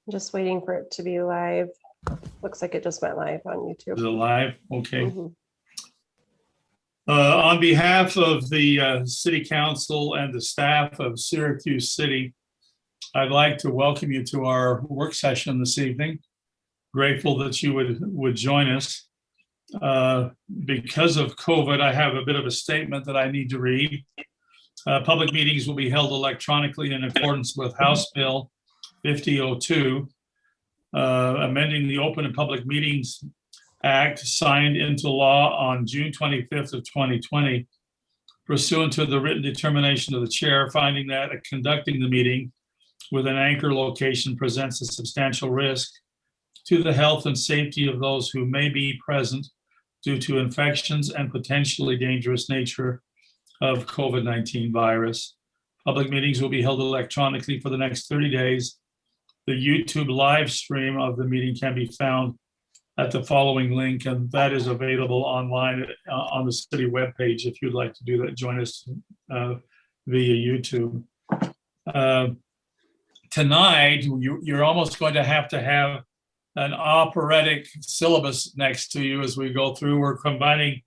Just waiting for it to be live. Looks like it just went live on YouTube. Is it live? Okay. Mhm. On behalf of the City Council and the staff of Syracuse City, I'd like to welcome you to our work session this evening. Grateful that you would join us. Because of COVID, I have a bit of a statement that I need to read. Public meetings will be held electronically in accordance with House Bill 5002, amending the Open and Public Meetings Act signed into law on June 25th of 2020, pursuant to the written determination of the chair, finding that conducting the meeting with an anchor location presents a substantial risk to the health and safety of those who may be present due to infections and potentially dangerous nature of COVID-19 virus. Public meetings will be held electronically for the next 30 days. The YouTube live stream of the meeting can be found at the following link, and that is available online on the city webpage if you'd like to do that. Join us via YouTube. Tonight, you're almost going to have an operatic syllabus next to you as we go through. We're combining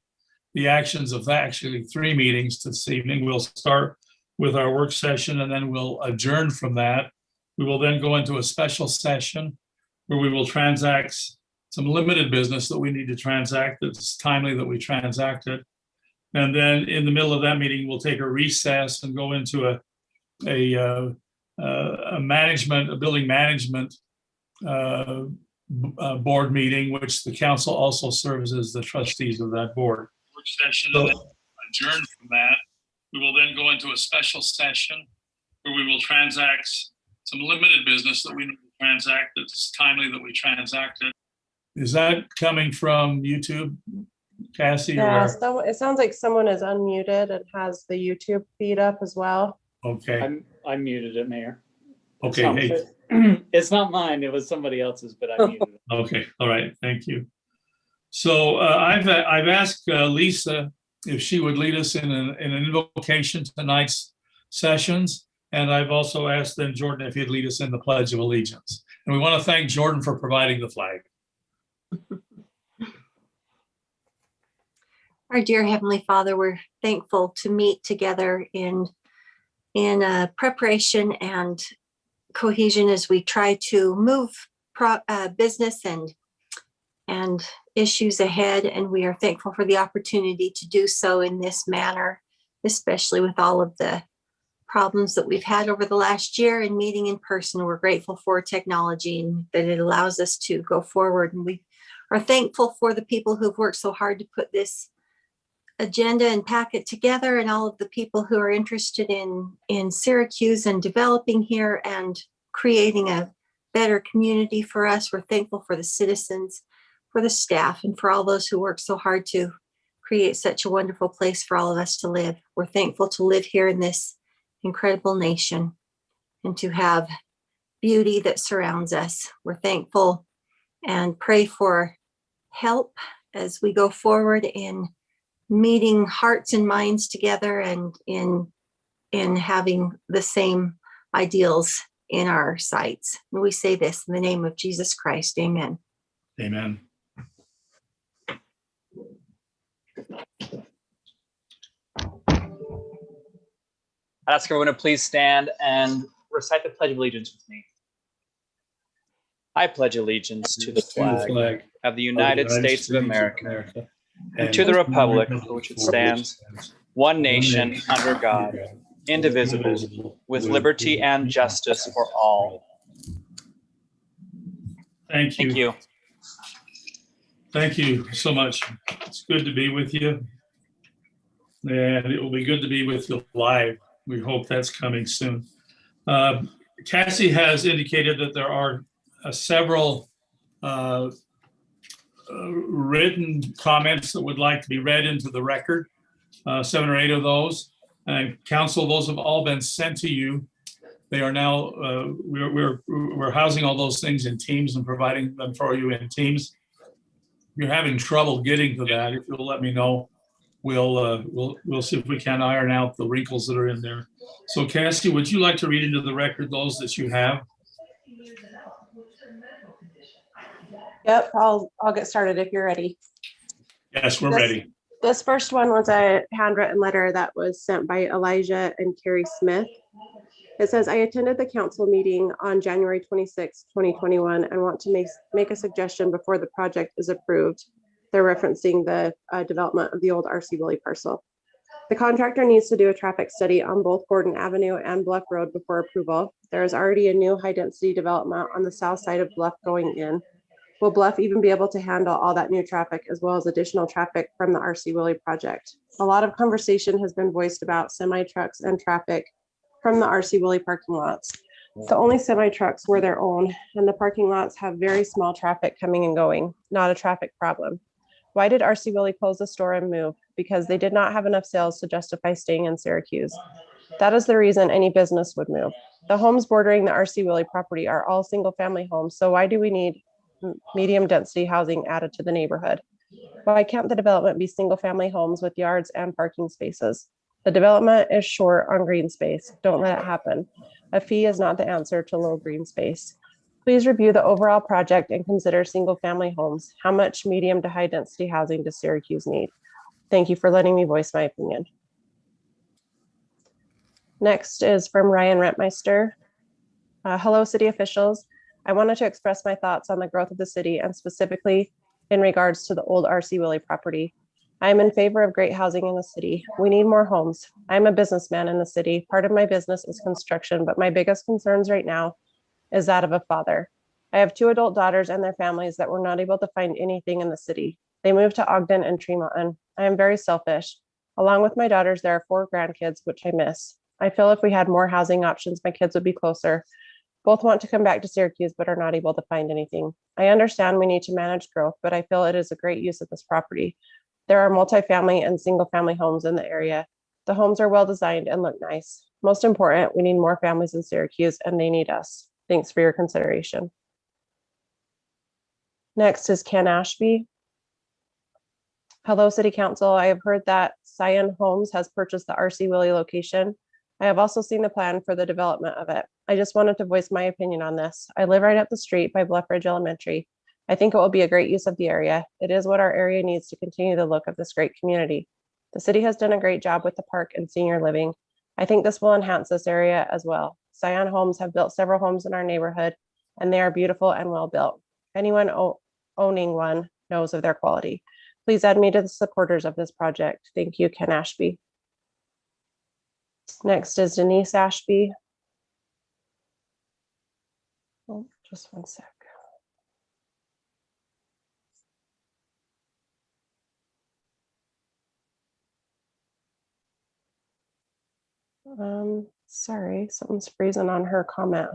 the actions of actually 3 meetings this evening. We'll start with our work session and then we'll adjourn from that. We will then go into a special session where we will transact some limited business that we need to transact that's timely that we transact it. And then in the middle of that meeting, we'll take a recess and go into a building management board meeting, which the council also serves as the trustees of that board. Work session and then adjourn from that. We will then go into a special session where we will transact some limited business that we need to transact that's timely that we transact it. Is that coming from YouTube, Cassie? Yeah, it sounds like someone is unmuted and has the YouTube feed up as well. Okay. I muted it, Mayor. Okay. It's not mine. It was somebody else's, but I muted it. Okay. All right. Thank you. So I've asked Lisa if she would lead us in an invocation to tonight's sessions. And I've also asked then Jordan if he'd lead us in the Pledge of Allegiance. And we want to thank Jordan for providing the flag. Our dear Heavenly Father, we're thankful to meet together in preparation and cohesion as we try to move business and issues ahead. And we are thankful for the opportunity to do so in this manner, especially with all of the problems that we've had over the last year and meeting in person. We're grateful for technology and that it allows us to go forward. And we are thankful for the people who've worked so hard to put this agenda and pack it together, and all of the people who are interested in Syracuse and developing here and creating a better community for us. We're thankful for the citizens, for the staff, and for all those who work so hard to create such a wonderful place for all of us to live. We're thankful to live here in this incredible nation and to have beauty that surrounds us. We're thankful and pray for help as we go forward in meeting hearts and minds together and in having the same ideals in our sights. And we say this in the name of Jesus Christ. Amen. Amen. I'd ask everyone to please stand and recite the Pledge of Allegiance with me. I pledge allegiance to the flag of the United States of America and to the republic for which it stands, one nation under God, indivisible, with liberty and justice for all. Thank you. Thank you. Thank you so much. It's good to be with you. And it will be good to be with you live. We hope that's coming soon. Cassie has indicated that there are several written comments that would like to be read into the record, 7 or 8 of those. And council, those have all been sent to you. They are now, we're housing all those things in Teams and providing them for you in Teams. If you're having trouble getting to that, if you'll let me know, we'll see if we can iron out the wrinkles that are in there. So Cassie, would you like to read into the record those that you have? Yep, I'll get started if you're ready. Yes, we're This- ready. This first one was a handwritten letter that was sent by Elijah and Carrie Smith. It says, I attended the council meeting on January 26, 2021, and want to make a suggestion before the project is approved. They're referencing the development of the old RC Willie parcel. The contractor needs to do a traffic study on both Gordon Avenue and Bluff Road before approval. There is already a new high-density development on the south side of Bluff going in. Will Bluff even be able to handle all that new traffic as well as additional traffic from the RC Willie project? A lot of conversation has been voiced about semi trucks and traffic from the RC Willie parking lots. The only semi trucks were their own, and the parking lots have very small traffic coming and going, not a traffic problem. Why did RC Willie close the store and move? Because they did not have enough sales to justify staying in Syracuse. That is the reason any business would move. The homes bordering the RC Willie property are all single family homes, so why do we need medium density housing added to the neighborhood? Why can't the development be single family homes with yards and parking spaces? The development is short on green space. Don't let it happen. A fee is not the answer to low green space. Please review the overall project and consider single family homes. How much medium to high density housing does Syracuse need? Thank you for letting me voice my opinion. Next is from Ryan Rentmeister. Hello, city officials. I wanted to express my thoughts on the growth of the city and specifically in regards to the old RC Willie property. I am in favor of great housing in the city. We need more homes. I'm a businessman in the city. Part of my business is construction, but my biggest concerns right now is that of a father. I have 2 adult daughters and their families that were not able to find anything in the city. They moved to Ogden and Tremont. I am very selfish. Along with my daughters, there are 4 grandkids, which I miss. I feel if we had more housing options, my kids would be closer. Both want to come back to Syracuse, but are not able to find anything. I understand we need to manage growth, but I feel it is a great use of this property. There are multifamily and single family homes in the area. The homes are well designed and look nice. Most important, we need more families in Syracuse and they need us. Thanks for your consideration. Next is Ken Ashby. Hello, City Council. I have heard that Scion Homes has purchased the RC Willie location. I have also seen the plan for the development of it. I just wanted to voice my opinion on this. I live right up the street by Bluff Ridge Elementary. I think it will be a great use of the area. It is what our area needs to continue the look of this great community. The city has done a great job with the park and senior living. I think this will enhance this area as well. Scion Homes have built several homes in our neighborhood and they are beautiful and well built. Anyone owning one knows of their quality. Please add me to the supporters of this project. Thank you, Ken Ashby. Next is Denise Ashby. Oh, just one sec. Sorry, something's freezing on her comment.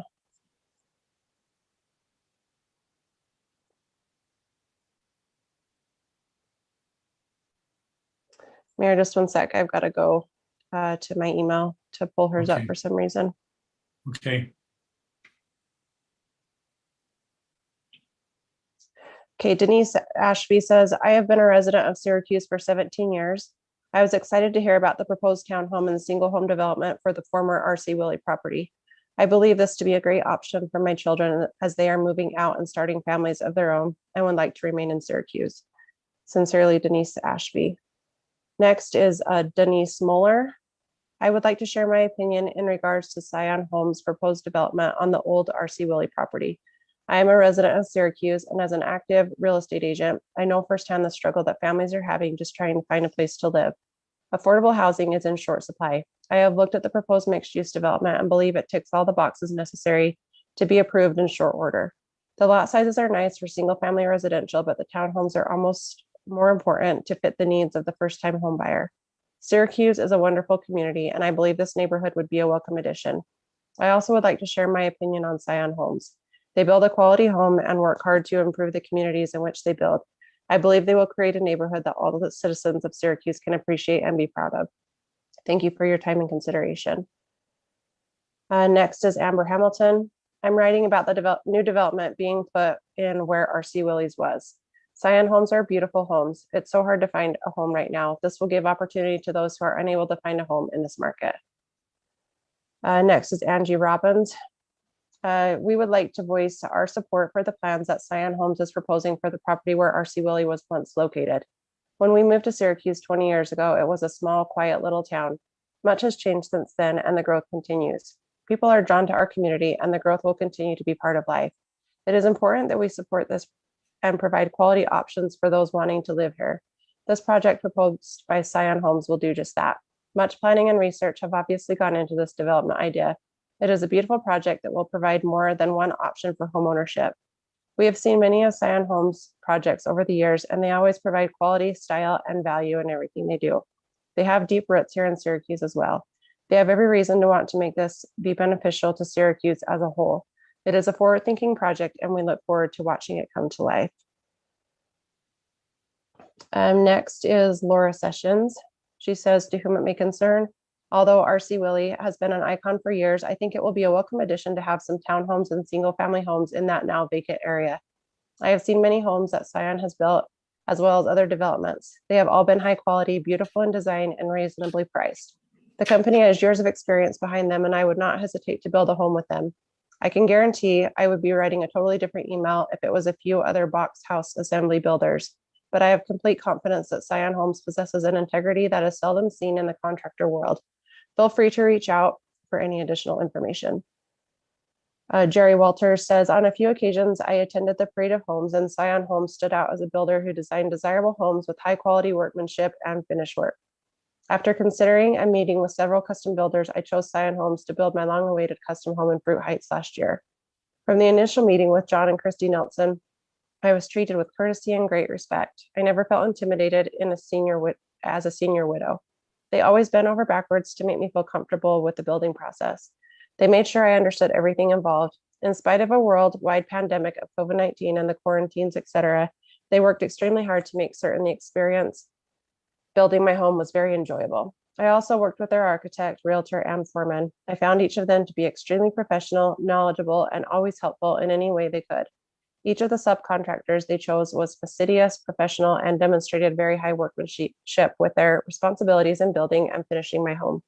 Mayor, just one sec. I've got to go to my email to pull hers up Okay. for some reason. Okay. Okay, Denise Ashby says, I have been a resident of Syracuse for 17 years. I was excited to hear about the proposed townhome and single home development for the former RC Willie property. I believe this to be a great option for my children as they are moving out and starting families of their own and would like to remain in Syracuse. Sincerely, Denise Ashby. Next is Denise Moeller. I would like to share my opinion in regards to Scion Homes' proposed development on the old RC Willie property. I am a resident of Syracuse, and as an active real estate agent, I know firsthand the struggle that families are having just trying to find a place to live. Affordable housing is in short supply. I have looked at the proposed mixed-use development and believe it ticks all the boxes necessary to be approved in short order. The lot sizes are nice for single-family residential, but the townhomes are almost more important to fit the needs of the first-time home buyer. Syracuse is a wonderful community, and I believe this neighborhood would be a welcome addition. I also would like to share my opinion on Scion Homes. They build a quality home and work hard to improve the communities in which they build. I believe they will create a neighborhood that all the citizens of Syracuse can appreciate and be proud of. Thank you for your time and consideration. Next is Amber Hamilton. I'm writing about the new development being put in where RC Willie's was. Scion Homes are beautiful homes. It's so hard to find a home right now. This will give opportunity to those who are unable to find a home in this market. Next is Angie Robbins. We would like to voice our support for the plans that Scion Homes is proposing for the property where RC Willey was once located. When we moved to Syracuse 20 years ago, it was a small, quiet little town. Much has changed since then, and the growth continues. People are drawn to our community, and the growth will continue to be part of life. It is important that we support this and provide quality options for those wanting to live here. This project proposed by Scion Homes will do just that. Much planning and research have obviously gone into this development idea. It is a beautiful project that will provide more than one option for homeownership. We have seen many of Scion Homes projects over the years, and they always provide quality, style, and value in everything they do. They have deep roots here in Syracuse as well. They have every reason to want to make this be beneficial to Syracuse as a whole. It is a forward-thinking project, and we look forward to watching it come to life. Next is Laura Sessions. She says, to whom it may concern, although RC Willey has been an icon for years, I think it will be a welcome addition to have some townhomes and single-family homes in that now vacant area. I have seen many homes that Scion has built, as well as other developments. They have all been high quality, beautiful in design, and reasonably priced. The company has years of experience behind them, and I would not hesitate to build a home with them. I can guarantee I would be writing a totally different email if it was a few other box house assembly builders, but I have complete confidence that Scion Homes possesses an integrity that is seldom seen in the contractor world. Feel free to reach out for any additional information. Jerry Walters says, on a few occasions, I attended the Parade of Homes, and Scion Homes stood out as a builder who designed desirable homes with high quality workmanship and finish work. After considering and meeting with several custom builders, I chose Scion Homes to build my long-awaited custom home in Fruit Heights last year. From the initial meeting with John and Christy Nelson, I was treated with courtesy and great respect. I never felt intimidated as a senior widow. They always bent over backwards to make me feel comfortable with the building process. They made sure I understood everything involved. In spite of a worldwide pandemic of COVID-19 and the quarantines, etc., they worked extremely hard to make certain the experience building my home was very enjoyable. I also worked with their architect, realtor, and foreman. I found each of them to be extremely professional, knowledgeable, and always helpful in any way they could. Each of the subcontractors they chose was fastidious, professional, and demonstrated very high workmanship with their responsibilities in building and finishing my home.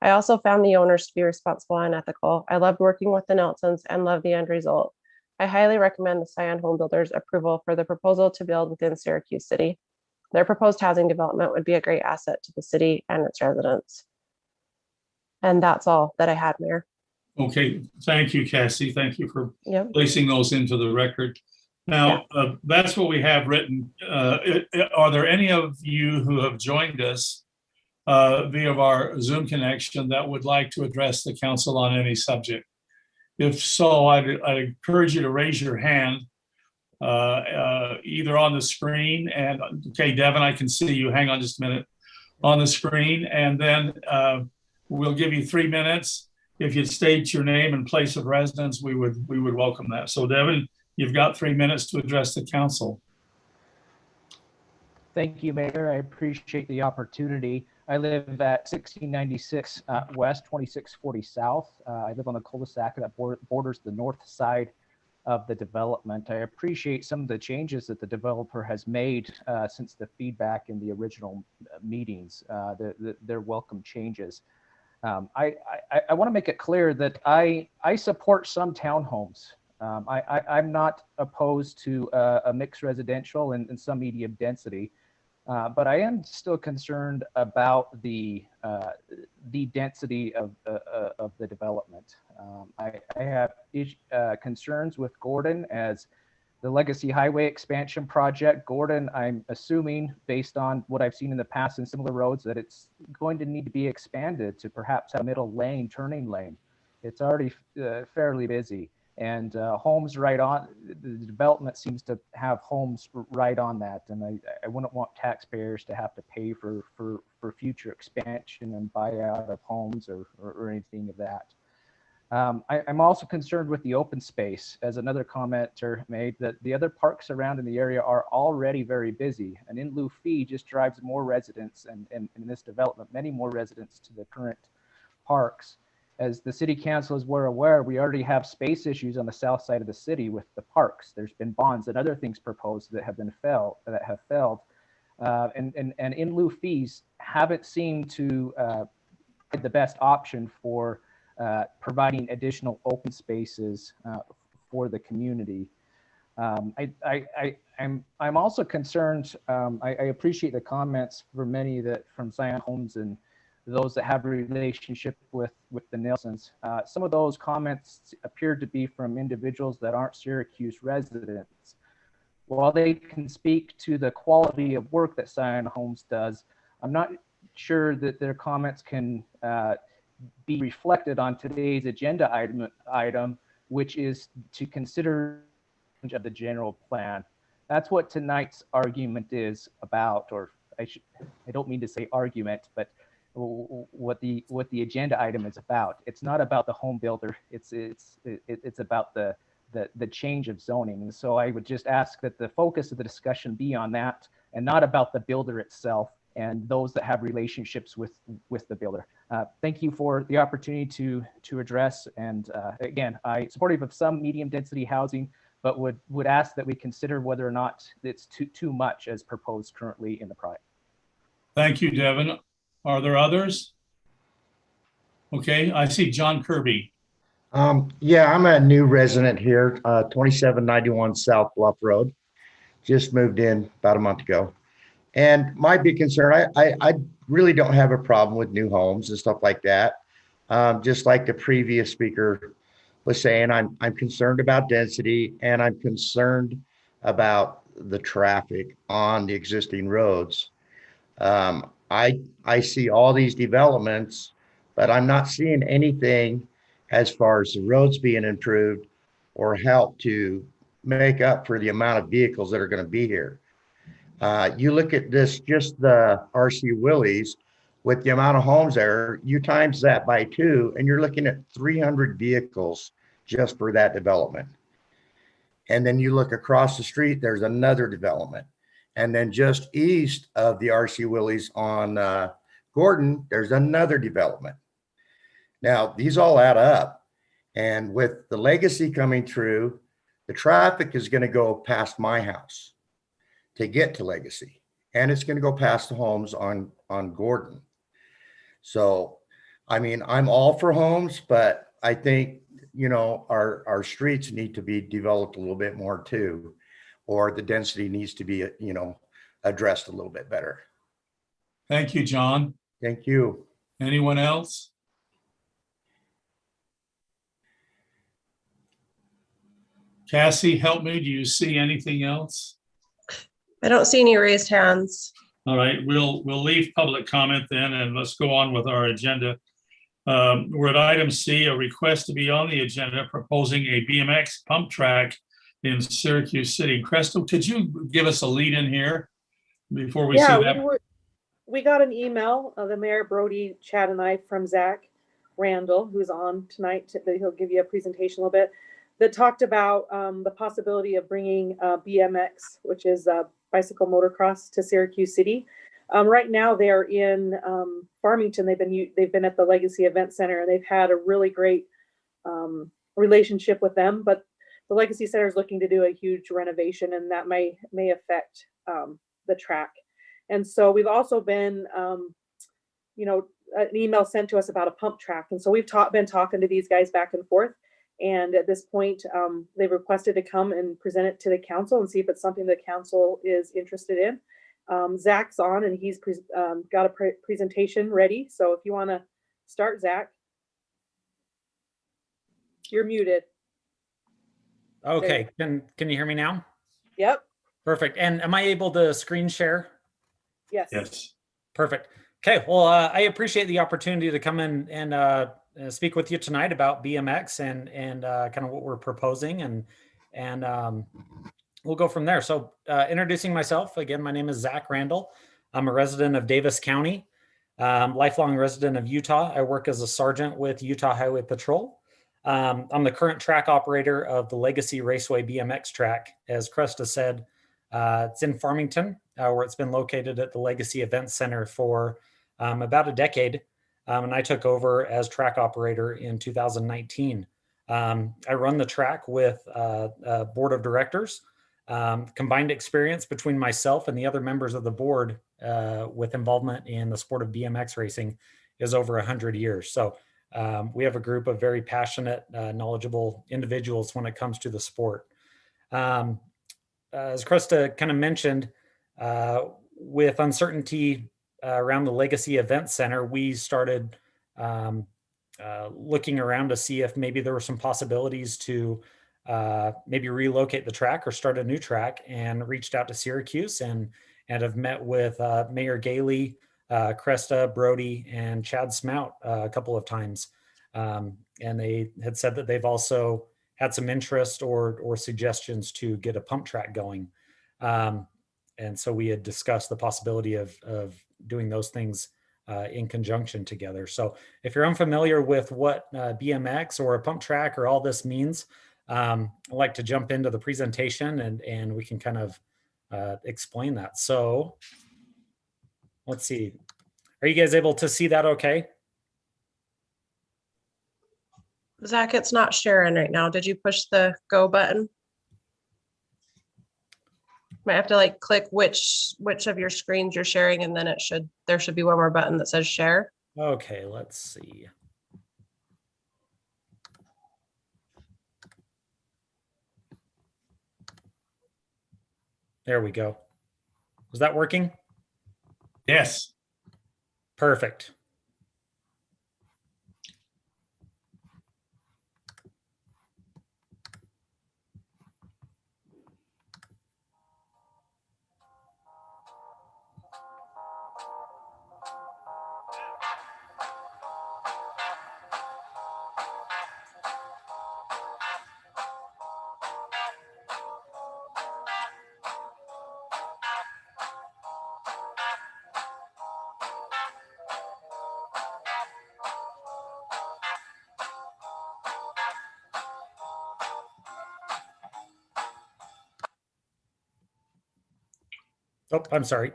I also found the owners to be responsible and ethical. I loved working with the Nelsons and loved the end result. I highly recommend the Scion Home Builders approval for the proposal to build within Syracuse City. Their proposed housing development would be a great asset to the city and its residents. And that's all that I had, Mayor. Okay, thank you, Cassie. Thank you for placing those into the record. Now, that's what we have written. Are there any of you who have joined us via our Zoom connection that would like to address the council on any subject? If so, I'd encourage you to raise your hand either on the screen and, okay, Devin, I can see you. Hang on just a minute. On the screen, and then we'll give you 3 minutes. If you'd state your name and place of residence, we would welcome that. So Devin, you've got 3 minutes to address the council. Thank you, Mayor. I appreciate the opportunity. I live at 1696 West, 2640 South. I live on the cul-de-sac that borders the north side of the development. I appreciate some of the changes that the developer has made since the feedback in the original meetings. They're welcome changes. I want to make it clear that I support some townhomes. I'm not opposed to a mixed residential and some medium density, but I am still concerned about the density of the development. I have concerns with Gordon as the Legacy Highway expansion project. Gordon, I'm assuming, based on what I've seen in the past in similar roads, that it's going to need to be expanded to perhaps a middle lane, turning lane. It's already fairly busy, and homes right on, the development seems to have homes right on that, and I wouldn't want taxpayers to have to pay for future expansion and buyout of homes or anything of that. I'm also concerned with the open space, as another commenter made, that the other parks around in the area are already very busy. An in lieu fee just drives more residents, and in this development, many more residents to the current parks. As the city council is aware, we already have space issues on the south side of the city with the parks. There's been bonds and other things proposed that have failed. And in lieu fees haven't seemed to be the best option for providing additional open spaces for the community. I'm also concerned. I appreciate the comments for many from Zion Homes and those that have a relationship with the Nelsons. Some of those comments appear to be from individuals that aren't Syracuse residents. While they can speak to the quality of work that Zion Homes does, I'm not sure that their comments can be reflected on today's agenda item, which is to consider of the general plan. That's what tonight's argument is about, or I don't mean to say argument, but what the agenda item is about. It's not about the home builder. It's about the change of zoning. And so I would just ask that the focus of the discussion be on that and not about the builder itself and those that have relationships with the builder. Thank you for the opportunity to address. And again, I'm supportive of some medium density housing, but would ask that we consider whether or not it's too much as proposed currently in the project. Thank you, Devin. Are there others? Okay, I see John Kirby. Yeah, I'm a new resident here, 2791 South Bluff Road. Just moved in about a month ago. And my big concern, I really don't have a problem with new homes and stuff like that. Just like the previous speaker was saying, I'm concerned about density and I'm concerned about the traffic on the existing roads. I see all these developments, but I'm not seeing anything as far as the roads being improved or help to make up for the amount of vehicles that are going to be here. You look at this, just the RC Willys, with the amount of homes there, you times that by 2, and you're looking at 300 vehicles just for that development. And then you look across the street, there's another development. And then just east of the RC Willys on Gordon, there's another development. Now, these all add up. And with the Legacy coming through, the traffic is going to go past my house to get to Legacy. And it's going to go past the homes on Gordon. So, I mean, I'm all for homes, but I think, you know, our streets need to be developed a little bit more too, or the density needs to be, you know, addressed a little bit better. Thank you, John. Thank you. Anyone else? Cassie, help me. Do you see anything else? I don't see any raised hands. All right, we'll leave public comment then, and let's go on with our agenda. We're at item C, a request to be on the agenda proposing a BMX pump track in Syracuse City. Crystal, could you give us a lead in here before we see that? We got an email, the Mayor, Brody, Chad, and I from Zach Randall, who's on tonight. He'll give you a presentation a little bit that talked about the possibility of bringing BMX, which is bicycle motocross, to Syracuse City. Right now they're in Farmington. They've been at the Legacy Event Center, and they've had a really great relationship with them. But the Legacy Center is looking to do a huge renovation, and that may affect the track. And so we've also been, you know, an email sent to us about a pump track. And so we've been talking to these guys back and forth. And at this point, they've requested to come and present it to the council and see if it's something the council is interested in. Zach's on, and he's got a presentation ready. So if you want to start, Zach, you're muted. Okay, can you hear me now? Yep. Perfect. And am I able to screen share? Yes. Yes. Perfect. Okay, well, I appreciate the opportunity to come in and speak with you tonight about BMX and kind of what we're proposing, and we'll go from there. So introducing myself, again, my name is Zach Randall. I'm a resident of Davis County, lifelong resident of Utah. I work as a sergeant with Utah Highway Patrol. I'm the current track operator of the Legacy Raceway BMX track. As Krista said, it's in Farmington, where it's been located at the Legacy Event Center for about a decade. And I took over as track operator in 2019. I run the track with a board of directors. Combined experience between myself and the other members of the board with involvement in the sport of BMX racing is over 100 years. So We have a group of very passionate, knowledgeable individuals when it comes to the sport. As Krista kind of mentioned, with uncertainty around the Legacy Event Center, we started looking around to see if maybe there were some possibilities to maybe relocate the track or start a new track, and reached out to Syracuse and have met with Mayor Gailey, Kresta, Brody, and Chad Smout a couple of times. And they had said that they've also had some interest or suggestions to get a pump track going. And so we had discussed the possibility of doing those things in conjunction together. So if you're unfamiliar with what BMX or a pump track or all this means, I'd like to jump into the presentation and we can kind of explain that. So let's see. Are you guys able to see that okay? Zach, it's not sharing right now. Did you push the go button? Might have to like click which of your screens you're sharing, and then there should be one more button that says share. Okay, let's see. There we go. Was that working? Yes. Perfect. Oh, I'm sorry.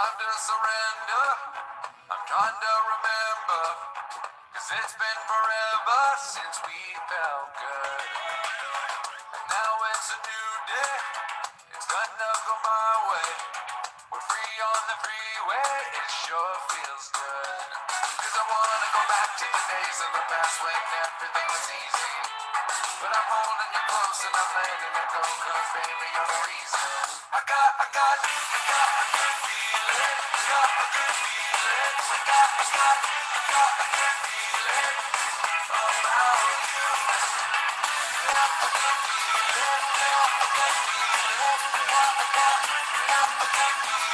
time to surrender. I'm trying to remember, 'cause it's been forever since we felt good. And now it's a new day, it's gonna go my way. We're free on the freeway, it sure feels good. 'Cause I wanna go back to the days of the past when everything was easy. But I'm holding you close and I'm letting you go, 'cause baby, you're the reason. I got a good feeling. Got a good feeling. I got a good feeling about you. Got a good feeling. Got a good feeling. Got a good feeling.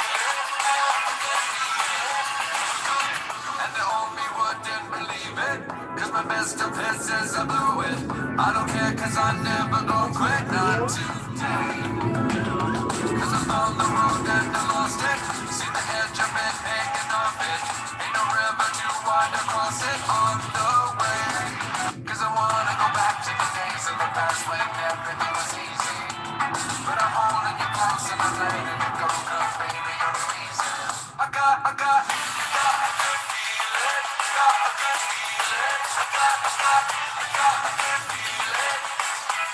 And they told me wouldn't believe it, 'cause my best of hits is I blew it. I don't care, 'cause I never gon' quit, not today. 'Cause I found the road and I lost it. See the edge of it hanging off it. Ain't no river too wide to cross it on the way. 'Cause I wanna go back to the days of the past when everything was easy. But I'm holding you close and I'm letting you go, 'cause baby, you're the reason. I got a good feeling. Got a good feeling. I got a good feeling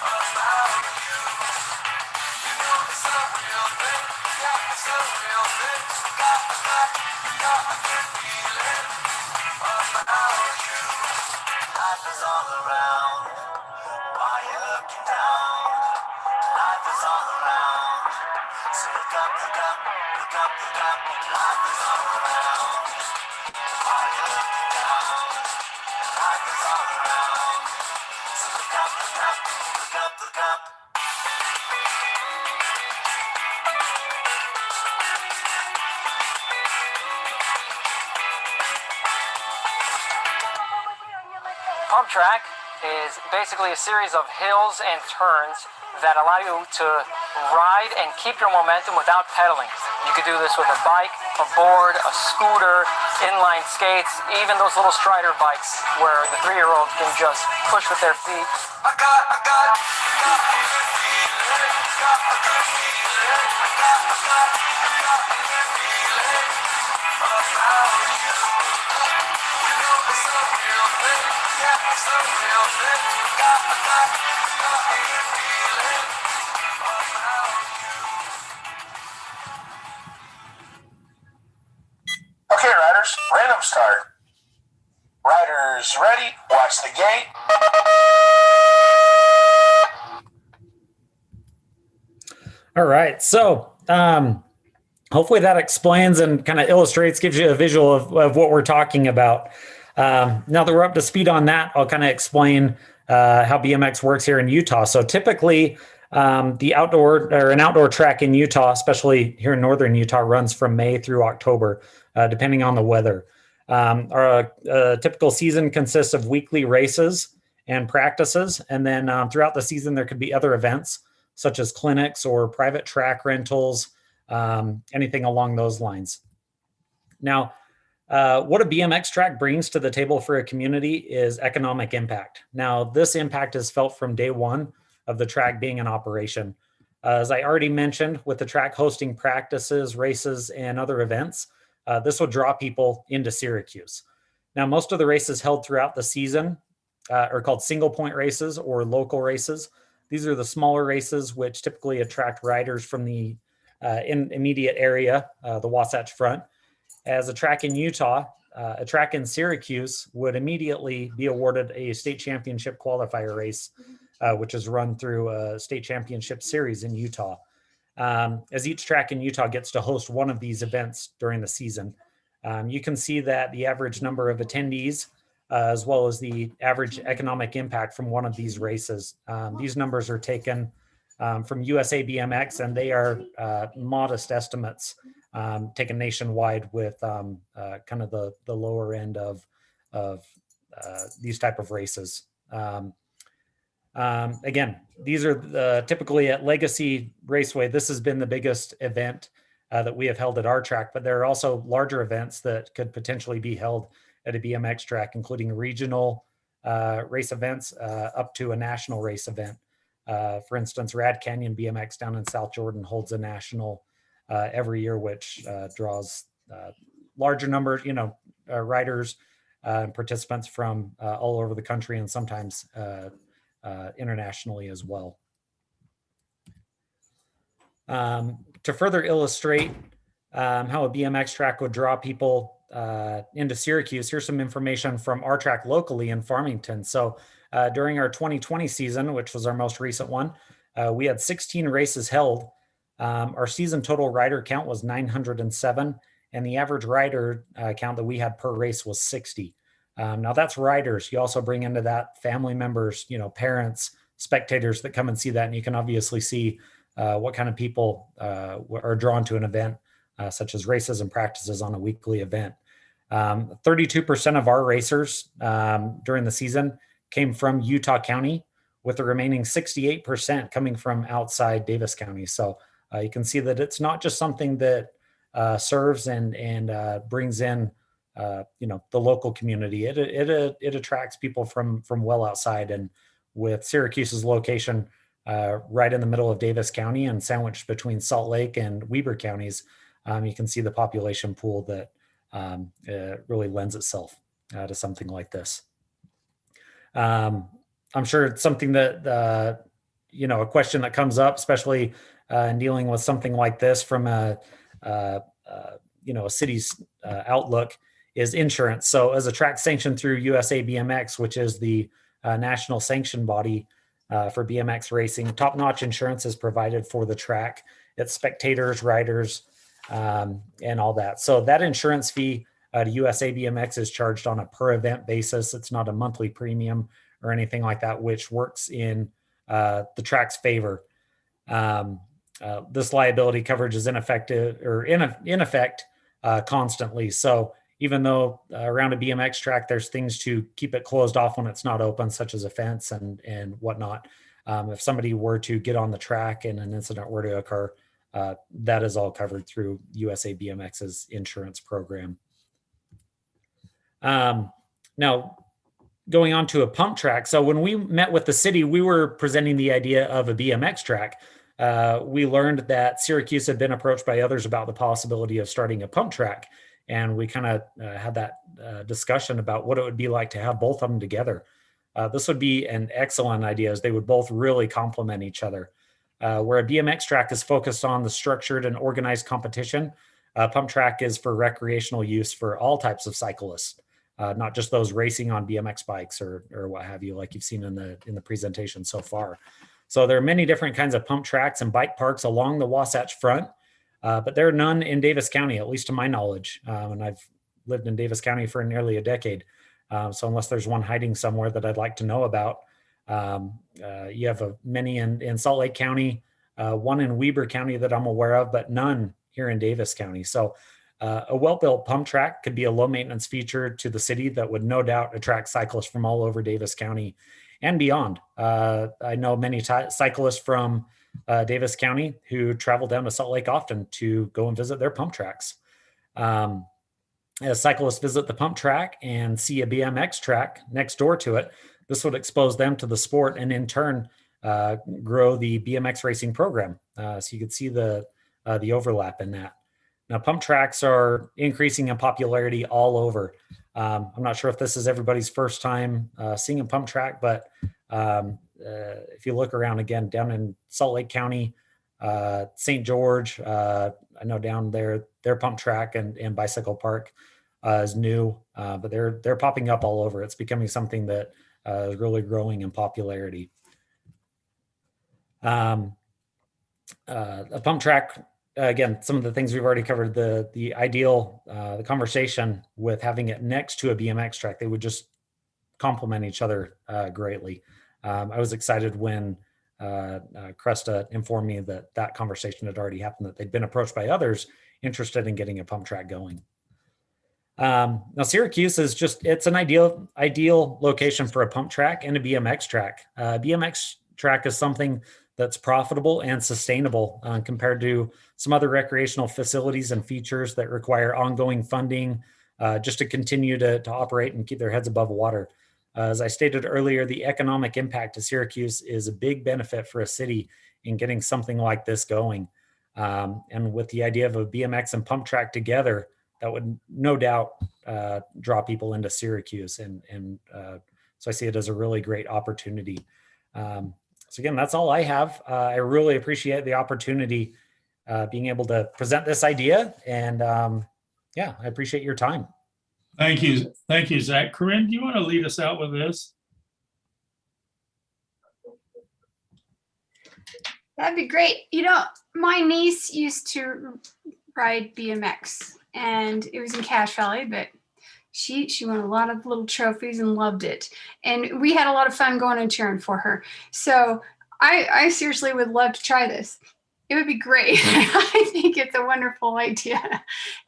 about you. You know it's a real thing. Yeah, it's a real thing. Got a good feeling about you. Life is all around. Why you looking down? Life is all around. So look up, look up, look up, look up. Life is all around. Why you looking down? Life is all around. So look up, look up, look up, look up. Pump track is basically a series of hills and turns that allow you to ride and keep your momentum without pedaling. You could do this with a bike, a board, a scooter, inline skates, even those little Strider bikes where the 3-year-old can just push with their feet. I got a good feeling. Got a good feeling. I got a good feeling about you. You know it's a real thing. Yeah, it's a real thing. Got a good feeling about you. Okay, riders, random start. Riders ready? Watch the gate. All right. So hopefully that explains and kind of illustrates, gives you a visual of what we're talking about. Now that we're up to speed on that, I'll kind of explain how BMX works here in Utah. So typically an outdoor track in Utah, especially here in northern Utah, runs from May through October, depending on the weather. Our typical season consists of weekly races and practices. And then throughout the season, there could be other events such as clinics or private track rentals, anything along those lines. Now, what a BMX track brings to the table for a community is economic impact. Now, this impact is felt from day one of the track being in operation. As I already mentioned, with the track hosting practices, races, and other events, this will draw people into Syracuse. Now, most of the races held throughout the season are called single point races or local races. These are the smaller races, which typically attract riders from the immediate area, the Wasatch Front. As a track in Utah, a track in Syracuse would immediately be awarded a state championship qualifier race, which is run through a state championship series in Utah. As each track in Utah gets to host one of these events during the season, you can see that the average number of attendees, as well as the average economic impact from one of these races. These numbers are taken from USA BMX, and they are modest estimates taken nationwide with kind of the lower end of these type of races. Again, these are typically at Legacy Raceway. This has been the biggest event that we have held at our track, but there are also larger events that could potentially be held at a BMX track, including regional race events up to a national race event. For instance, Rad Canyon BMX down in South Jordan holds a national every year, which draws larger numbers, riders and participants from all over the country and sometimes internationally as well. To further illustrate how a BMX track would draw people into Syracuse, here's some information from our track locally in Farmington. So during our 2020 season, which was our most recent one, we had 16 races held. Our season total rider count was 907, and the average rider count that we had per race was 60. Now that's riders. You also bring into that family members, parents, spectators that come and see that, and you can obviously see what kind of people are drawn to an event such as races and practices on a weekly event. 32% of our racers during the season came from Utah County, with the remaining 68% coming from outside Davis County. So you can see that it's not just something that serves and brings in the local community. It attracts people from well outside, and with Syracuse's location right in the middle of Davis County and sandwiched between Salt Lake and Weber counties, you can see the population pool that really lends itself to something like this. I'm sure it's something that, a question that comes up, especially in dealing with something like this from a city's outlook, is insurance. So as a track sanctioned through USA BMX, which is the national sanction body for BMX racing, top-notch insurance is provided for the track. It's spectators, riders, and all that. So that insurance fee to USA BMX is charged on a per event basis. It's not a monthly premium or anything like that, which works in the track's favor. This liability coverage is in effect constantly. So even though around a BMX track, there's things to keep it closed off when it's not open, such as a fence and whatnot. If somebody were to get on the track and an incident were to occur, that is all covered through USA BMX's insurance program. Now, going on to a pump track. So when we met with the city, we were presenting the idea of a BMX track. We learned that Syracuse had been approached by others about the possibility of starting a pump track. And we kind of had that discussion about what it would be like to have both of them together. This would be an excellent idea, as they would both really complement each other. Where a BMX track is focused on the structured and organized competition, a pump track is for recreational use for all types of cyclists, not just those racing on BMX bikes or what have you, like you've seen in the presentation so far. So there are many different kinds of pump tracks and bike parks along the Wasatch Front, but there are none in Davis County, at least to my knowledge. And I've lived in Davis County for nearly a decade. So unless there's one hiding somewhere that I'd like to know about, you have many in Salt Lake County, one in Weber County that I'm aware of, but none here in Davis County. So a well-built pump track could be a low-maintenance feature to the city that would no doubt attract cyclists from all over Davis County and beyond. I know many cyclists from Davis County who travel down to Salt Lake often to go and visit their pump tracks. As cyclists visit the pump track and see a BMX track next door to it, this would expose them to the sport and in turn grow the BMX racing program. So you could see the overlap in that. Now, pump tracks are increasing in popularity all over. I'm not sure if this is everybody's first time seeing a pump track, but if you look around again, down in Salt Lake County, St. George, I know down there, their pump track and bicycle park is new, but they're popping up all over. It's becoming something that is really growing in popularity. A pump track, again, some of the things we've already covered, the ideal, the conversation with having it next to a BMX track, they would just complement each other greatly. I was excited when Cresta informed me that conversation had already happened, that they'd been approached by others interested in getting a pump track going. Now, Syracuse is it's an ideal location for a pump track and a BMX track. BMX track is something that's profitable and sustainable compared to some other recreational facilities and features that require ongoing funding just to continue to operate and keep their heads above water. As I stated earlier, the economic impact to Syracuse is a big benefit for a city in getting something like this going. And with the idea of a BMX and pump track together, that would no doubt draw people into Syracuse. And so I see it as a really great opportunity. So again, that's all I have. I really appreciate the opportunity being able to present this idea. And yeah, I appreciate your time. Thank you. Thank you, Zach. Corinne, do you want to lead us out with this? That'd be great. You know, my niece used to ride BMX and it was in Cache Valley, but she won a lot of little trophies and loved it. And we had a lot of fun going and cheering for her. So I seriously would love to try this. It would be great. I think it's a wonderful idea.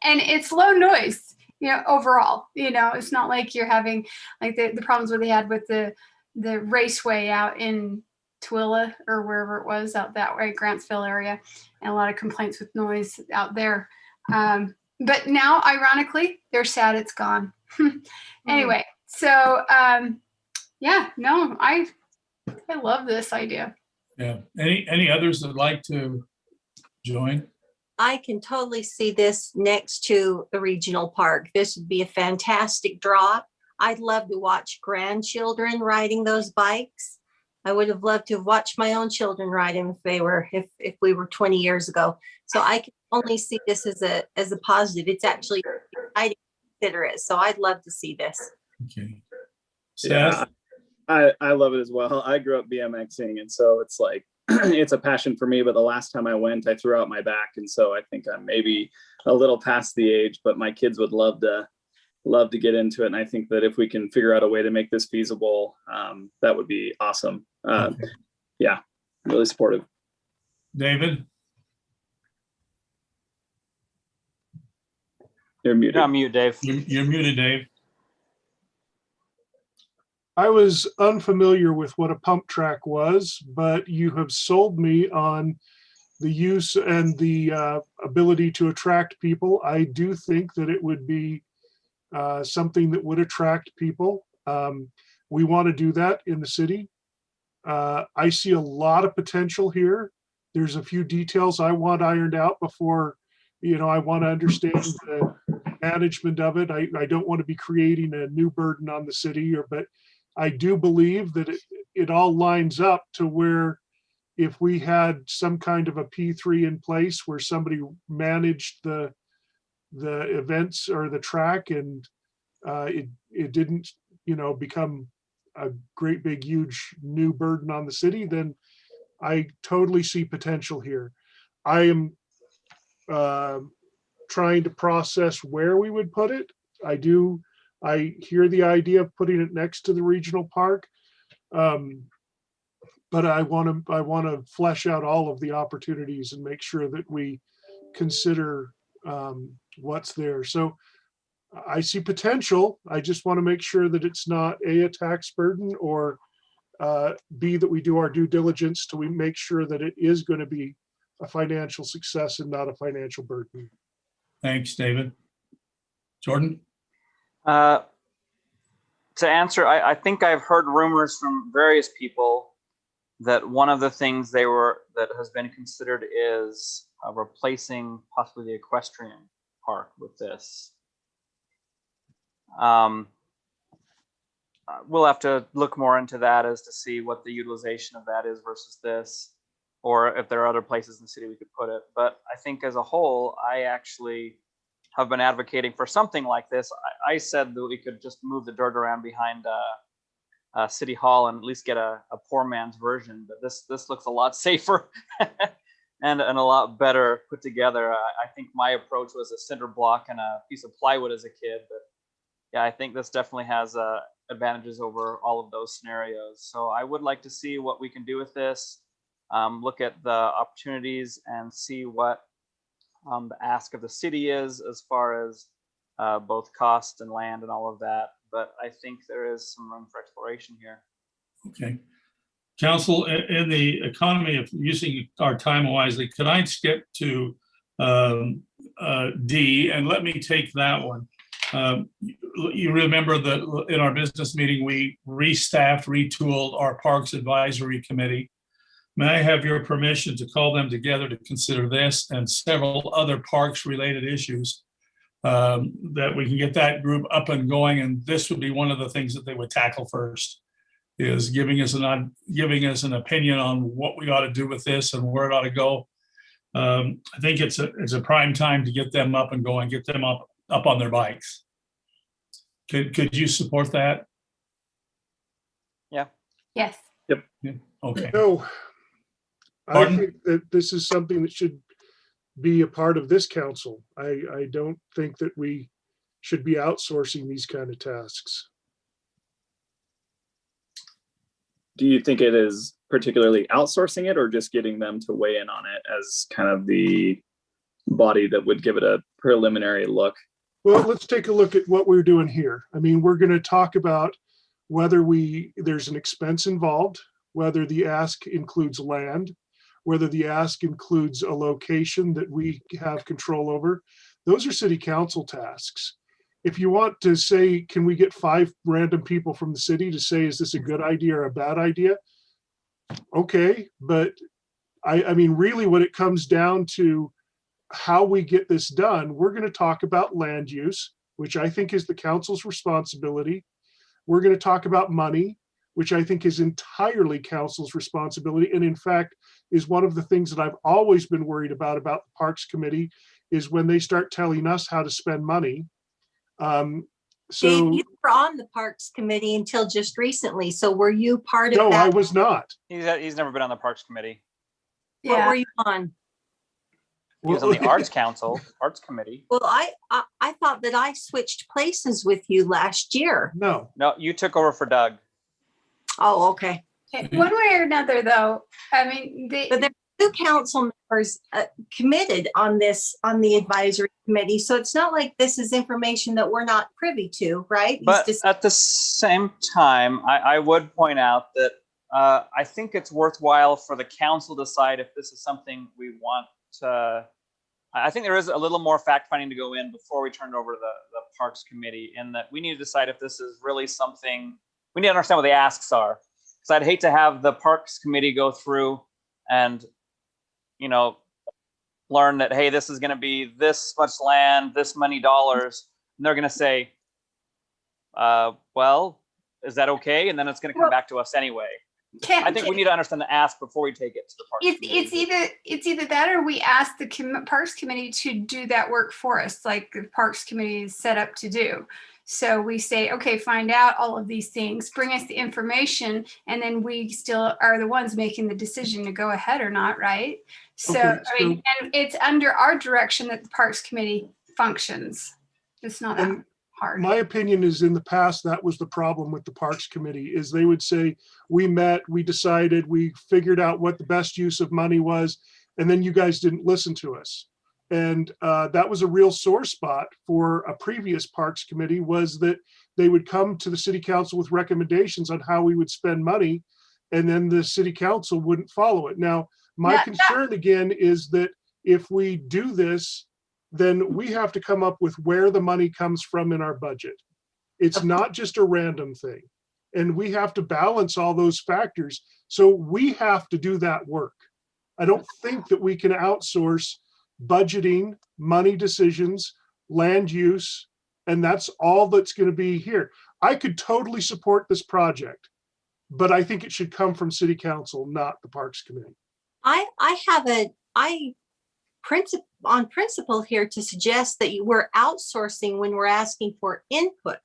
And it's low noise, you know, overall. You know, it's not like you're having like the problems that they had with the raceway out in Tooele or wherever it was out that way, Grantsville area, and a lot of complaints with noise out there. But now, ironically, they're sad it's gone. Anyway, so yeah, no, I love this idea. Yeah. Any others that'd like to join? I can totally see this next to the regional park. This would be a fantastic draw. I'd love to watch grandchildren riding those bikes. I would have loved to have watched my own children ride them if we were 20 years ago. So I can only see this as a positive. It's actually exciting to consider it. So I'd love to see this. Okay. Yeah, I love it as well. I grew up BMXing, and so it's like it's a passion for me. But the last time I went, I threw out my back, and so I think I'm maybe a little past the age. But my kids would love to get into it, and I think that if we can figure out a way to make this feasible, that would be awesome. Yeah, really supportive. David? You're muted. You're on mute, Dave. You're muted, Dave. I was unfamiliar with what a pump track was, but you have sold me on the use and the ability to attract people. I do think that it would be something that would attract people. We want to do that in the city. I see a lot of potential here. There's a few details I want ironed out before, I want to understand the management of it. I don't want to be creating a new burden on the city, but I do believe that it all lines up to where if we had some kind of a P3 in place where somebody managed the events or the track and it didn't, become a great big huge new burden on the city, then I totally see potential here. I am trying to process where we would put it. I hear the idea of putting it next to the regional park, but I want to flesh out all of the opportunities and make sure that we consider what's there. So I see potential. I just want to make sure that it's not a tax burden, or B, that we do our due diligence to make sure that it is going to be a financial success and not a financial burden. Thanks, David. Jordan? To answer, I think I've heard rumors from various people that one of the things that has been considered is replacing possibly the equestrian park with this. We'll have to look more into that as to see what the utilization of that is versus this, or if there are other places in the city we could put it. But I think as a whole, I actually have been advocating for something like this. I said that we could just move the dirt around behind City Hall and at least get a poor man's version. But this looks a lot safer and a lot better put together. I think my approach was a cinder block and a piece of plywood as a kid. But yeah, I think this definitely has advantages over all of those scenarios. So I would like to see what we can do with this, look at the opportunities and see what the ask of the city is as far as both cost and land and all of that. But I think there is some room for exploration here. Okay. Council, in the economy of using our time wisely, could I skip to D and let me take that one? You remember that in our business meeting, we retooled our Parks Advisory Committee. May I have your permission to call them together to consider this and several other parks-related issues? That we can get that group up and going, and this would be one of the things that they would tackle first, is giving us an opinion on what we ought to do with this and where it ought to go. I think it's a prime time to get them up and going, get them up on their bikes. Could you support that? Yeah. Yes. Okay. No, I Pardon? think that this is something that should be a part of this council. I don't think that we should be outsourcing these kind of tasks. Do you think it is particularly outsourcing it or just getting them to weigh in on it as kind of the body that would give it a preliminary look? Well, let's take a look at what we're doing here. I mean, we're going to talk about whether there's an expense involved, whether the ask includes land, whether the ask includes a location that we have control over. Those are city council tasks. If you want to say, can we get 5 random people from the city to say, is this a good idea or a bad idea? Okay, but I mean, really what it comes down to how we get this done, we're going to talk about land use, which I think is the council's responsibility. We're going to talk about money, which I think is entirely council's responsibility. And in fact, is one of the things that I've always been worried about the Parks Committee, is when they start telling us how to spend money. So Dave, you were on the Parks Committee until just recently. So were you part of no, that? I was not. He's never been on the Parks Committee. What were you on? He was on the Arts Council, Arts Committee. Well, I thought that I switched places with you last year. No, you took over for Doug. Oh, okay. One way or another, though, I mean, But there are 2 council members committed on the advisory committee. So it's not like this is information that we're not privy to, right? But at the same time, I would point out that I think it's worthwhile for the council to decide if this is something we want to. I think there is a little more fact finding to go in before we turn it over to the Parks Committee, in that we need to decide if this is really something. We need to understand what the asks are. So I'd hate to have the Parks Committee go through and, learn that, hey, this is going to be this much land, this many dollars. And they're going to say, well, is that okay? And then it's going to come back to us anyway. I think we need to understand the ask before we take it to the Parks Committee. It's either that, or we ask the Parks Committee to do that work for us, like the Parks Committee is set up to do. So we say, okay, find out all of these things, bring us the information, and then we still are the ones making the decision to go ahead or not, right? So, Okay, I mean, and it's under our direction that the Parks Committee functions. It's not that hard. my opinion is, in the past, that was the problem with the Parks Committee, is they would say, we met, we decided, we figured out what the best use of money was, and then you guys didn't listen to us. And that was a real sore spot for a previous Parks Committee, was that they would come to the city council with recommendations on how we would spend money, and then the city council wouldn't follow it. Now, my concern again is that if we do this, then we have to come up with where the money comes from in our budget. It's not just a random thing. And we have to balance all those factors. So we have to do that work. I don't think that we can outsource budgeting, money decisions, land use, and that's all that's going to be here. I could totally support this project, but I think it should come from city council, not the Parks Committee. I have on principle here to suggest that we're outsourcing when we're asking for input.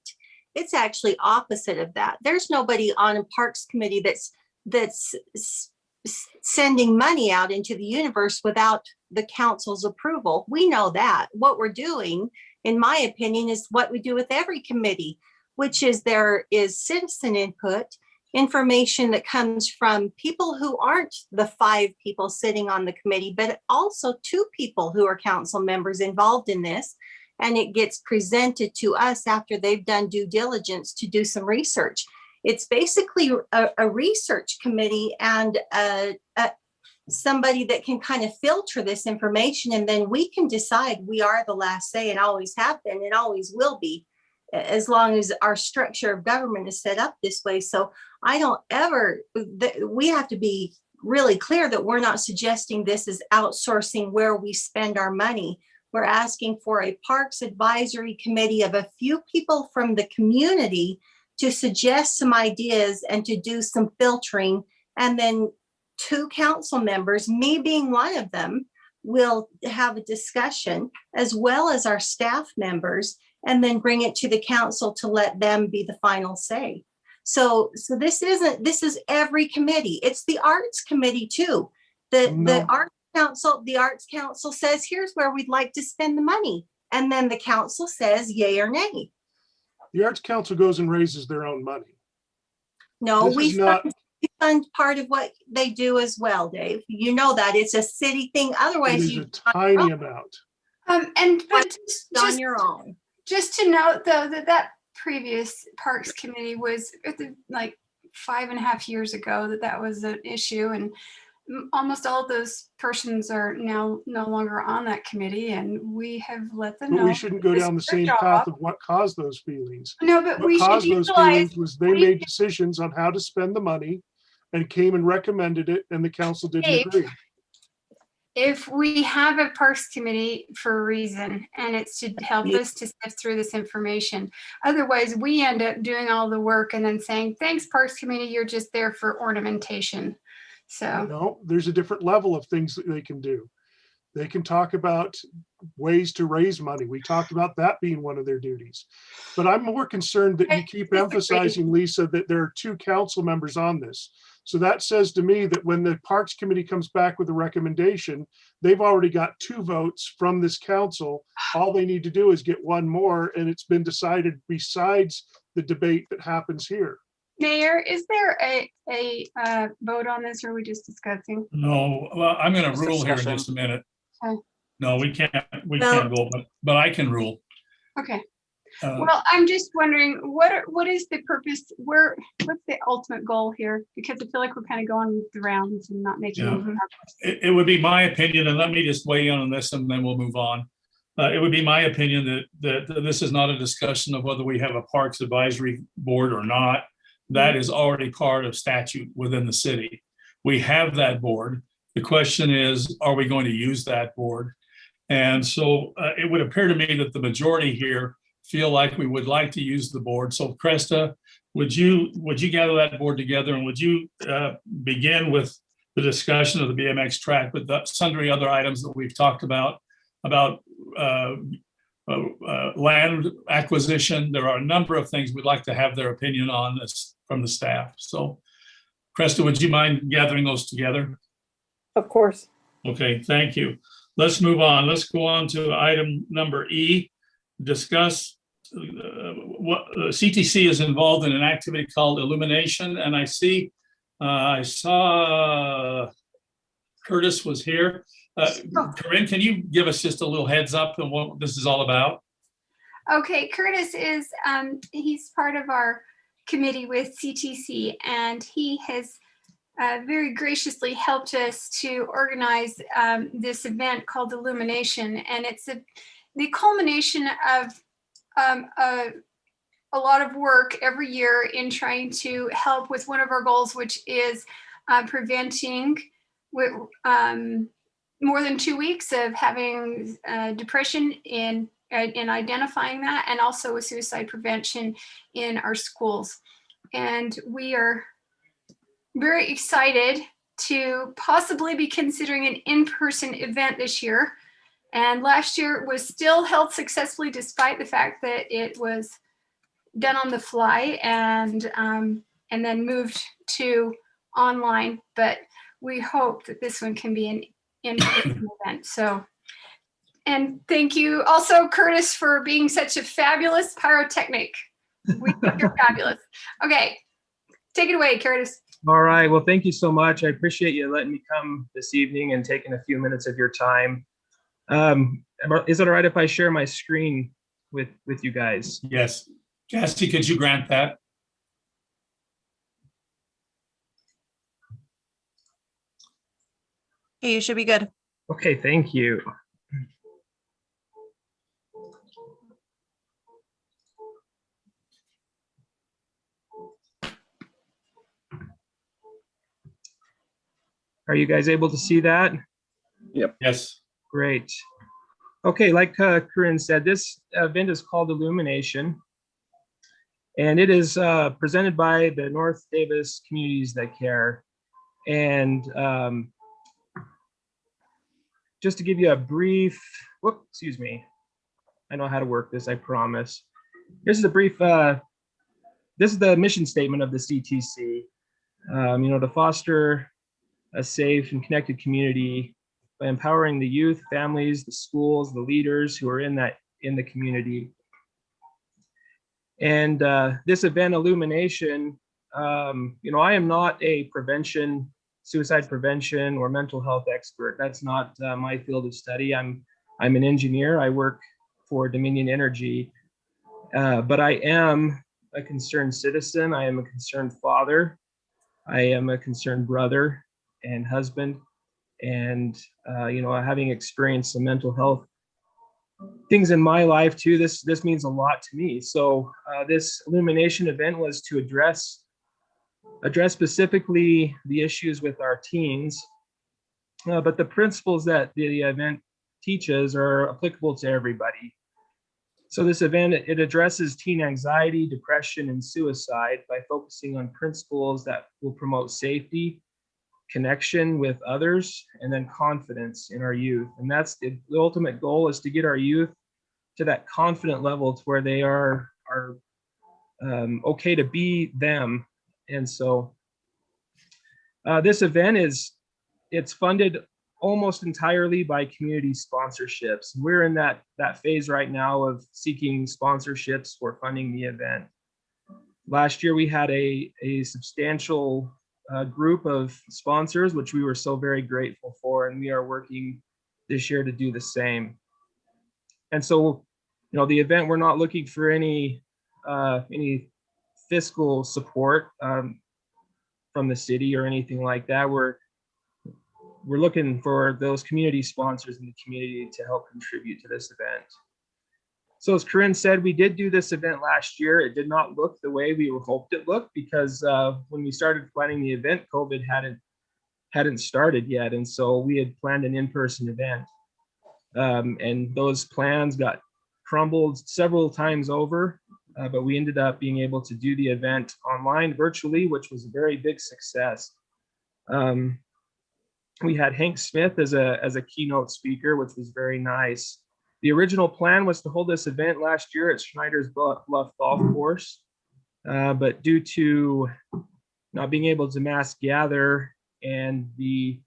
It's actually opposite of that. There's nobody on a Parks Committee that's sending money out into the universe without the council's approval. We know that. What we're doing, in my opinion, is what we do with every committee, which is there is citizen input, information that comes from people who aren't the 5 people sitting on the committee, but also 2 people who are council members involved in this. And it gets presented to us after they've done due diligence to do some research. It's basically a research committee and somebody that can kind of filter this information, and then we can decide. We are the last say and always have been and always will be, as long as our structure of government is set up this way. So I don't ever, we have to be really clear that we're not suggesting this is outsourcing where we spend our money. We're asking for a Parks Advisory Committee of a few people from the community to suggest some ideas and to do some filtering. And then 2 council members, me being one of them, will have a discussion, as well as our staff members, and then bring it to the council to let them be the final say. So this is every committee. It's the Arts Committee too. The Arts Council says, here's where we'd like to spend the money. And then the council says yay or nay. The Arts Council goes and raises their own money. No, This is not, we fund part of what they do as well, Dave. You know that it's a city thing. it Otherwise, is you a tiny amount. But on your own. just to note though, that previous Parks Committee was like 5.5 years ago that was an issue, and almost all of those persons are now no longer on that committee, and we have let them But know. we shouldn't go down the same path of what caused those feelings. No, but What we should caused those utilize. feelings was they made decisions on how to spend the money and came and recommended it, and the council didn't Dave, agree. If we have a Parks Committee for a reason, and it's to help us to sift through this information. Otherwise, we end up doing all the work and then saying, thanks, Parks Committee, you're just there for ornamentation. So No, there's a different level of things that they can do. They can talk about ways to raise money. We talked about that being one of their duties. But I'm more concerned that you keep emphasizing, Lisa, that there are 2 council members on this. So that says to me that when the Parks Committee comes back with a recommendation, they've already got 2 votes from this council. All they need to do is get 1 more, and it's been decided besides the debate that happens here. Mayor, is there a vote on this, or are we just discussing? No, well, I'm going to Just a rule here in discussion. just a minute. Okay. No, we can't vote, but I can rule. Okay. Uh, Well, I'm just wondering, what is the purpose? What's the ultimate goal here? Because I feel like we're kind of going the rounds and not making Yeah. any progress. It would be my opinion, and let me just weigh in on this and then we'll move on. It would be my opinion that this is not a discussion of whether we have a Parks Advisory Board or not. That is already part of statute within the city. We have that board. The question is, are we going to use that board? And so it would appear to me that the majority here feel like we would like to use the board. So Cresta, would you gather that board together, and would you begin with the discussion of the BMX track with the sundry other items that we've talked about land acquisition? There are a number of things we'd like to have their opinion on this from the staff. So Cresta, would you mind gathering those together? Of course. Okay, thank you. Let's move on. Let's go on to item number E, discuss what CTC is involved in an activity called illumination. And I saw Curtis was here. Corinne, can you give us just a little heads up on what this is all about? Okay, Curtis is, he's part of our committee with CTC, and he has very graciously helped us to organize this event called Illumination. And it's the culmination of a lot of work every year in trying to help with one of our goals, which is preventing more than 2 weeks of having depression in identifying that, and also with suicide prevention in our schools. And we are very excited to possibly be considering an in-person event this year. And last year was still held successfully despite the fact that it was done on the fly and then moved to online. But we hope that this one can be an in-person event. So, and thank you also, Curtis, for being such a fabulous pyrotechnic. We think you're fabulous. Okay, take it away, Curtis. All right. Well, thank you so much. I appreciate you letting me come this evening and taking a few minutes of your time. Is it all right if I share my screen with you guys? Yes. Cassie, could you grant that? Okay, you should be good. Okay, thank you. Are you guys able to see that? Yep. Yes. Great. Okay, like Corinne said, this event is called Illumination, and it is presented by the North Davis Communities That Care. And just to give you a brief, excuse me, I know how to work this, I promise. This is a brief, this is the mission statement of the CTC, to foster a safe and connected community by empowering the youth, families, the schools, the leaders who are in the community. And this event, Illumination, I am not a suicide prevention or mental health expert. That's not my field of study. I'm an engineer. I work for Dominion Energy, but I am a concerned citizen. I am a concerned father. I am a concerned brother and husband. And, having experienced some mental health things in my life too, this means a lot to me. So this Illumination event was to address specifically the issues with our teens, but the principles that the event teaches are applicable to everybody. So this event, it addresses teen anxiety, depression, and suicide by focusing on principles that will promote safety, connection with others, and then confidence in our youth. And that's the ultimate goal, is to get our youth to that confident level to where they are okay to be them. And so this event it's funded almost entirely by community sponsorships. We're in that phase right now of seeking sponsorships for funding the event. Last year we had a substantial group of sponsors, which we were so very grateful for, and we are working this year to do the same. And so, the event, we're not looking for any fiscal support from the city or anything like that. We're looking for those community sponsors in the community to help contribute to this event. So as Corinne said, we did do this event last year. It did not look the way we hoped it looked, because when we started planning the event, COVID hadn't started yet. And so we had planned an in-person event. And those plans got crumbled several times over, but we ended up being able to do the event online virtually, which was a very big success. We had Hank Smith as a keynote speaker, which was very nice. The original plan was to hold this event last year at Schneider's Bluff Golf Course, but due to not being able to mass gather and the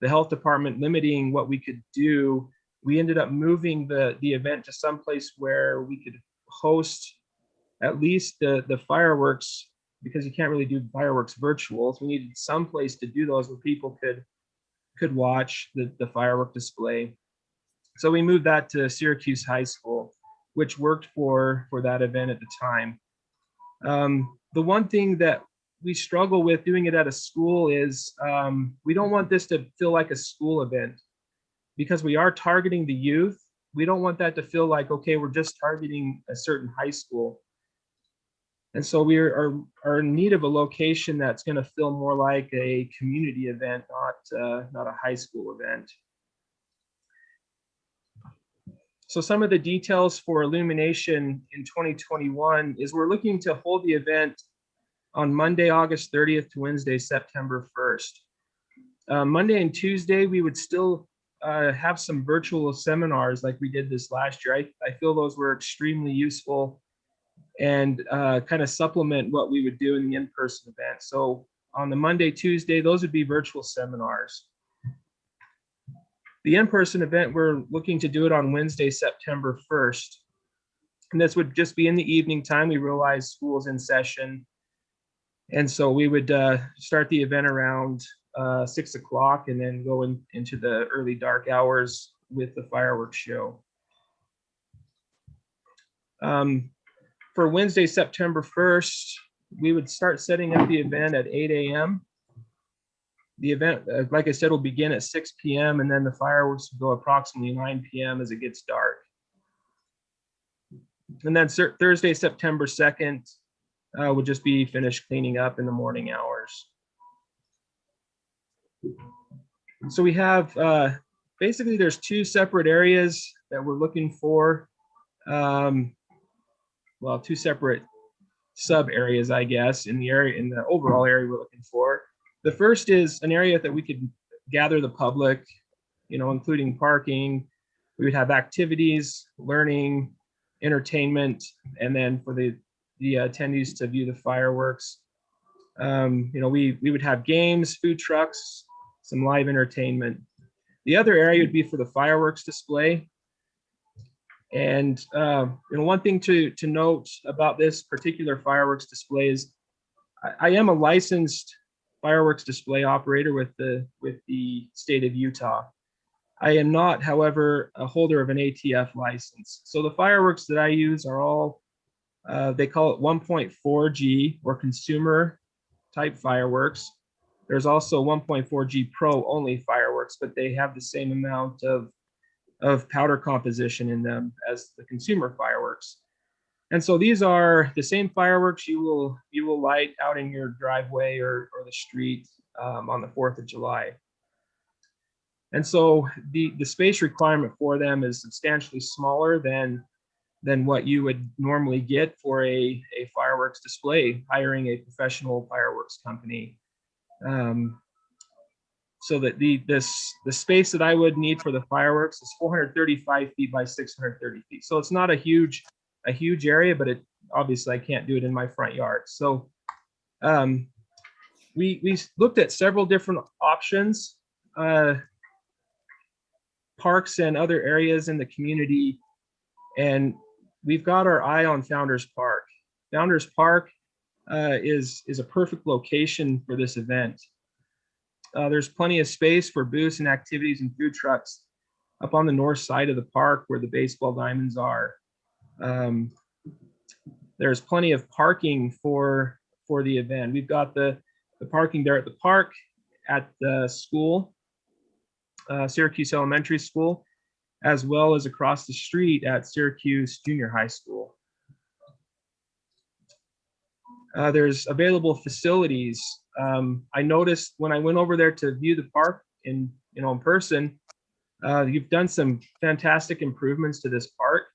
health department limiting what we could do, we ended up moving the event to someplace where we could host at least the fireworks, because you can't really do fireworks virtual. So we needed some place to do those where people could watch the firework display. So we moved that to Syracuse High School, which worked for that event at the time. The one thing that we struggle with doing it at a school is we don't want this to feel like a school event, because we are targeting the youth. We don't want that to feel like, okay, we're just targeting a certain high school. And so we are in need of a location that's going to feel more like a community event, not a high school event. So some of the details for Illumination in 2021 is we're looking to hold the event on Monday, August 30th to Wednesday, September 1st. Monday and Tuesday, we would still have some virtual seminars like we did this last year. I feel those were extremely useful and kind of supplement what we would do in the in-person event. So on the Monday, Tuesday, those would be virtual seminars. The in-person event, we're looking to do it on Wednesday, September 1st. And this would just be in the evening time. We realize school's in session. And so we would start the event around 6 o'clock and then go into the early dark hours with the fireworks show. For Wednesday, September 1st, we would start setting up the event at 8 a.m. The event, like I said, will begin at 6 p.m. and then the fireworks will go approximately 9 p.m. as it gets dark. And then Thursday, September 2nd, would just be finished cleaning up in the morning hours. So we have, basically there's two separate areas that we're looking for. Well, two separate sub areas, I guess, in the overall area we're looking for. The first is an area that we could gather the public, including parking. We would have activities, learning, entertainment, and then for the attendees to view the fireworks. We would have games, food trucks, some live entertainment. The other area would be for the fireworks display. And one thing to note about this particular fireworks display is I am a licensed fireworks display operator with the state of Utah. I am not, however, a holder of an ATF license. So the fireworks that I use are all, they call it 1.4G or consumer type fireworks. There's also 1.4G Pro only fireworks, but they have the same amount of powder composition in them as the consumer fireworks. And so these are the same fireworks you will light out in your driveway or the street on the 4th of July. And so the space requirement for them is substantially smaller than what you would normally get for a fireworks display, hiring a professional fireworks company. So that the space that I would need for the fireworks is 435 feet by 630 feet. So it's not a huge area, but obviously I can't do it in my front yard. So we looked at several different options, parks and other areas in the community, and we've got our eye on Founders Park. Founders Park is a perfect location for this event. There's plenty of space for booths and activities and food trucks up on the north side of the park where the baseball diamonds are. There's plenty of parking for the event. We've got the parking there at the park, at the school, Syracuse Elementary School, as well as across the street at Syracuse Junior High School. There's available facilities. I noticed when I went over there to view the park in person, you've done some fantastic improvements to this park.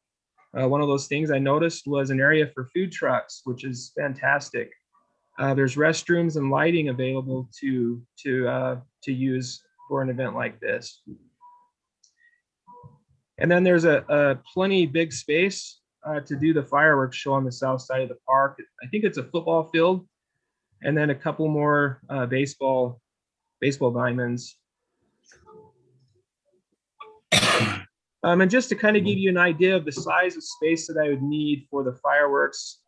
One of those things I noticed was an area for food trucks, which is fantastic. There's restrooms and lighting available to use for an event like this. And then there's a plenty big space to do the fireworks show on the south side of the park. I think it's a football field, and then a couple more baseball diamonds. And just to kind of give you an idea of the size of space that I would need for the fireworks,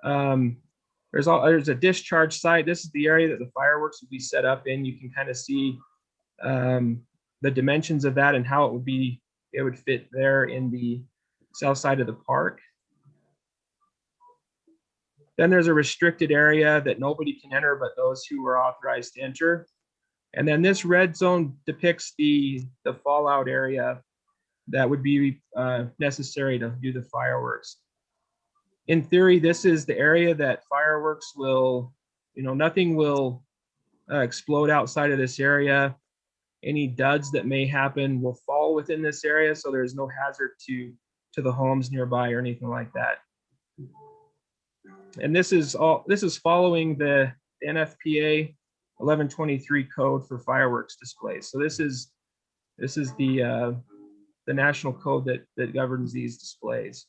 there's a discharge site. This is the area that the fireworks would be set up in. You can kind of see the dimensions of that and how it would fit there in the south side of the park. Then there's a restricted area that nobody can enter but those who are authorized to enter. And then this red zone depicts the fallout area that would be necessary to do the fireworks. In theory, this is the area that fireworks will, nothing will explode outside of this area. Any duds that may happen will fall within this area, so there's no hazard to the homes nearby or anything like that. And this is following the NFPA 1123 code for fireworks displays. So this is the national code that governs these displays.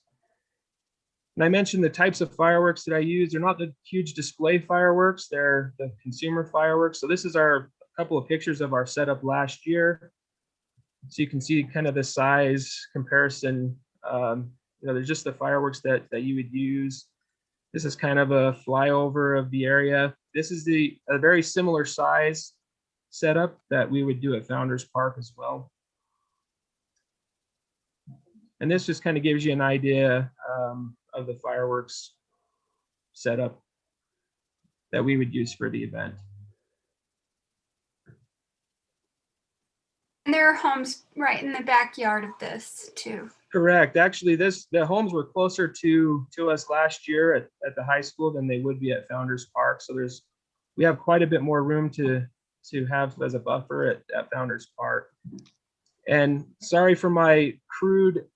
And I mentioned the types of fireworks that I use. They're not the huge display fireworks, they're the consumer fireworks. So this is a couple of pictures of our setup last year. So you can see kind of the size comparison. There's just the fireworks that you would use. This is kind of a flyover of the area. This is a very similar size setup that we would do at Founders Park as well. And this just kind of gives you an idea of the fireworks setup that we would use for the event. And there are homes right in the backyard of this too. Correct. Actually, the homes were closer to us last year at the high school than they would be at Founders Park. So we have quite a bit more room to to have as a buffer at Founders Park. And sorry for my crude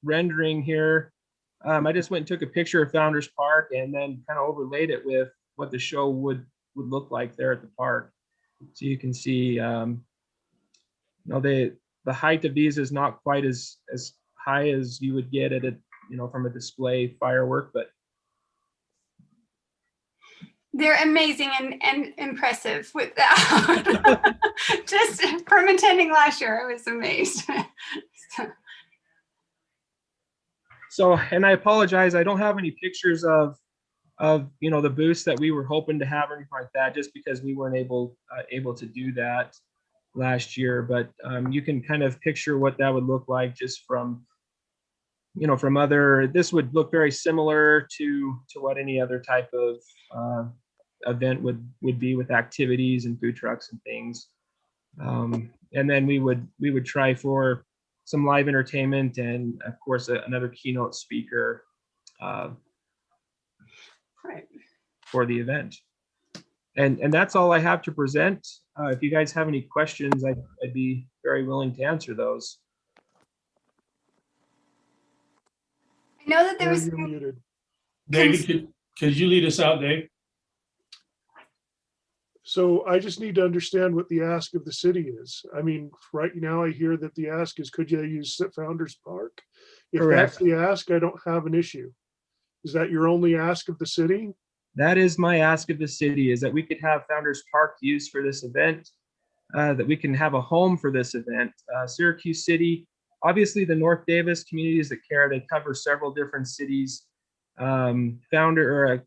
rendering here. I just went and took a picture of Founders Park and then kind of overlaid it with what the show would look like there at the park. So you can see, you know, the height of these is not quite as high as you would get at a, you know, from a display firework, but They're amazing and impressive with that. Just from attending last year, I was amazed. so, and I apologize, I don't have any pictures of you know, the booths that we were hoping to have or anything like that, just because we weren't able to do that last year. But you can kind of picture what that would look like just from, you know, from other, this would look very similar to what any other type of event would be, with activities and food trucks and things. And then we would try for some live entertainment and of course another keynote speaker for the event. And that's all I have to present. If you guys have any questions, I'd be very willing to answer those. I know that there was. You're muted. David, could you lead us out, Dave? So I just need to understand what the ask of the city is. I mean, right now I hear that the ask is, could you use Founders Park? If Correct. that's the ask, I don't have an issue. Is that your only ask of the city? That is my ask of the city, is that we could have Founders Park used for this event, that we can have a home for this event. Syracuse City, obviously the North Davis communities that care, they cover several different cities. Syracuse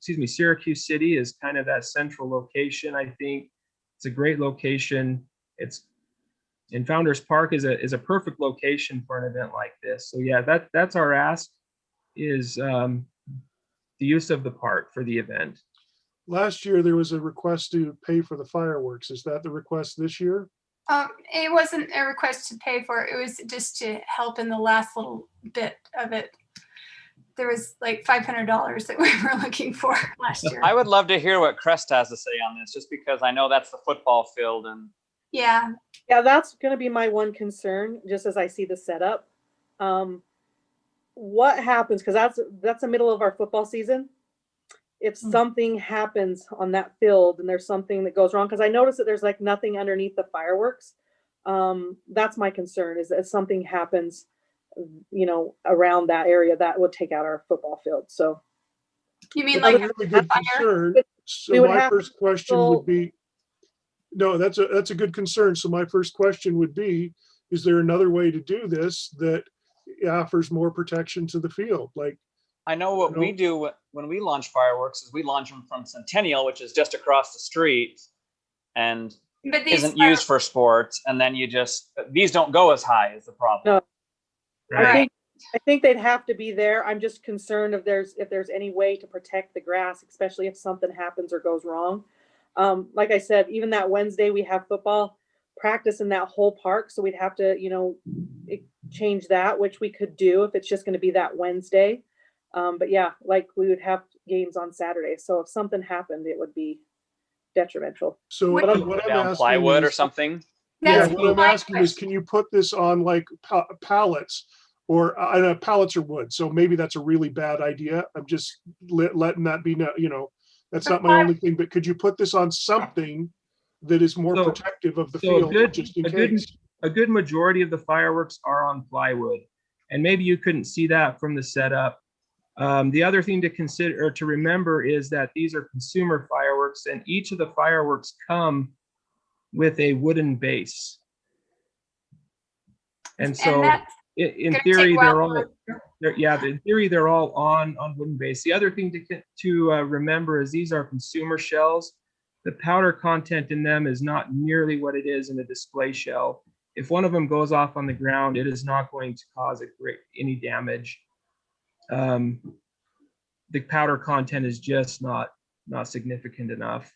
City is kind of that central location. I think it's a great location. And Founders Park is a perfect location for an event like this. So yeah, that's our ask, is the use of the park for the event. Last year, there was a request to pay for the fireworks. Is that the request this year? It wasn't a request to pay for it. It was just to help in the last little bit of it. There was like $500 that we were looking for last year. I would love to hear what Crest has to say on this, just because I know that's the football field. And Yeah, that's going to be my one concern, just as I see the setup. What happens, because that's the middle of our football season. If something happens on that field and there's something that goes wrong, because I noticed that there's like nothing underneath the fireworks. That's my concern, is that if something happens, you know, around that area, that would take out our football field. So you mean That's like a really good concern. So my first question would be, no, that's a good concern. So my first question would be, is there another way to do this that offers more protection to the field? Like, I know what we do when we launch fireworks is we launch them from Centennial, which is just across the street and isn't used for sports. And then these don't go as high as the problem. No. Right. I think they'd have to be there. I'm just concerned if there's any way to protect the grass, especially if something happens or goes wrong. Like I said, even that Wednesday we have football practice in that whole park, so we'd have to, you know, change that, which we could do if it's just going to be that Wednesday. But yeah, like we would have games on Saturday, so if something happened, it would be detrimental. so what I'm asking plywood is, or something. Yeah, what I'm asking is, can you put this on like pallets, or I know pallets are wood, so maybe that's a really bad idea. I'm just letting that be, you know, that's not my only thing, but could you put this on something that is more protective of the field, just in case? A good majority of the fireworks are on plywood, and maybe you couldn't see that from the setup. The other thing to consider or to remember is that these are consumer fireworks, and each of the fireworks come with a wooden base. And so in theory, they're all on wooden base. The other thing to remember is these are consumer shells. The powder content in them is not nearly what it is in a display shell. If one of them goes off on the ground, it is not going to cause any damage. The powder content is just not significant enough.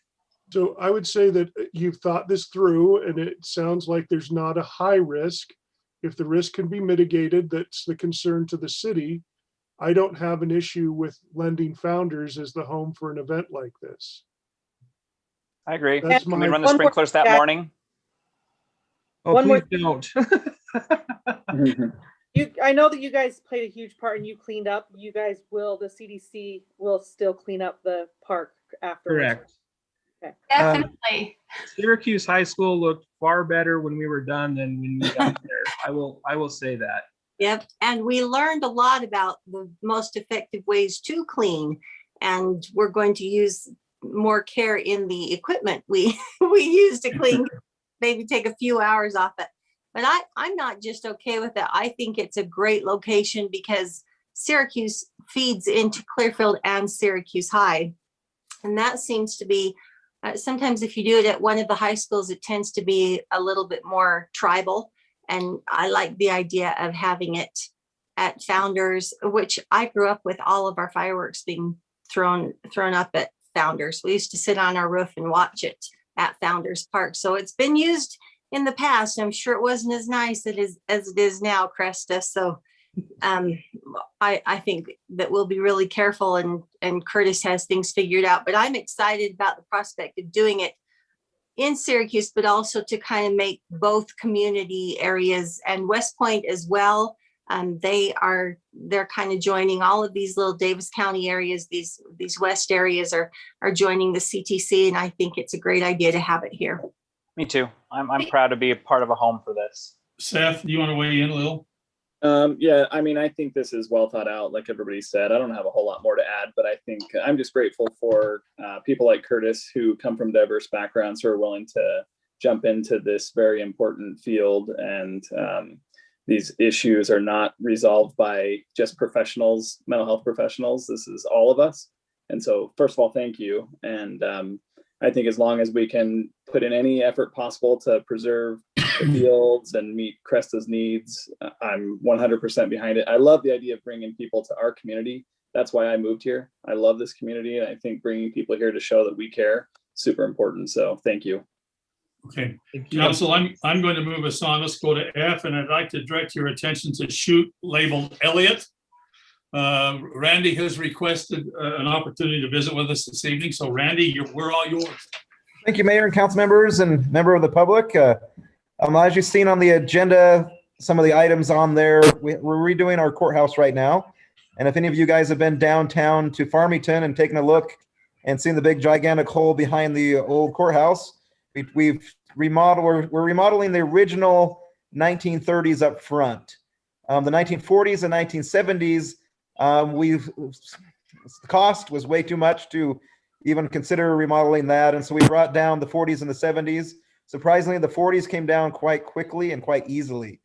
So I would say that you've thought this through, and it sounds like there's not a high risk. If the risk can be mitigated, that's the concern to the city. I don't have an issue with lending Founders as the home for an event like this. I agree. That's Can we my- run the One more sprinklers that chat. morning? Oh, One more- please don't. I know that you guys played a huge part and you cleaned up. You guys will, the CDC will still clean up the park afterwards. Correct. Definitely. Syracuse High School looked far better when we were done than when we got there. I will say that. Yep, and we learned a lot about the most effective ways to clean, and we're going to use more care in the equipment we we use to clean. Maybe take a few hours off it, but I'm not just okay with it. I think it's a great location because Syracuse feeds into Clearfield and Syracuse High, and that seems to be sometimes if you do it at one of the high schools, it tends to be a little bit more tribal. And I like the idea of having it at Founders, which I grew up with all of our fireworks being thrown up at Founders. We used to sit on our roof and watch it at Founders Park. So it's been used in the past. I'm sure it wasn't as nice as it is now, Cresta. So I think that we'll be really careful, and Curtis has things figured out. But I'm excited about the prospect of doing it in Syracuse, but also to kind of make both community areas and West Point as well. They're kind of joining all of these little Davis County areas. These West areas are joining the CTC, and I think it's a great idea to have it here. Me too. I'm proud to be a part of a home for this. Seth, do you want to weigh in a little? Yeah, I mean, I think this is well thought out, like everybody said. I don't have a whole lot more to add, but I think I'm just grateful for people like Curtis who come from diverse backgrounds who are willing to jump into this very important field. And these issues are not resolved by just professionals, mental health professionals. This is all of us. And so, first of all, thank you. And I think as long as we can put in any effort possible to preserve the fields and meet Cresta's needs, I'm 100% behind it. I love the idea of bringing people to our community. That's why I moved here. I love this community, and I think bringing people here to show that we care, super important. So thank you. Okay, Council, I'm going to move us on. Let's go to F, and I'd like to direct your attention to shoot labeled Elliott. Randy has requested an opportunity to visit with us this evening. So Randy, we're all yours. Thank you, Mayor and council members and member of the public. As you've seen on the agenda, some of the items on there, we're redoing our courthouse right now. And if any of you guys have been downtown to Farmington and taken a look and seen the big gigantic hole behind the old courthouse, we're remodeling the original 1930s up front. The 1940s and 1970s, the cost was way too much to even consider remodeling that. And so we brought down the 40s and the 70s. Surprisingly, the 40s came down quite quickly and quite easily,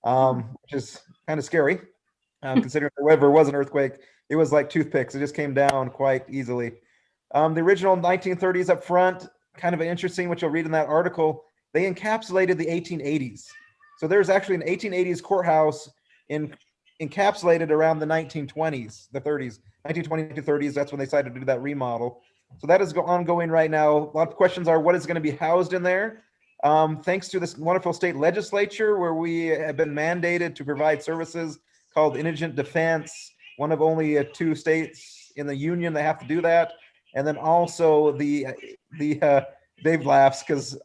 which is kind of scary. Considering if there was an earthquake, it was like toothpicks. It just came down quite easily. The original 1930s up front, kind of interesting, which you'll read in that article, they encapsulated the 1880s. So there's actually an 1880s courthouse encapsulated around the 1920s, the 30s, 1920 to 30s. That's when they decided to do that remodel. So that is ongoing right now. A lot of questions are, what is going to be housed in there? Thanks to this wonderful state legislature where we have been mandated to provide services called indigent defense, one of only 2 states in the union that have to do that. And then also Dave laughs because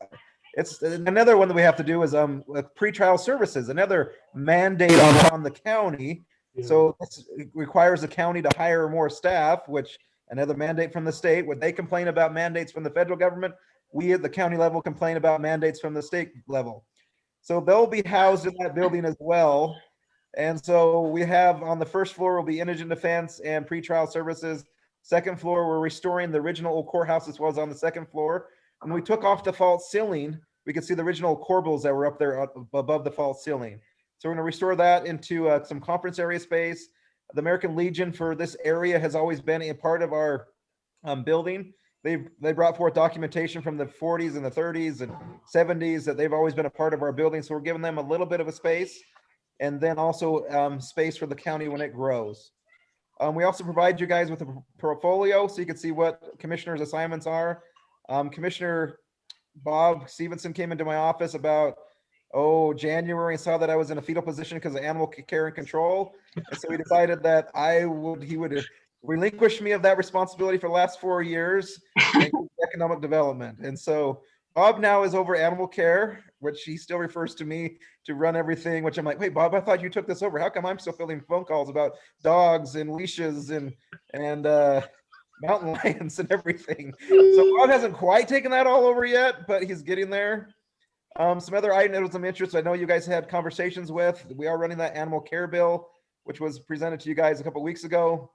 it's another one that we have to do is pretrial services, another mandate on the county. So this requires the county to hire more staff, which another mandate from the state. When they complain about mandates from the federal government, we at the county level complain about mandates from the state level. So they'll be housed in that building as well. And so we have on the first floor will be indigent defense and pretrial services. Second floor, we're restoring the original old courthouse as well as on the second floor. When we took off the false ceiling, we could see the original corbels that were up there above the false ceiling. So we're going to restore that into some conference area space. The American Legion for this area has always been a part of our building. They brought forth documentation from the 40s and the 30s and 70s that they've always been a part of our building. So we're giving them a little bit of a space, and then also space for the county when it grows. We also provide you guys with a portfolio so you can see what commissioners' assignments are. Commissioner Bob Stevenson came into my office about January and saw that I was in a fetal position because of animal care and control. And so he decided that he would relinquished me of that responsibility for the last 4 years in economic development. And so Bob now is over animal care, which he still refers to me to run everything, which I'm like, wait, Bob, I thought you took this over. How come I'm still fielding phone calls about dogs and leashes and mountain lions and everything? So Bob hasn't quite taken that all over yet, but he's getting there. Some other items of interest I know you guys had conversations with. We are running that animal care bill, which was presented to you guys a couple weeks ago.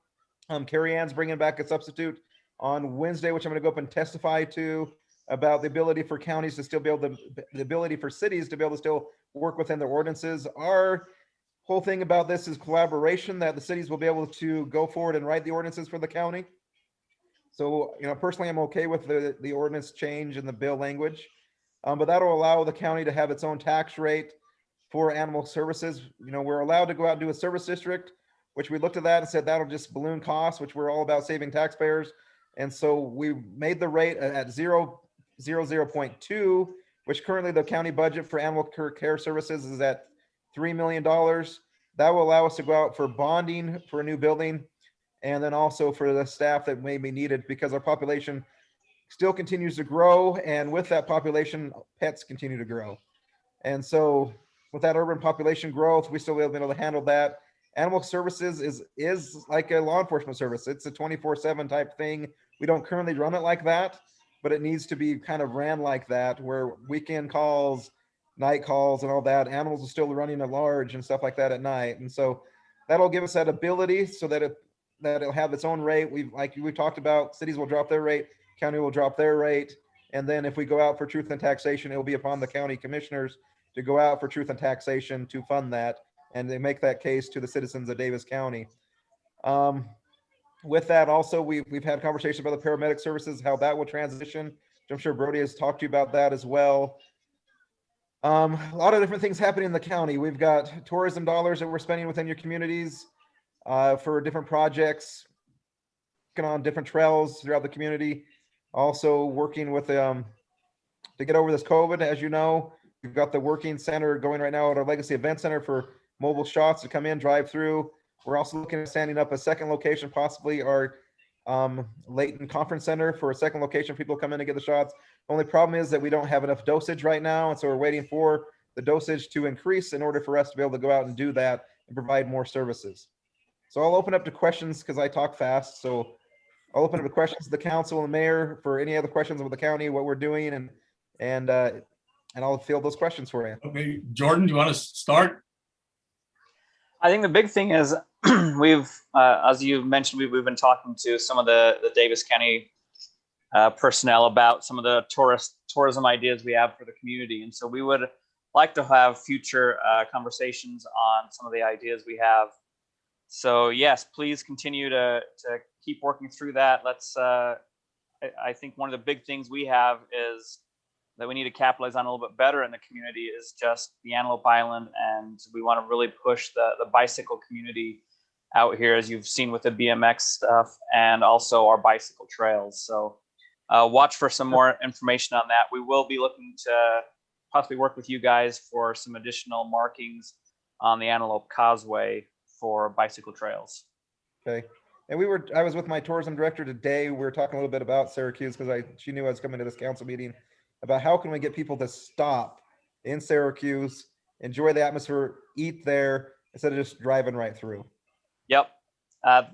Carrie Ann's bringing back a substitute on Wednesday, which I'm going to go up and testify to, about the ability for counties to still be able to, the ability for cities to be able to still work within their ordinances. Our whole thing about this is collaboration, that the cities will be able to go forward and write the ordinances for the county. So, personally, I'm okay with the ordinance change in the bill language, but that'll allow the county to have its own tax rate for animal services. We're allowed to go out and do a service district, which we looked at that and said that'll just balloon costs, which we're all about saving taxpayers. And so we made the rate at 0.2, which currently the county budget for animal care services is at $3 million. That will allow us to go out for bonding for a new building, and then also for the staff that may be needed, because our population still continues to grow, and with that population, pets continue to grow. And so with that urban population growth, we still will be able to handle that. Animal services is like a law enforcement service. It's a 24/7 type thing. We don't currently run it like that, but it needs to be kind of ran like that, where weekend calls, night calls and all that, animals are still running at large and stuff like that at night. And so that'll give us that ability so that it'll have its own rate. We talked about, cities will drop their rate, county will drop their rate. And then if we go out for truth and taxation, it'll be upon the county commissioners to go out for truth and taxation to fund that. And they make that case to the citizens of Davis County. With that, also, we've had conversations about the paramedic services, how that will transition, which I'm sure Brody has talked to you about that as well. A lot of different things happening in the county. We've got tourism dollars that we're spending within your communities for different projects, working on different trails throughout the community. Also working with to get over this COVID. As you know, we've got the working center going right now at our Legacy Event Center for mobile shots to come in, drive through. We're also looking at standing up a second location, possibly our Layton Conference Center for a second location. People come in and get the shots. The only problem is that we don't have enough dosage right now. And so we're waiting for the dosage to increase in order for us to be able to go out and do that and provide more services. So I'll open up to questions because I talk fast. So I'll open up to questions to the council and the mayor for any other questions about the county, what we're doing, and I'll field those questions for you. Okay, Jordan, do you want to start? I think the big thing is we've, as you mentioned, we've been talking to some of the Davis County personnel about some of the tourism ideas we have for the community. And so we would like to have future conversations on some of the ideas we have. So yes, please continue to keep working through that. Let's, I think one of the big things we have is that we need to capitalize on a little bit better in the community is just the Antelope Island. And we want to really push the bicycle community out here, as you've seen with the BMX stuff and also our bicycle trails. So watch for some more information on that. We will be looking to possibly work with you guys for some additional markings on the Antelope Causeway for bicycle trails. Okay. And I was with my tourism director today. We were talking a little bit about Syracuse because she knew I was coming to this council meeting, about how can we get people to stop in Syracuse, enjoy the atmosphere, eat there, instead of just driving right through. Yep.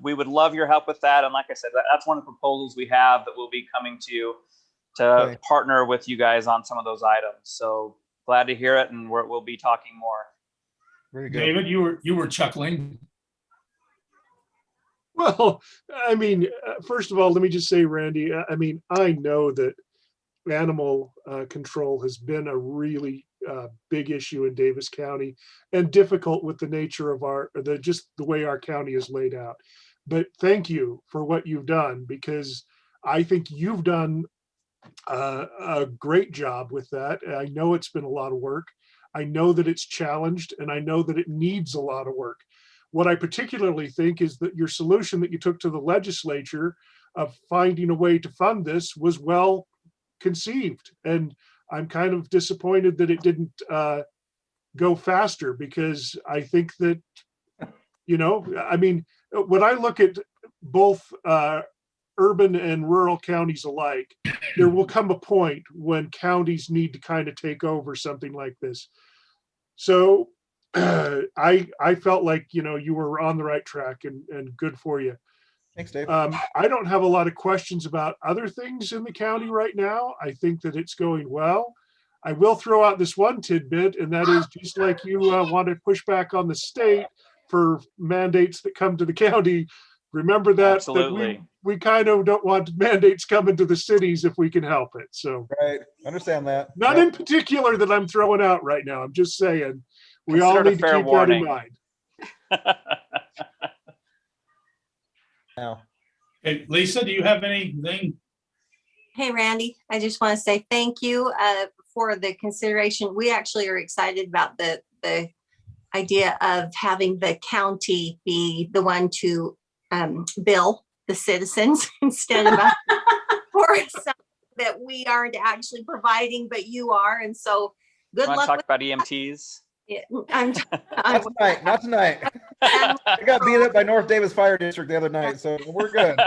We would love your help with that. And like I said, that's one of the proposals we have that we'll be coming to you to partner with you guys on some of those items. So glad to hear it. And we'll be talking more. Very good. David, you were chuckling. Well, I mean, first of all, let me just say, Randy, I mean, I know that animal control has been a really big issue in Davis County and difficult with the nature of just the way our county is laid out. But thank you for what you've done, because I think you've done a great job with that. I know it's been a lot of work. I know that it's challenged, and I know that it needs a lot of work. What I particularly think is that your solution that you took to the legislature of finding a way to fund this was well conceived. And I'm kind of disappointed that it didn't go faster, because I think that, I mean, when I look at both urban and rural counties alike, there will come a point when counties need to kind of take over something like this. So I felt like, you were on the right track, and good for you. Thanks, Dave. I don't have a lot of questions about other things in the county right now. I think that it's going well. I will throw out this one tidbit, and that is, just like you want to push back on the state for mandates that come to the county, remember that Absolutely. we kind of don't want mandates coming to the cities if we can help it. So Right, understand that. not Yep. in particular that I'm throwing out right now. I'm just saying we Consider all it a need to fair keep warning. that in mind. Now, Hey, Lisa, do you have anything? Hey, Randy, I just want to say thank you for the consideration. We actually are excited about the idea of having the county be the one to bill the citizens instead of us for something that we aren't actually providing, but you are. And so good Want to luck talk with about EMTs? it. not tonight, not tonight. I got beat up by North Davis Fire District the other night, so we're good.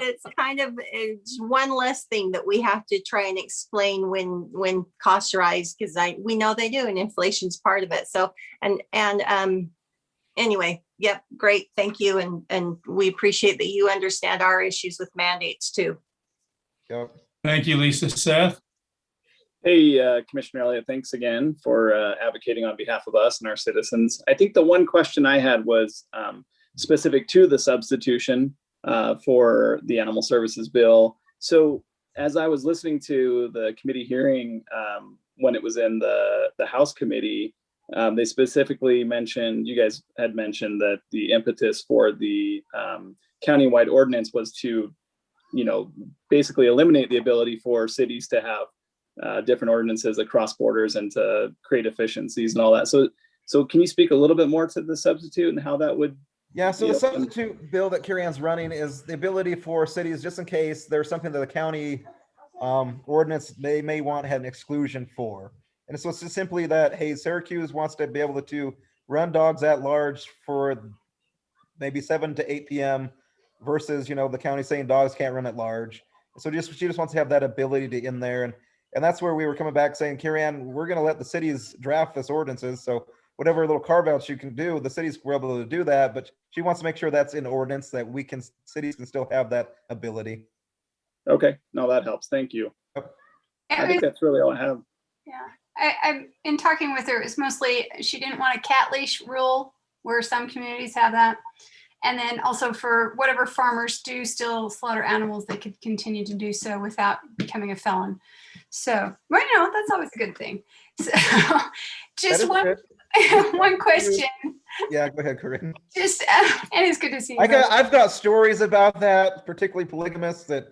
It's kind of, it's one less thing that we have to try and explain when costs rise, because we know they do, and inflation's part of it. So anyway, yep, great, thank you, and we appreciate that you understand our issues with mandates too. Yep. Thank you, Lisa. Seth? Hey, Commissioner Elliott, thanks again for advocating on behalf of us and our citizens. I think the one question I had was specific to the substitution for the animal services bill. So as I was listening to the committee hearing when it was in the House committee, they specifically mentioned, you guys had mentioned that the impetus for the countywide ordinance was to, basically eliminate the ability for cities to have different ordinances across borders and to create efficiencies and all that. So can you speak a little bit more to the substitute and how that would? Yeah, so the substitute bill that Carrie Ann's running is the ability for cities, just in case there's something that the county ordinance they may want to have an exclusion for. And so it's just simply that, hey, Syracuse wants to be able to run dogs at large for maybe 7 to 8 p.m. versus, the county saying dogs can't run at large. So she just wants to have that ability to in there. And that's where we were coming back saying, Carrie Ann, we're going to let the cities draft this ordinances. So whatever little carve outs you can do, the cities were able to do that. But she wants to make sure that's in ordinance, that cities can still have that ability. Okay, no, that helps. Thank you. I think that's really all I have. Yeah, I'm in talking with her. It's mostly she didn't want a cat leash rule where some communities have that. And then also for whatever farmers do still slaughter animals, they could continue to do so without becoming a felon. So, well, that's always a good thing. So just one question. Yeah, go ahead, Corinne. Just, and it's good to see you. I've got stories about that, particularly polygamists that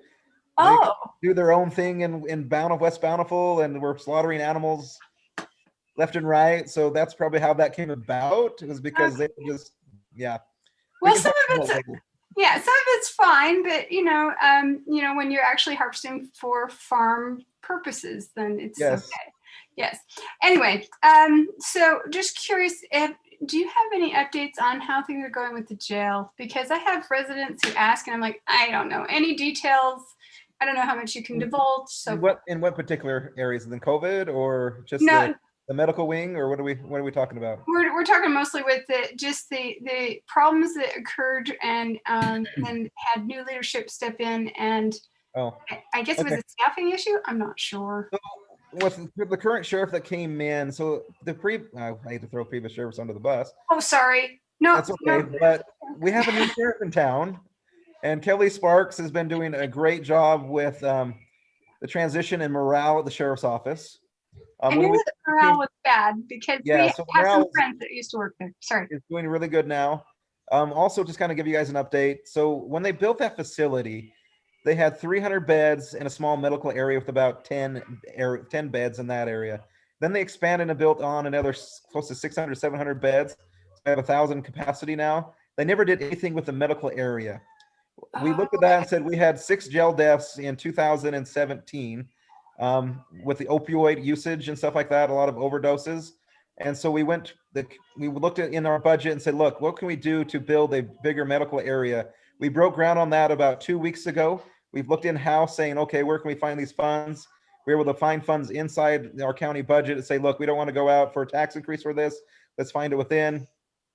do their own thing in West Bountiful, and we're slaughtering animals left and right. So that's probably how that came about. It was because they just, yeah. Well, some of it's fine, but when you're actually harvesting for farm purposes, then it's okay. Yes. Anyway, so just curious, do you have any updates on how things are going with the jail? Because I have residents who ask, and I'm like, I don't know any details. I don't know how much you can divulge. So in what particular areas? Than COVID or just the medical wing, or what are we talking about? We're talking mostly with the problems that occurred and had new leadership step in, and I guess it was a staffing issue. I'm not sure. So with the current sheriff that came in, so I hate to throw previous sheriffs under the bus. Oh, sorry. No, that's okay. No. But we have a new sheriff in town, and Kelly Sparks has been doing a great job with the transition and morale at the sheriff's office. I knew that morale was bad because we have some friends that used to work there. Sorry. It's doing really good now. Also, just kind of give you guys an update. So when they built that facility, they had 300 beds in a small medical area with about 10 beds in that area. Then they expanded and built on another close to 600, 700 beds. So they have 1,000 capacity now. They never did anything with the medical area. We looked at that and said we had 6 jail deaths in 2017 with the opioid usage and stuff like that, a lot of overdoses. And so we looked at in our budget and said, look, what can we do to build a bigger medical area? We broke ground on that about 2 weeks ago. We've looked in-house saying, okay, where can we find these funds? We're able to find funds inside our county budget and say, look, we don't want to go out for a tax increase for this. Let's find it within.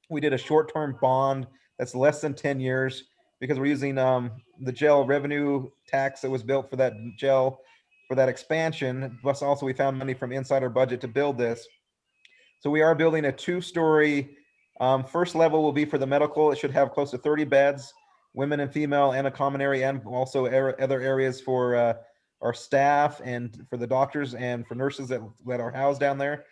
We did a short-term bond that's less than 10 years because we're using the jail revenue tax that was built for that jail for that expansion. Plus also we found money from inside our budget to build this. So we are building a 2-story. First level will be for the medical. It should have close to 30 beds, women and female, and a common area, and also other areas for our staff and for the doctors and for nurses that are housed down there.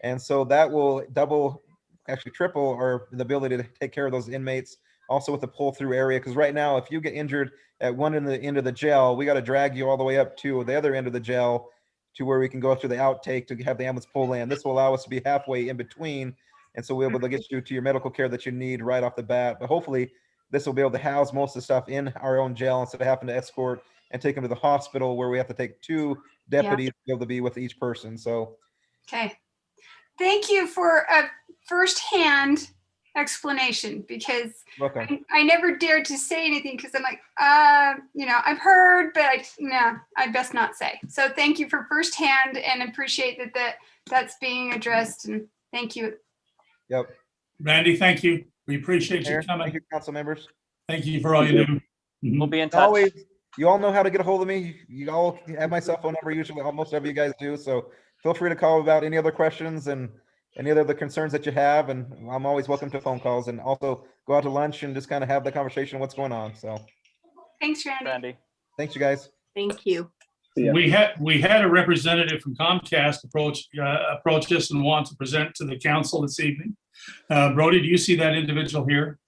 And so that will actually triple the ability to take care of those inmates, also with the pull-through area. Because right now, if you get injured at one end of the jail, we got to drag you all the way up to the other end of the jail to where we can go through the outtake to have the ambulance pull in. This will allow us to be halfway in between. And so we'll be able to get you to your medical care that you need right off the bat. But hopefully this will be able to house most of the stuff in our own jail instead of having to escort and take them to the hospital where we have to take 2 deputies to be able to be with each person. So. Okay. Thank you for a firsthand explanation, because I never dared to say anything because I'm like, I've heard, but I best not say. So thank you for firsthand, and appreciate that's being addressed. And thank you. Yep. Randy, thank you. We appreciate you coming. Thank you, council members. Thank you for all you do. We'll be in touch. You all know how to get a hold of me. You all have my cell phone number. Usually, almost every you guys do. So feel free to call about any other questions and any other concerns that you have. And I'm always welcome to phone calls, and also go out to lunch and just kind of have the conversation of what's going on. So thanks, Randy. Thanks, you guys. Thank you. We had a representative from Comcast approach us and want to present to the council this evening. Brody, do you see that individual here?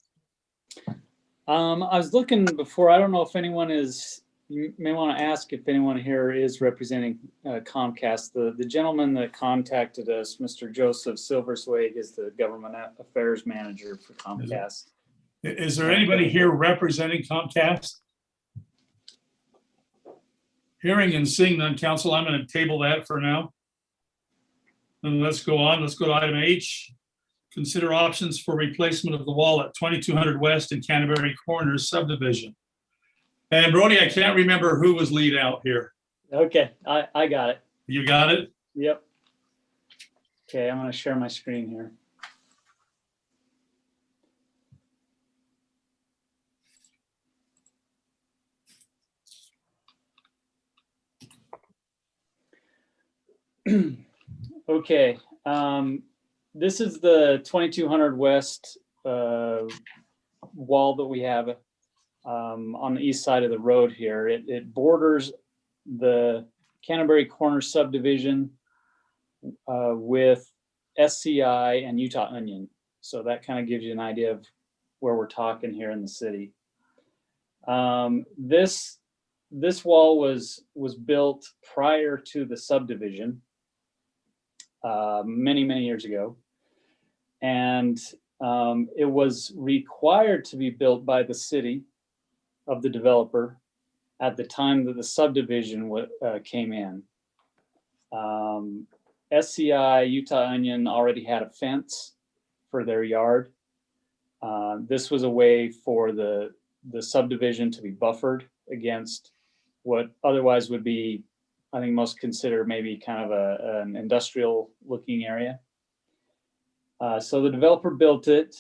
I was looking before. I don't know if anyone is. You may want to ask if anyone here is representing Comcast. The gentleman that contacted us, Mr. Joseph Silverswag, is the government affairs manager for Comcast. Is there anybody here representing Comcast? Hearing and seeing none, council, I'm going to table that for now. And let's go on. Let's go to item H. Consider options for replacement of the wall at 2200 West in Canterbury Corners subdivision. And Brody, I can't remember who was lead out here. Okay, I got it. You got it? Yep. Okay, I'm going to share my screen here. Okay, this is the 2200 West wall that we have on the east side of the road here. It borders the Canterbury Corner subdivision with SCI and Utah Onion. So that kind of gives you an idea of where we're talking here in the city. This wall was built prior to the subdivision many years ago, and it was required to be built by the city of the developer at the time that the subdivision came in. SCI, Utah Onion, already had a fence for their yard. This was a way for the subdivision to be buffered against what otherwise would be, I think most consider maybe kind of an industrial looking area. So the developer built it.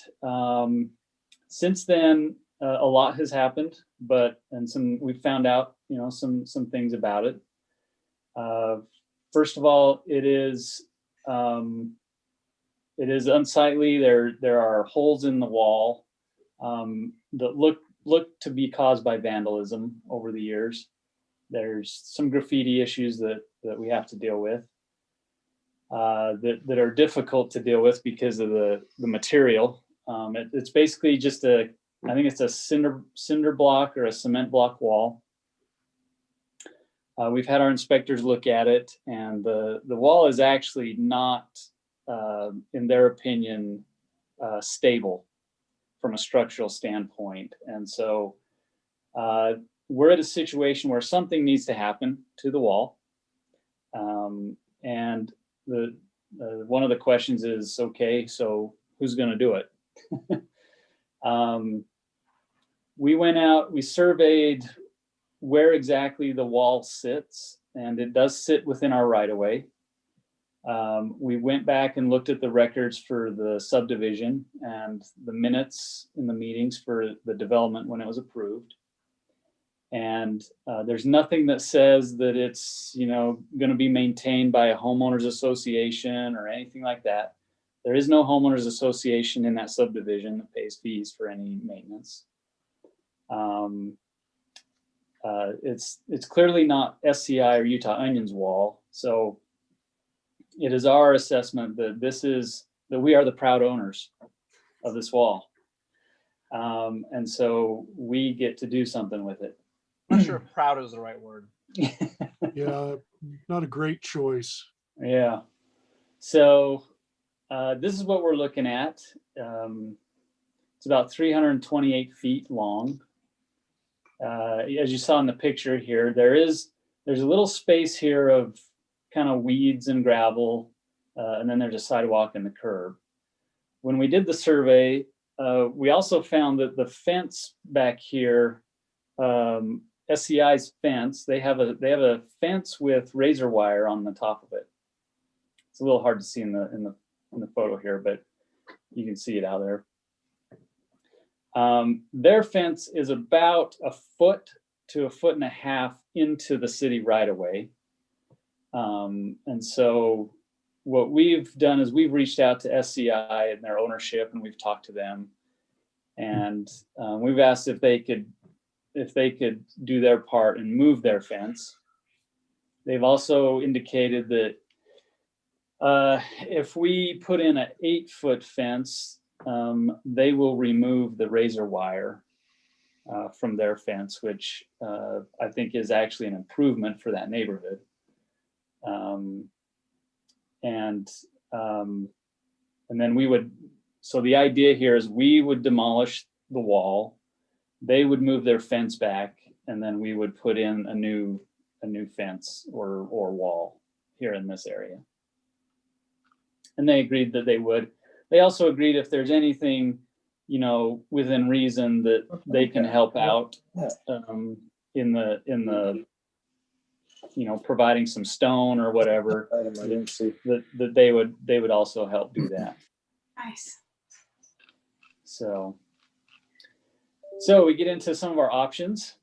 Since then, a lot has happened, we found out, some things about it. First of all, it is unsightly. There are holes in the wall that look to be caused by vandalism over the years. There's some graffiti issues that we have to deal with that are difficult to deal with because of the material. It's basically just I think it's a cinder block or a cement block wall. We've had our inspectors look at it, and the wall is actually not, in their opinion, stable from a structural standpoint. And so we're at a situation where something needs to happen to the wall. And one of the questions is, okay, so who's going to do it? We went out, we surveyed where exactly the wall sits, and it does sit within our right of way. We went back and looked at the records for the subdivision and the minutes in the meetings for the development when it was approved. And there's nothing that says that it's, you know, going to be maintained by a homeowners association or anything like that. There is no homeowners association in that subdivision that pays fees for any maintenance. It's clearly not SCI or Utah Onion's wall. So it is our assessment that that we are the proud owners of this wall. And so we get to do something with it. I'm not sure if proud is the right word. Yeah, not a great choice. Yeah. So this is what we're looking at. It's about 328 feet long. As you saw in the picture here, there's a little space here of kind of weeds and gravel, and then there's a sidewalk and the curb. When we did the survey, we also found that the fence back here, SCI's fence, they have a fence with razor wire on the top of it. It's a little hard to see in the photo here, but you can see it out there. Their fence is about 1 foot to 1.5 feet into the city right of way. And so what we've done is we've reached out to SCI and their ownership, and we've talked to them, and we've asked if they could do their part and move their fence. They've also indicated that if we put in an 8-foot fence, they will remove the razor wire from their fence, which I think is actually an improvement for that neighborhood. And then so the idea here is we would demolish the wall, they would move their fence back, and then we would put in a new fence or wall here in this area. And they agreed that they would. They also agreed if there's anything, you know, within reason that they can help out in the you know, providing some stone or whatever, that they would also help do that. Nice. So we get into some of our options.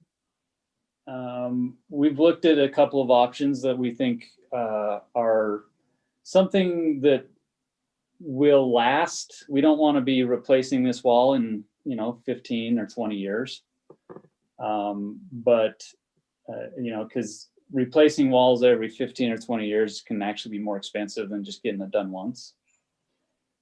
We've looked at a couple of options that we think are something that will last. We don't want to be replacing this wall in, you know, 15 or 20 years. But you know, because replacing walls every 15 or 20 years can actually be more expensive than just getting it done once.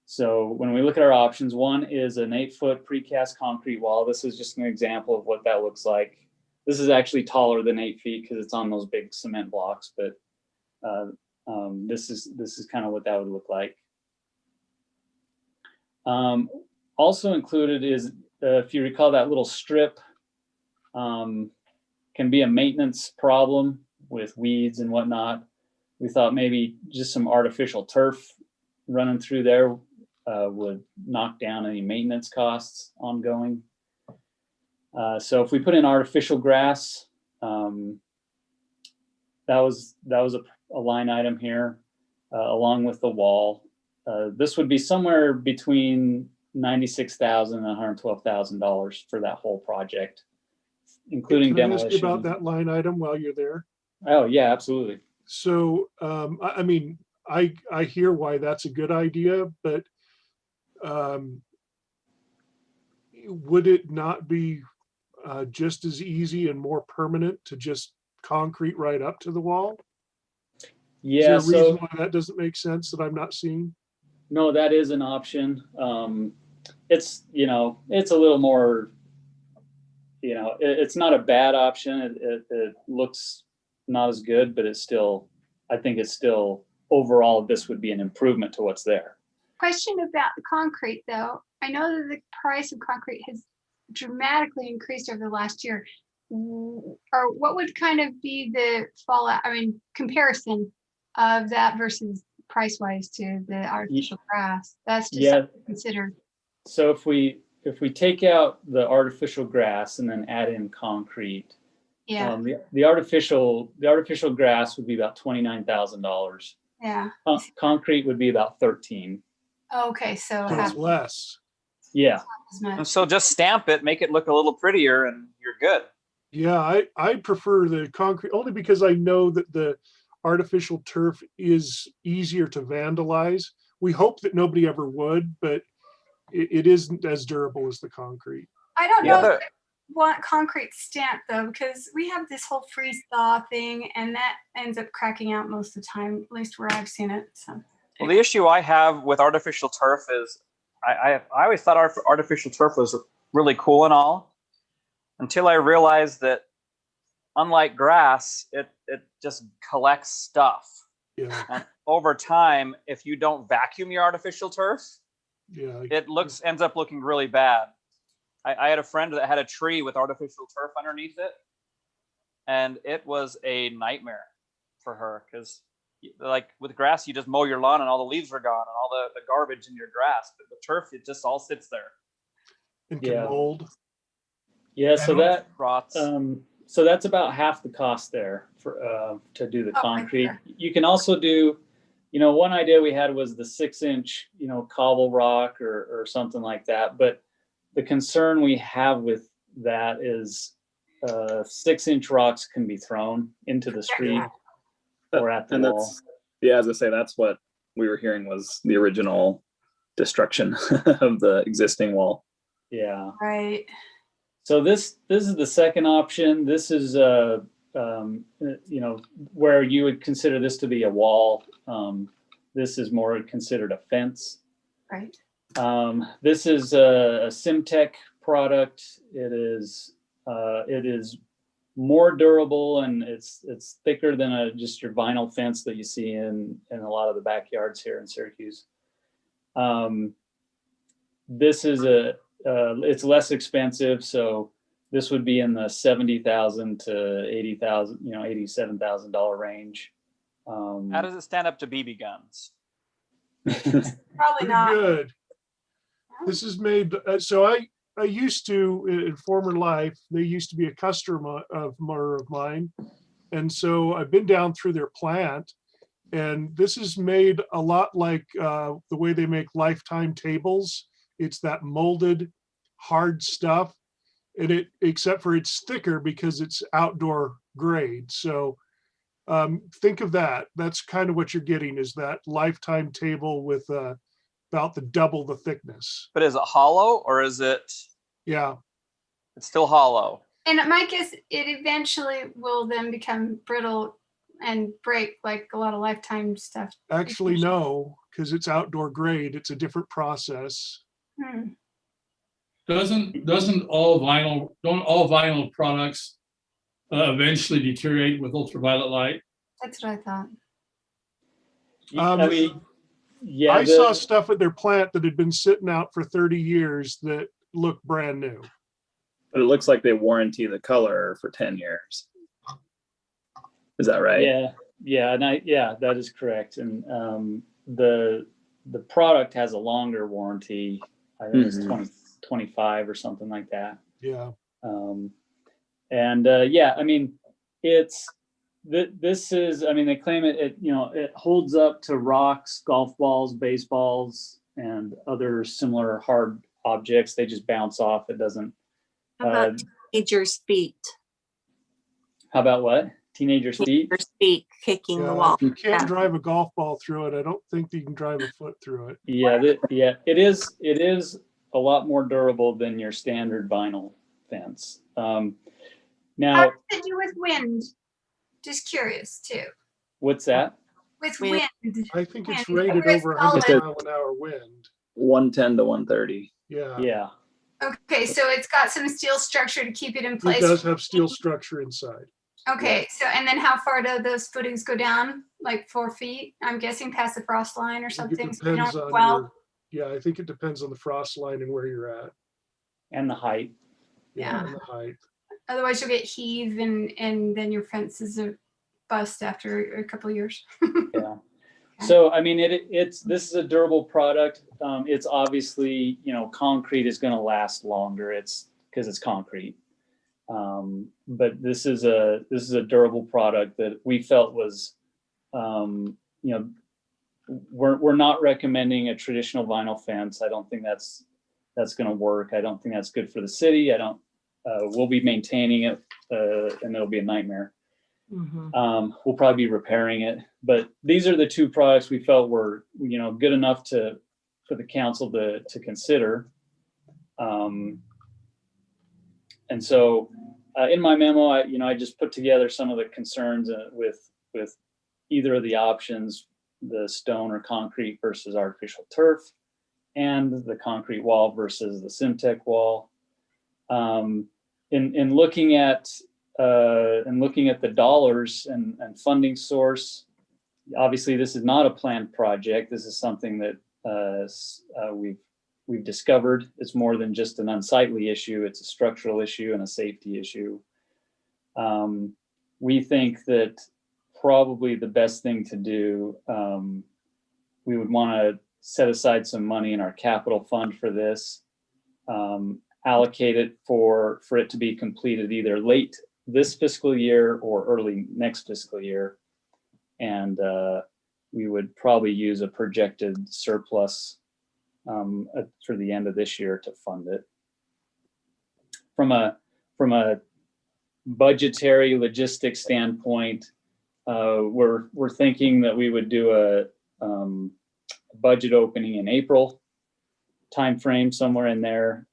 So when we look at our options, one is an 8-foot precast concrete wall. This is just an example of what that looks like. This is actually taller than 8 feet because it's on those big cement blocks, but this is kind of what that would look like. Also included is, if you recall, that little strip can be a maintenance problem with weeds and whatnot. We thought maybe just some artificial turf running through there would knock down any maintenance costs ongoing. So if we put in artificial grass, that was a line item here, along with the wall. This would be somewhere between $96,000 and $112,000 for that whole project, including demolition. Can I ask you about that line item while you're there? Oh yeah, absolutely. So, I mean, I hear why that's a good idea, but would it not be just as easy and more permanent to just concrete right up to the wall? Yeah. Is there a reason why that doesn't make sense that I'm not seeing? No, that is an option. It's, you know, it's a little more, you know, it's not a bad option. It looks not as good, but it's still, I think it's still, overall, this would be an improvement to what's there. Question about the concrete, though. I know that the price of concrete has dramatically increased over the last year. Or what would kind of be the fallout, I mean, comparison of that versus price wise to the artificial grass. That's just Yeah. something to consider. So if we take out the artificial grass and then add in concrete, Yeah. the artificial grass would be about $29,000. Yeah. Concrete would be about 13. Okay, so So half it's less. Yeah. as much. And so just stamp it, make it look a little prettier, and you're good. Yeah, I prefer the concrete only because I know that the artificial turf is easier to vandalize. We hope that nobody ever would, but it isn't as durable as the concrete. I don't The know other- if I want concrete stamp though, because we have this whole freeze thaw thing and that ends up cracking out most of the time, at least where I've seen it. So Well, the issue I have with artificial turf is I always thought artificial turf was really cool and all, until I realized that unlike grass, it just collects stuff. Yeah, And over time, if you don't vacuum your artificial turf, yeah. it ends up looking really bad. I had a friend that had a tree with artificial turf underneath it, and it was a nightmare for her because, like with grass, you just mow your lawn and all the leaves are gone and all the garbage in your grass. But the turf, it just all sits there. And can mold. Yeah, so that rots. So that's about half the cost there for to do the Oh, concrete. sure. You can also do, one idea we had was the 6-inch, cobble rock or something like that. But the concern we have with that is 6-inch rocks can be thrown into the street or at the And wall. as I say, that's what we were hearing was the original destruction of the existing wall. Yeah. right. So this is the second option. This is where you would consider this to be a wall. This is more considered a fence. Right. This is a Simtech product. It is more durable and it's thicker than just your vinyl fence that you see in a lot of the backyards here in Syracuse. This is it's less expensive, so this would be in the $70,000 to $80,000, $87,000 range. How does it stand up to BB guns? Probably Pretty not. good. This is made, so I used to, in former life, they used to be a customer of mine. And so I've been down through their plant, and this is made a lot like the way they make lifetime tables. It's that molded hard stuff, and except for it's thicker because it's outdoor grade. So think of that. That's kind of what you're getting, is that lifetime table with about double the thickness. But is it hollow or is it? Yeah. It's still hollow. And my guess, it eventually will then become brittle and break like a lot of lifetime stuff. Actually, no, because it's outdoor grade. It's a different process. Don't all vinyl products eventually deteriorate with ultraviolet light? That's what I thought. I saw stuff at their plant that had been sitting out for 30 years that looked brand new. But it looks like they warranty the color for 10 years. Is that right? Yeah, that is correct. And the product has a longer warranty. I think it's 2025 or something like that. Yeah. They claim it holds up to rocks, golf balls, baseballs, and other similar hard objects. They just bounce off. It doesn't. How about teenagers' feet? How about what? Teenagers' feet? Teenagers' feet kicking the wall. If you can't drive a golf ball through it, I don't think you can drive a foot through it. It is a lot more durable than your standard vinyl fence. How Now, does it do with wind? Just curious too. what's that? With wind. I think it's Wind. rated It's over solid. 100 mile an hour wind. 110 to 130. Yeah. Yeah. Okay, so it's got some steel structure to keep it in It place. does have steel structure inside. Okay, so and then how far do those footings go down? Like 4 feet? I'm guessing past the frost line or It something. So you depends don't- on well, yeah, I think it depends on the frost line and where you're at. And the height. Yeah. And the height. otherwise you'll get heave and then your fence is a bust after a couple of years. Yeah. So, I mean, this is a durable product. It's obviously, concrete is going to last longer. It's because it's concrete. But this is a durable product that we felt was, we're not recommending a traditional vinyl fence. I don't think that's going to work. I don't think that's good for the city. We'll be maintaining it, and it'll be a nightmare. We'll probably be repairing it, but these are the two products we felt were, good enough for the council to consider. And so, in my memo, I just put together some of the concerns with either of the options, the stone or concrete versus artificial turf, and the concrete wall versus the Simtech wall. In looking at the dollars and funding source, obviously this is not a planned project. This is something that we've discovered. It's more than just an unsightly issue. It's a structural issue and a safety issue. We think that probably the best thing to do, we would want to set aside some money in our capital fund for this, allocate it for it to be completed either late this fiscal year or early next fiscal year. And we would probably use a projected surplus for the end of this year to fund it. From a budgetary logistics standpoint, we're thinking that we would do a budget opening in April timeframe, somewhere in there,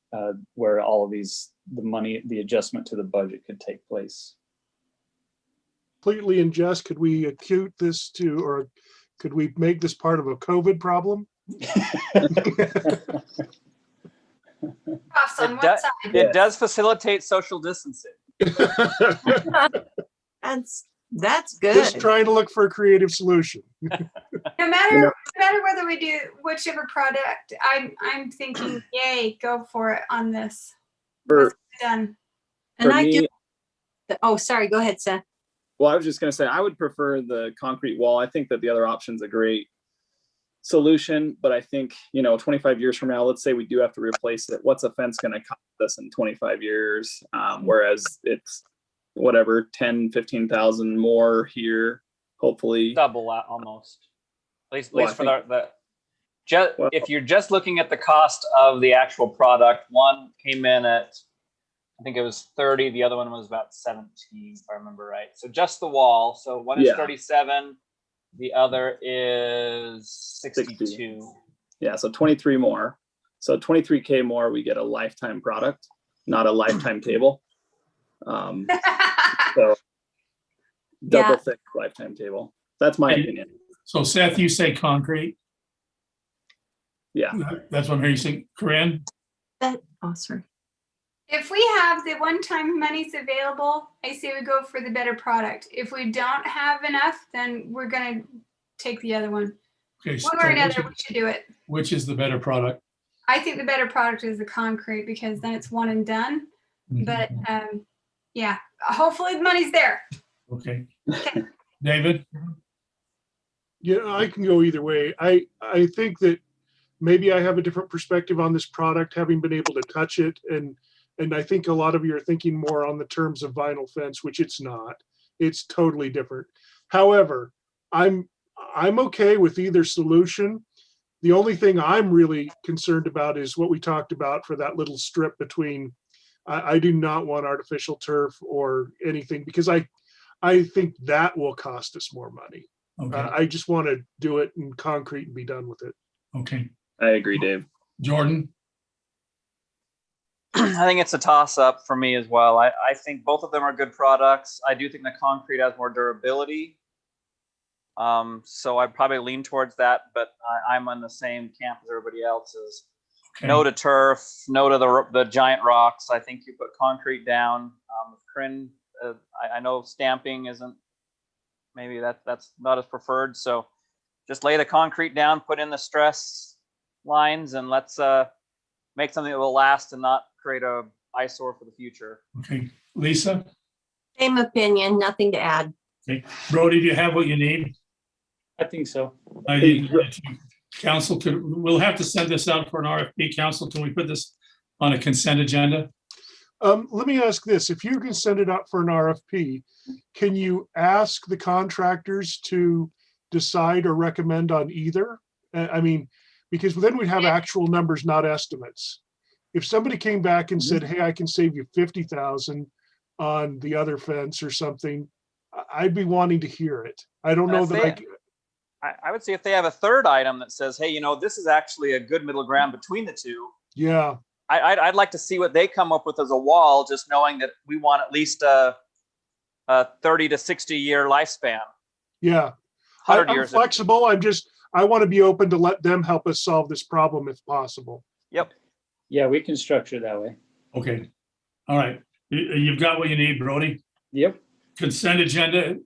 where all of the adjustment to the budget could take place. Completely unjust. Could we acute this or could we make this part of a COVID problem? It does facilitate social distancing. That's good. Just trying to look for a creative solution. No matter whether we do whichever product, I'm thinking, yay, go for it on this. Let's get it done. And I do. Oh, sorry. Go ahead, Seth. Well, I was just going to say, I would prefer the concrete wall. I think that the other option's a great solution, but I think, 25 years from now, let's say we do have to replace it. What's a fence going to cost us in 25 years? Whereas it's whatever, 10, 15,000 more here, hopefully. Double that almost. At least for if you're just looking at the cost of the actual product, one came in at, I think it was 30. The other one was about 17, if I remember right. So just the wall. So one is 37. The other is 62. 60. Yeah, so 23 more. So 23K more, we get a lifetime product, not a lifetime table. So double thick lifetime table. That's my opinion. So Seth, you say concrete? Yeah. That's what I'm hearing you say. Corinne? Sorry. If we have the one-time monies available, I say we go for the better product. If we don't have enough, then we're going to take the other one. Okay, one way or another, we should do it. Which is the better product? I think the better product is the concrete because then it's one and done. Mm-hmm. But yeah, hopefully the money's there. Okay. David? Yeah, I can go either way. I think that maybe I have a different perspective on this product, having been able to touch it. And I think a lot of you are thinking more on the terms of vinyl fence, which it's not. It's totally different. However, I'm okay with either solution. The only thing I'm really concerned about is what we talked about for that little strip between. I do not want artificial turf or anything because I think that will cost us more money. Okay. I just want to do it in concrete and be done with it. Okay. I agree, Dave. Jordan? I think it's a toss-up for me as well. I think both of them are good products. I do think the concrete has more durability. So I'd probably lean towards that, but I'm on the same camp as everybody else is. Okay. No to turf, no to the giant rocks. I think you put concrete down. Corinne, I know stamping isn't, maybe that's not as preferred. So just lay the concrete down, put in the stress lines, and let's make something that will last and not create a eyesore for the future. Okay. Lisa? Same opinion, nothing to add. Okay. Brody, do you have what you need? I think so. Council, we'll have to send this out for an RFP. Council, can we put this on a consent agenda? Let me ask this, if you can send it out for an RFP, can you ask the contractors to decide or recommend on either? I mean, because then we'd have actual numbers, not estimates. If somebody came back and said, hey, I can save you 50,000 on the other fence or something, I'd be wanting to hear it. I don't know that I would say if they have a third item that says, hey, you know, this is actually a good middle ground between the two. Yeah. I'd like to see what they come up with as a wall, just knowing that we want at least a 30 to 60 year lifespan. Yeah. 100 I'm years. flexible. I want to be open to let them help us solve this problem if possible. Yep. Yeah, we can structure that way. Okay. All right. You've got what you need, Brody? Yep. Consent agenda.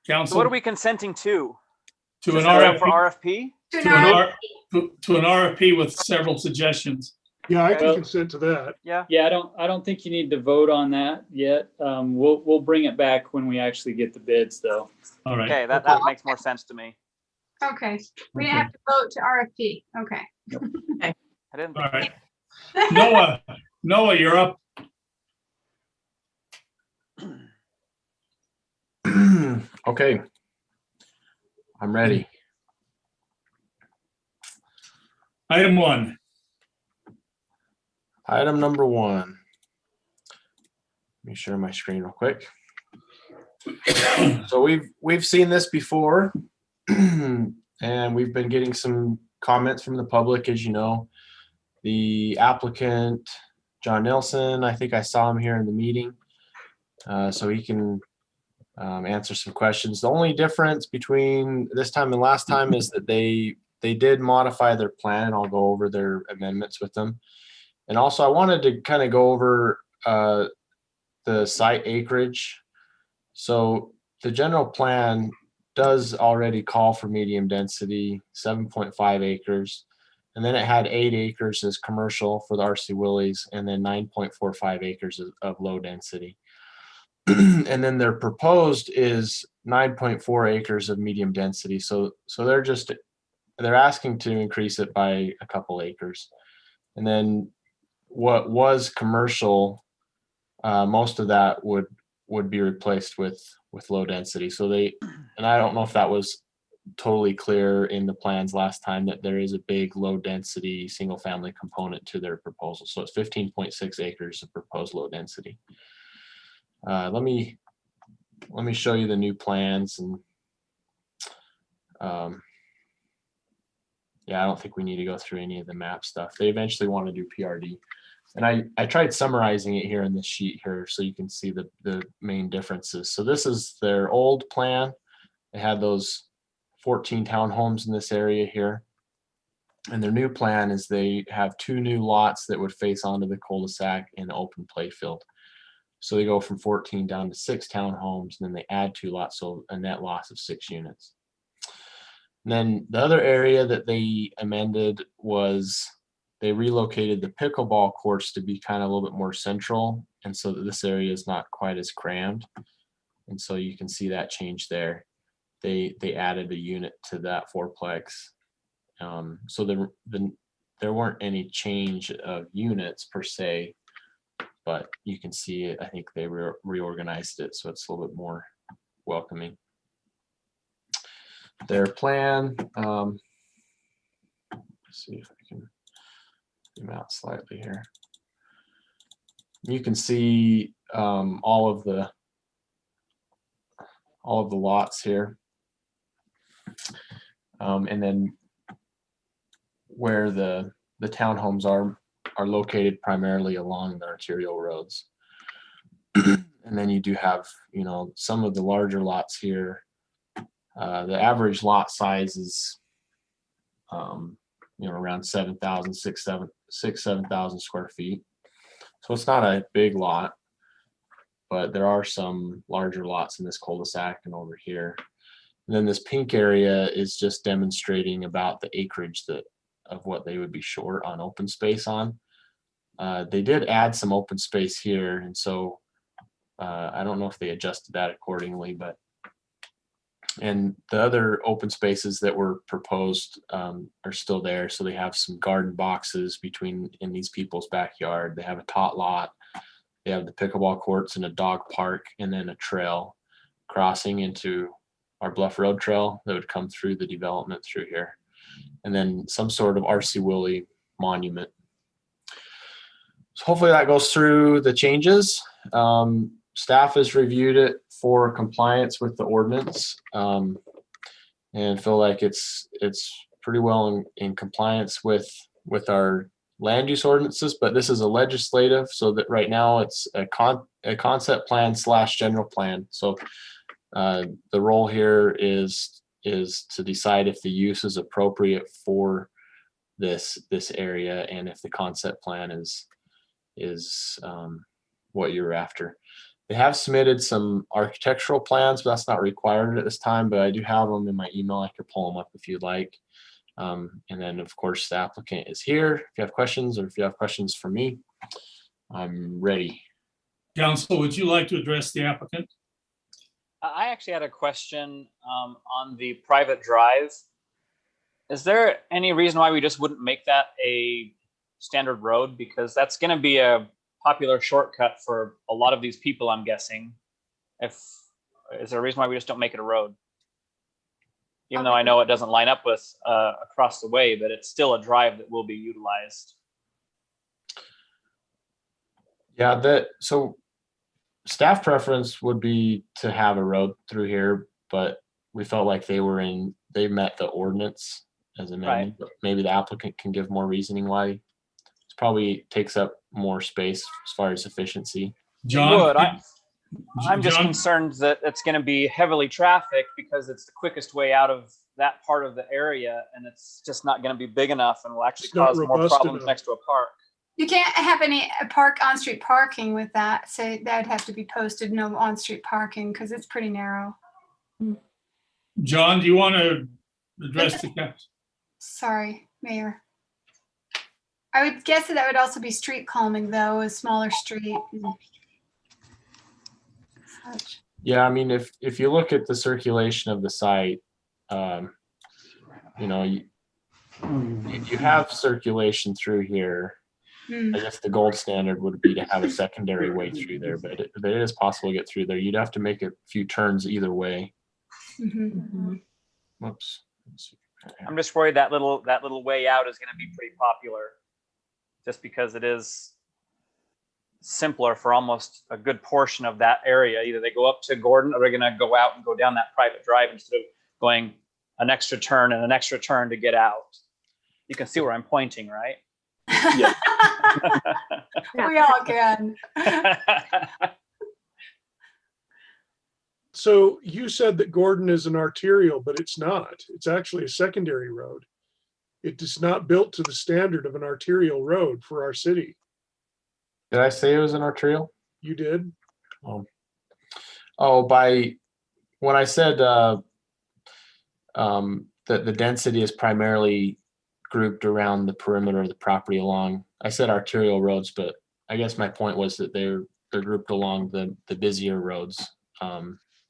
Council. So what are we consenting to? To an RFP? RFP. For RFP? To an RFP with several suggestions. Yeah, I can consent to that. Yeah. Yeah, I don't think you need to vote on that yet. We'll bring it back when we actually get the bids, though. All right. Okay, that makes more sense to me. Okay, we didn't have to vote to RFP. Okay. I didn't. All right. Noah, you're up. Okay. I'm ready. Item 1. Item number 1. Let me share my screen real quick. So we've seen this before, and we've been getting some comments from the public, as you know. The applicant, John Nelson, I think I saw him here in the meeting, so he can answer some questions. The only difference between this time and last time is that they did modify their plan, and I'll go over their amendments with them. And also I wanted to kind of go over the site acreage. So the general plan does already call for medium density, 7.5 acres. And then it had 8 acres as commercial for the RC Willys, and then 9.45 acres of low density. And then their proposed is 9.4 acres of medium density. So they're asking to increase it by a couple acres. And then what was commercial, most of that would be replaced with low density. So and I don't know if that was totally clear in the plans last time, that there is a big low density single family component to their proposal. So it's 15.6 acres of proposed low density. Let me show you the new plans, and yeah, I don't think we need to go through any of the map stuff. They eventually want to do PRD. And I tried summarizing it here in this sheet here so you can see the main differences. So this is their old plan. They had those 14 townhomes in this area here. And their new plan is they have 2 new lots that would face onto the cul-de-sac in open playfield. So they go from 14 down to 6 townhomes, and then they add 2 lots, so a net loss of 6 units. And then the other area that they amended was they relocated the pickleball courts to be kind of a little bit more central, and so that this area is not quite as crammed. And so you can see that change there. They added a unit to that fourplex. So there weren't any change of units per se, but you can see it. I think they reorganized it so it's a little bit more welcoming. Their plan, let's see if I can zoom out slightly here. You can see all of the lots here, and then where the townhomes are located primarily along the arterial roads. And then you do have, some of the larger lots here. The average lot size is, around 7,000, 7,000 square feet. So it's not a big lot, but there are some larger lots in this cul-de-sac and over here. And then this pink area is just demonstrating about the acreage of what they would be short on open space on. They did add some open space here, and so I don't know if they adjusted that accordingly, but And the other open spaces that were proposed are still there. So they have some garden boxes in these people's backyard. They have a tot lot. They have the pickleball courts and a dog park, and then a trail crossing into our Bluff Road Trail that would come through the development through here. And then some sort of R.C. Willey monument. So hopefully that goes through the changes. Staff has reviewed it for compliance with the ordinance, and feel like it's pretty well in compliance with our land use ordinances. But this is a legislative, so that right now it's a concept plan / general plan. So the role here is to decide if the use is appropriate for this area, and if the concept plan is what you're after. They have submitted some architectural plans, but that's not required at this time, but I do have them in my email. I can pull them up if you'd like. And then of course the applicant is here. If you have questions, or if you have questions for me, I'm ready. Council, would you like to address the applicant? I actually had a question on the private drive. Is there any reason why we just wouldn't make that a standard road? Because that's going to be a popular shortcut for a lot of these people, I'm guessing. Is there a reason why we just don't make it a road? Even though I know it doesn't line up with across the way, but it's still a drive that will be utilized. Yeah, so staff preference would be to have a road through here, but we felt like they met the ordinance as amended. Right. But maybe the applicant can give more reasoning why. It probably takes up more space as far as efficiency. John, I'm just concerned that it's going to be heavily trafficked because it's the quickest way out of that part of the area, and it's just not going to be big enough and will actually cause more problems next to a park. You can't have any on-street parking with that. So that would have to be posted, no on-street parking, because it's pretty narrow. John, do you want to address the council? Sorry, Mayor. I would guess that would also be street calming, though, a smaller street. Such. Yeah, I mean, if you look at the circulation of the site, you know, you have circulation through here. I guess the gold standard would be to have a secondary way through there, but it is possible to get through there. You'd have to make a few turns either way. Whoops. I'm just worried that little way out is going to be pretty popular, just because it is simpler for almost a good portion of that area. Either they go up to Gordon, or they're going to go out and go down that private drive instead of going an extra turn and an extra turn to get out. You can see where I'm pointing, right? Yeah. We all can. So you said that Gordon is an arterial, but it's not. It's actually a secondary road. It is not built to the standard of an arterial road for our city. Did I say it was an arterial? You did. When I said that the density is primarily grouped around the perimeter of the property along, I said arterial roads, but I guess my point was that they're grouped along the busier roads,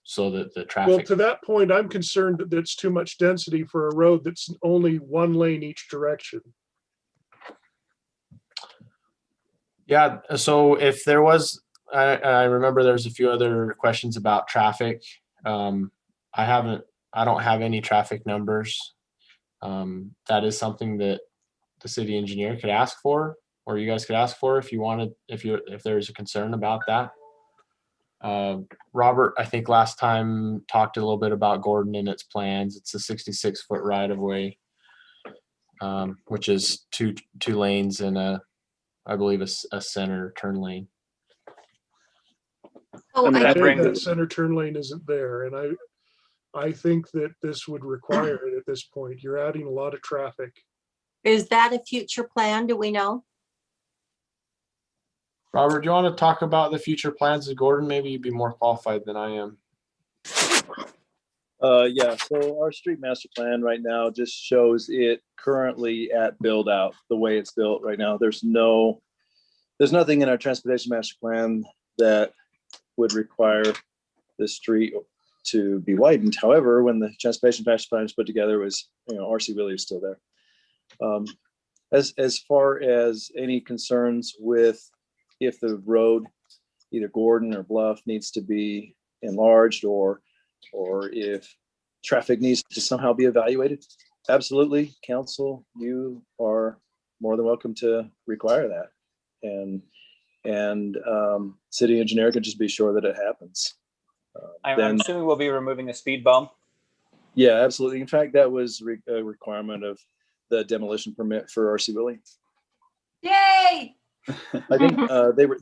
so that the traffic. Well, to that point, I'm concerned that that's too much density for a road that's only one lane each direction. Yeah, so if there was, I remember there's a few other questions about traffic. I don't have any traffic numbers. That is something that the city engineer could ask for, or you guys could ask for if you wanted, if there's a concern about that. Robert, I think last time talked a little bit about Gordon and its plans. It's a 66-foot right of way, which is two lanes and I believe a center turn lane. Oh, I think that center turn lane isn't there, and I think that this would require it at this point. You're adding a lot of traffic. Is that a future plan? Do we know? Robert, do you want to talk about the future plans of Gordon? Maybe you'd be more qualified than I am. Yeah, so our street master plan right now just shows it currently at build out, the way it's built right now. There's nothing in our transportation master plan that would require this street to be widened. However, when the transportation master plan was put together, it was, RC Willey was still there. As far as any concerns with if the road, either Gordon or Bluff, needs to be enlarged, or if traffic needs to somehow be evaluated, absolutely, council, you are more than welcome to require that. And city engineer can just be sure that it happens. I'm assuming we'll be removing the speed bump. Yeah, absolutely. In fact, that was a requirement of the demolition permit for RC Willey. Yay! I think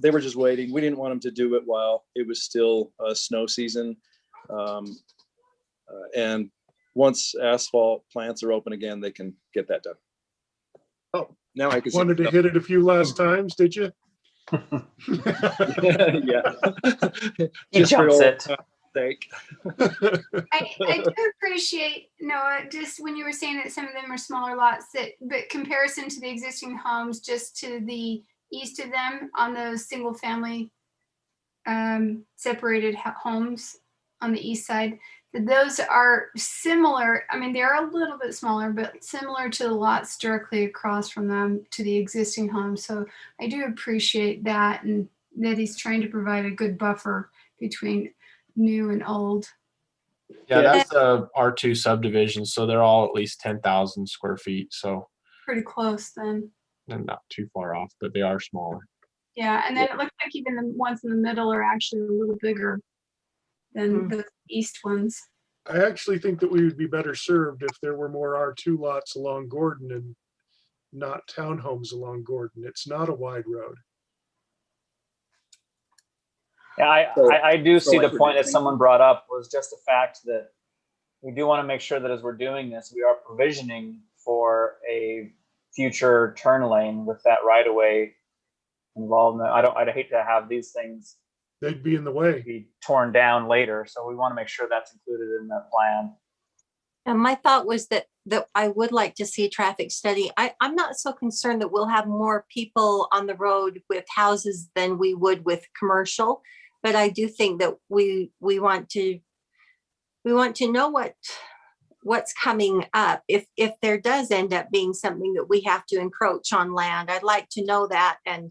they were just waiting. We didn't want them to do it while it was still snow season. And once asphalt plants are open again, they can get that done. Oh, now I can see. Wanted to hit it a few last times, did you? Yeah. He jumps it. Sake. I do appreciate, Noah, just when you were saying that some of them are smaller lots, but comparison to the existing homes just to the east of them on those single family separated homes on the east side, those are similar. I mean, they're a little bit smaller, but similar to the lots directly across from them to the existing homes. So I do appreciate that, and that he's trying to provide a good buffer between new and old. Yeah, that's a R2 subdivision, so they're all at least 10,000 square feet. So Pretty close then. and not too far off, but they are smaller. Yeah, and then it looks like even the ones in the middle are actually a little bigger than the east ones. I actually think that we would be better served if there were more R2 lots along Gordon and not townhomes along Gordon. It's not a wide road. Yeah, I do see the point that someone brought up was just the fact that we do want to make sure that as we're doing this, we are provisioning for a future turn lane with that right of way involvement. I'd hate to have these things, they'd be in the way, be torn down later. So we want to make sure that's included in the plan. And my thought was that I would like to see a traffic study. I'm not so concerned that we'll have more people on the road with houses than we would with commercial, but I do think that we want to know what's coming up. If there does end up being something that we have to encroach on land, I'd like to know that and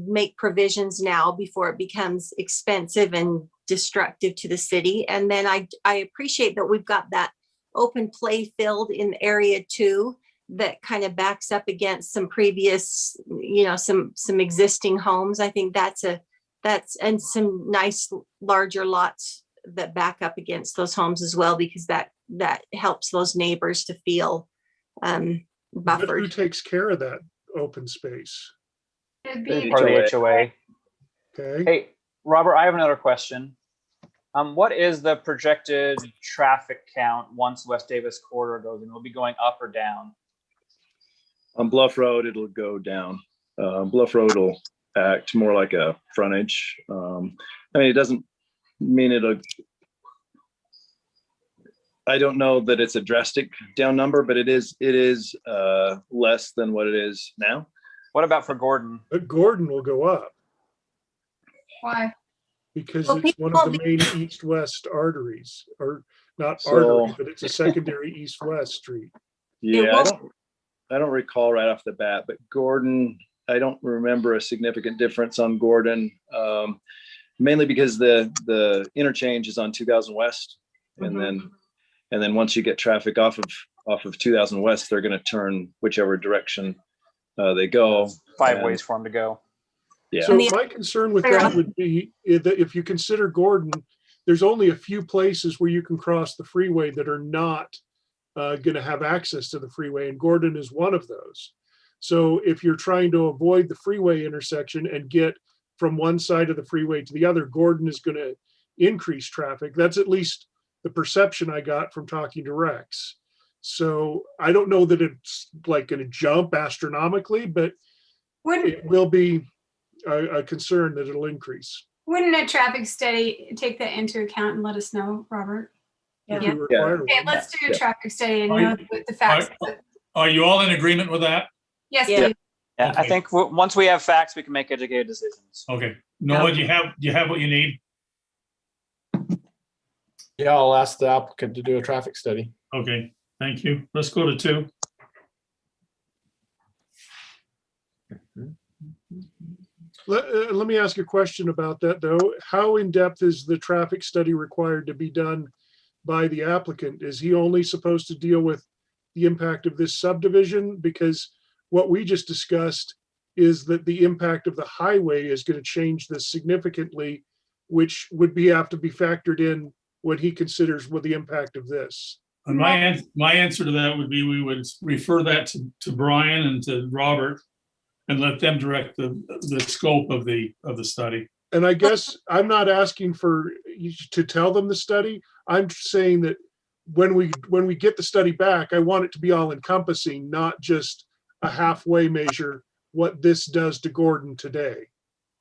make provisions now before it becomes expensive and destructive to the city. And then I appreciate that we've got that open play field in area 2 that kind of backs up against some previous, some existing homes. I think that's and some nice larger lots that back up against those homes as well, because that helps those neighbors to feel But buffered. who takes care of that open space? It'd be Part of the HOA. Okay. Hey, Robert, I have another question. What is the projected traffic count once West Davis corridor goes in? Will it be going up or down? On Bluff Road, it'll go down. Bluff Road will act more like a frontage. It doesn't mean I don't know that it's a drastic down number, but it is less than what it is now. What about for Gordon? But Gordon will go up Why? because Well, it's one of the main east-west arteries, or not artery, but it's a secondary east-west street. Yeah, I don't recall right off the bat, but Gordon, I don't remember a significant difference on Gordon, mainly because the interchange is on 2000 West, and then once you get traffic off of 2000 West, they're going to turn whichever direction they go. 5 ways for them to go. Yeah. So my concern with that would be that if you consider Gordon, there's only a few places where you can cross the freeway that are not going to have access to the freeway, and Gordon is one of those. So if you're trying to avoid the freeway intersection and get from one side of the freeway to the other, Gordon is going to increase traffic. That's at least the perception I got from talking to Rex. So I don't know that it's like going to jump astronomically, but it will be a concern that it'll increase. Wouldn't a traffic study take that into account and let us know, Robert? If Yeah. we require Okay, one. let's do a traffic study and Are know you- with the facts. Are you all in agreement with that? Yes, Yeah. Steve. Yeah, I Okay. think once we have facts, we can make educated decisions. Okay. Noah, do you have what you need? Yeah, I'll ask the applicant to do a traffic study. Okay, thank you. Let's go to 2. Let me ask a question about that, though. How in-depth is the traffic study required to be done by the applicant? Is he only supposed to deal with the impact of this subdivision? Because what we just discussed is that the impact of the highway is going to change this significantly, which would have to be factored in when he considers what the impact of this. And my answer to that would be we would refer that to Brian and to Robert and let them direct the scope of the study. And I guess I'm not asking for you to tell them the study. I'm saying that when we get the study back, I want it to be all encompassing, not just a halfway measure what this does to Gordon today.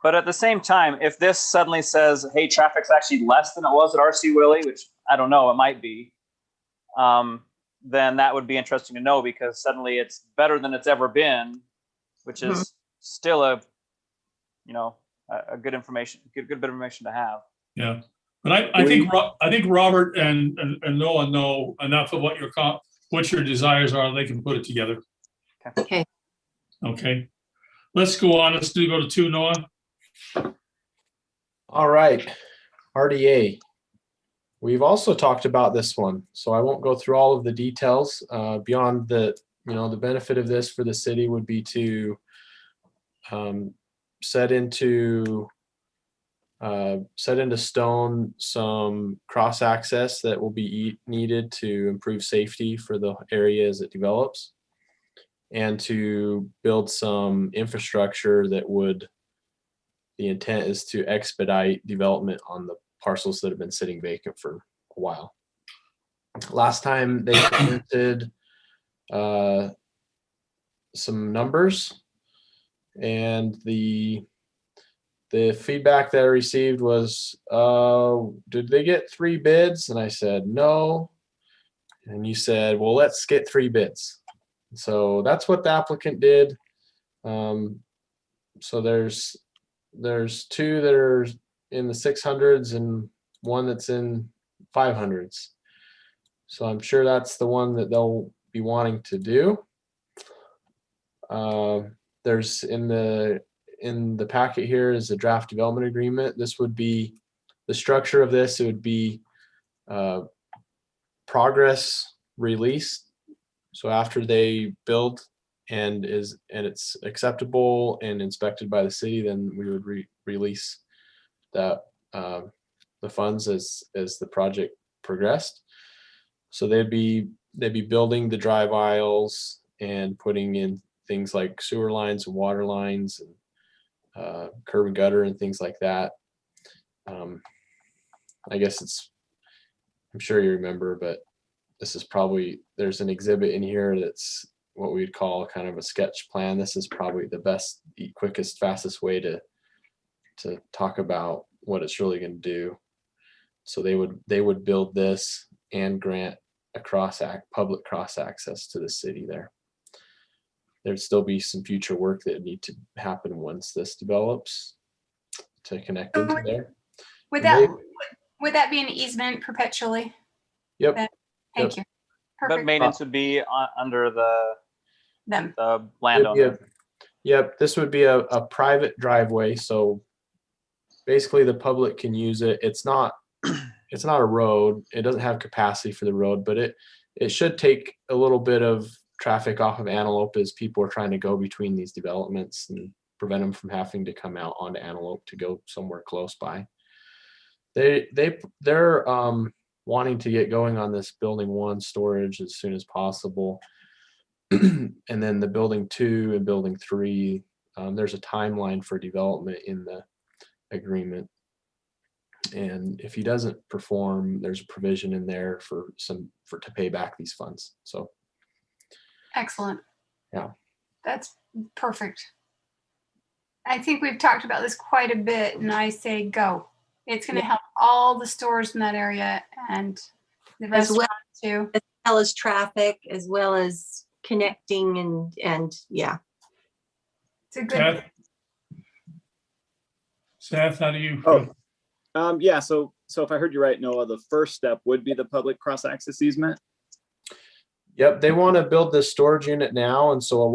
But at the same time, if this suddenly says, hey, traffic's actually less than it was at RC Willey, which I don't know, it might be, then that would be interesting to know, because suddenly it's better than it's ever been, which is still a good information, good bit of information to have. Yeah, but I think Robert and Noah know enough of what your desires are. They can put it together. Okay. Okay. Let's go on. Let's go to 2, Noah. All right, RDA. We've also talked about this one, so I won't go through all of the details. Beyond the benefit of this for the city would be to set into stone some cross access that will be needed to improve safety for the area as it develops, and to build some infrastructure that the intent is to expedite development on the parcels that have been sitting vacant for a while. Last time they presented some numbers, and the feedback that I received was, did they get 3 bids? And I said, no. And you said, well, let's get 3 bids. So that's what the applicant did. So there's 2 that are in the 600s and 1 that's in 500s. So I'm sure that's the one that they'll be wanting to do. There's in the packet here is a draft development agreement. This would be the structure of this. It would be progress release. So after they build and it's acceptable and inspected by the city, then we would release that the funds as the project progressed. So they'd be building the drive aisles and putting in things like sewer lines and water lines and curb and gutter and things like that. I guess I'm sure you remember, but this is there's an exhibit in here that's what we'd call kind of a sketch plan. This is probably the best, quickest, fastest way to talk about what it's really going to do. So they would build this and grant a public cross access to the city there. There'd still be some future work that would need to happen once this develops to connect into there. Would that be an easement perpetually? Yep. Thank you. Perfect. But maintenance would be under the them. Landowner. Yep, this would be a private driveway, so basically the public can use it. It's not a road. It doesn't have capacity for the road, but it should take a little bit of traffic off of Antelope as people are trying to go between these developments and prevent them from having to come out onto Antelope to go somewhere close by. They're wanting to get going on this building 1 storage as soon as possible. And then the building 2 and building 3, there's a timeline for development in the agreement. And if he doesn't perform, there's a provision in there to pay back these funds. So excellent. Yeah. That's perfect. I think we've talked about this quite a bit, and I say go. It's going to help all the stores in that area and the restaurant too. As well as traffic, as well as connecting and yeah. It's a good. Seth, how do you? Yeah. So so if I heard you right, Noah, the first step would be the public cross-access easement? Yep, they want to build this storage unit now, and so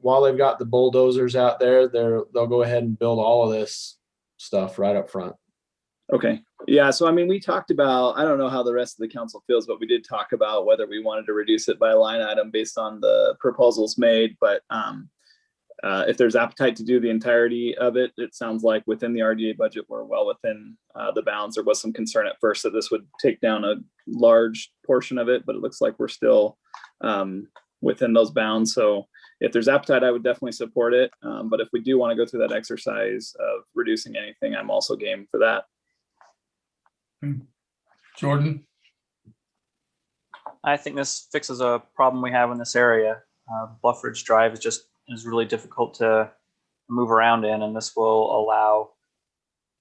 while they've got the bulldozers out there, they'll go ahead and build all of this stuff right up front. Okay, yeah, so I mean, we talked about, I don't know how the rest of the council feels, but we did talk about whether we wanted to reduce it by a line item based on the proposals made, but if there's appetite to do the entirety of it, it sounds like within the RDA budget, we're well within the bounds. There was some concern at first that this would take down a large portion of it, but it looks like we're still within those bounds. So if there's appetite, I would definitely support it. But if we do want to go through that exercise of reducing anything, I'm also game for that. Jordan? I think this fixes a problem we have in this area. Bluffridge Drive is really difficult to move around in, and this will allow,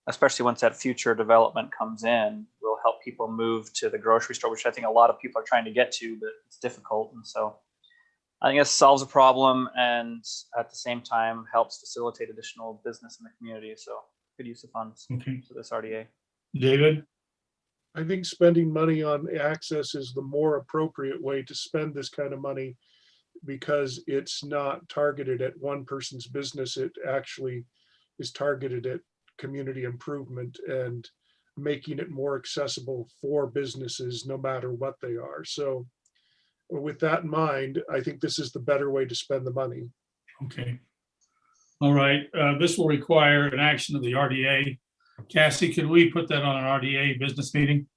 especially once that future development comes in, will help people move to the grocery store, which I think a lot of people are trying to get to, but it's difficult. And so I think this solves a problem and at the same time helps facilitate additional business in the community. So good use of funds for this RDA. David? I think spending money on access is the more appropriate way to spend this kind of money, because it's not targeted at one person's business. It actually is targeted at community improvement and making it more accessible for businesses, no matter what they are. So with that in mind, I think this is the better way to spend the money. Okay. All right. This will require an action of the RDA. Cassie, could we put that on an RDA business meeting?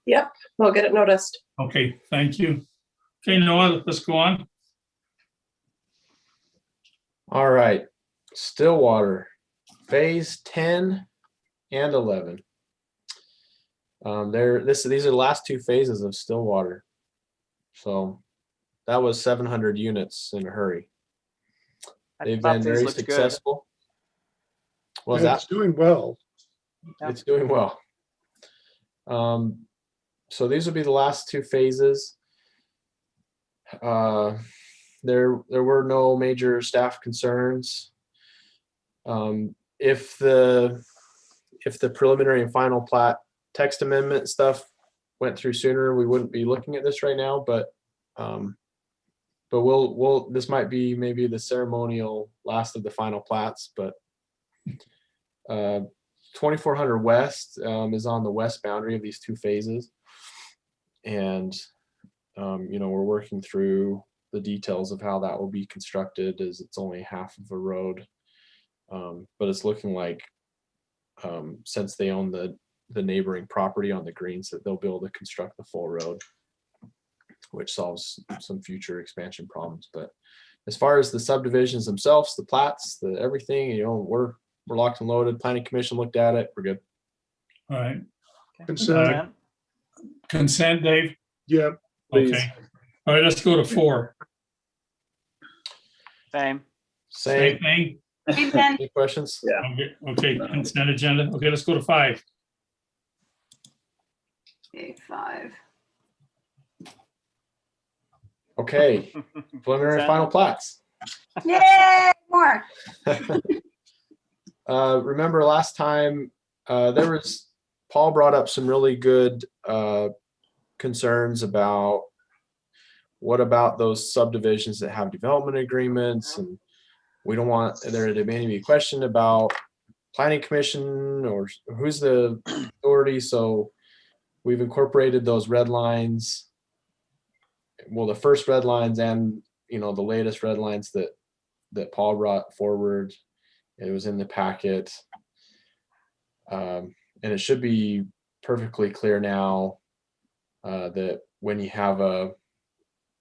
Yep, we'll get it noticed. Okay, thank you. Okay, Noah, let's go on. All right, Stillwater, phase 10 and 11. These are the last two phases of Stillwater. So that was 700 units in a hurry. They've been very successful. What was that? It's doing well. It's doing well. So these will be the last two phases. There were no major staff concerns. If the preliminary and final plat text amendment stuff went through sooner, we wouldn't be looking at this right now. But we'll this might be maybe the ceremonial last of the final plats. But 2400 West is on the west boundary of these two phases, and we're working through the details of how that will be constructed, as it's only half of a road, but it's looking like since they own the neighboring property on the greens, that they'll be able to construct the full road, which solves some future expansion problems. But as far as the subdivisions themselves, the plats, the everything, we're locked and loaded. Planning Commission looked at it. We're good. All right. Consent. Consent, Dave? Yeah. Please. Okay. All right, let's go to 4. Same thing. Any questions? Yeah. Okay, consent agenda. Okay, let's go to 5. Okay, 5. Okay, preliminary and final plats. Yay, more. Remember last time Paul brought up some really good concerns about what about those subdivisions that have development agreements, and we don't want there to be any question about Planning Commission or who's the authority. So we've incorporated those red lines, well, the first red lines and the latest red lines that Paul brought forward. It was in the packet, and it should be perfectly clear now that when you have a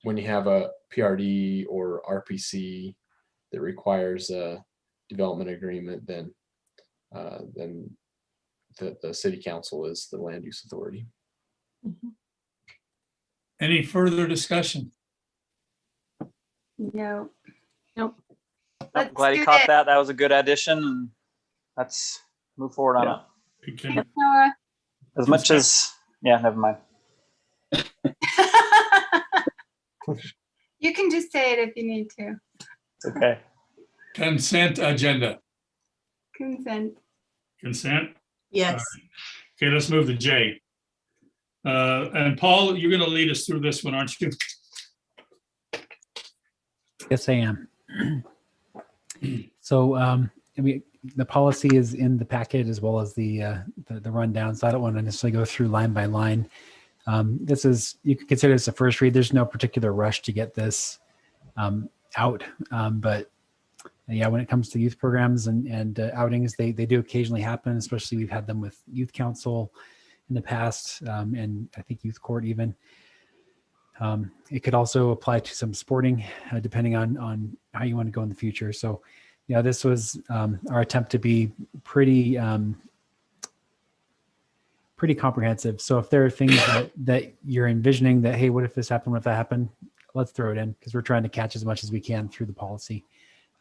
PRD or RPC that requires a development agreement, then the city council is the land use authority. Any further discussion? No. Nope. I'm glad you caught that. That was a good addition, and let's move forward on it. Noah. As much as, never mind. You can just say it if you need to. Okay. Consent agenda. Consent. Consent. Yes. Okay, let's move to J. And Paul, you're going to lead us through this one, aren't you? Yes, I am. So the policy is in the packet as well as the rundown. So I don't want to necessarily go through line by line. This is, you could consider this a first read. There's no particular rush to get this out. But yeah, when it comes to youth programs and outings, they do occasionally happen, especially we've had them with youth council in the past, and I think youth court even. It could also apply to some sporting, depending on how you want to go in the future. So, yeah, this was our attempt to be pretty comprehensive. So if there are things that you're envisioning that, hey, what if this happened, what if that happened, let's throw it in, because we're trying to catch as much as we can through the policy.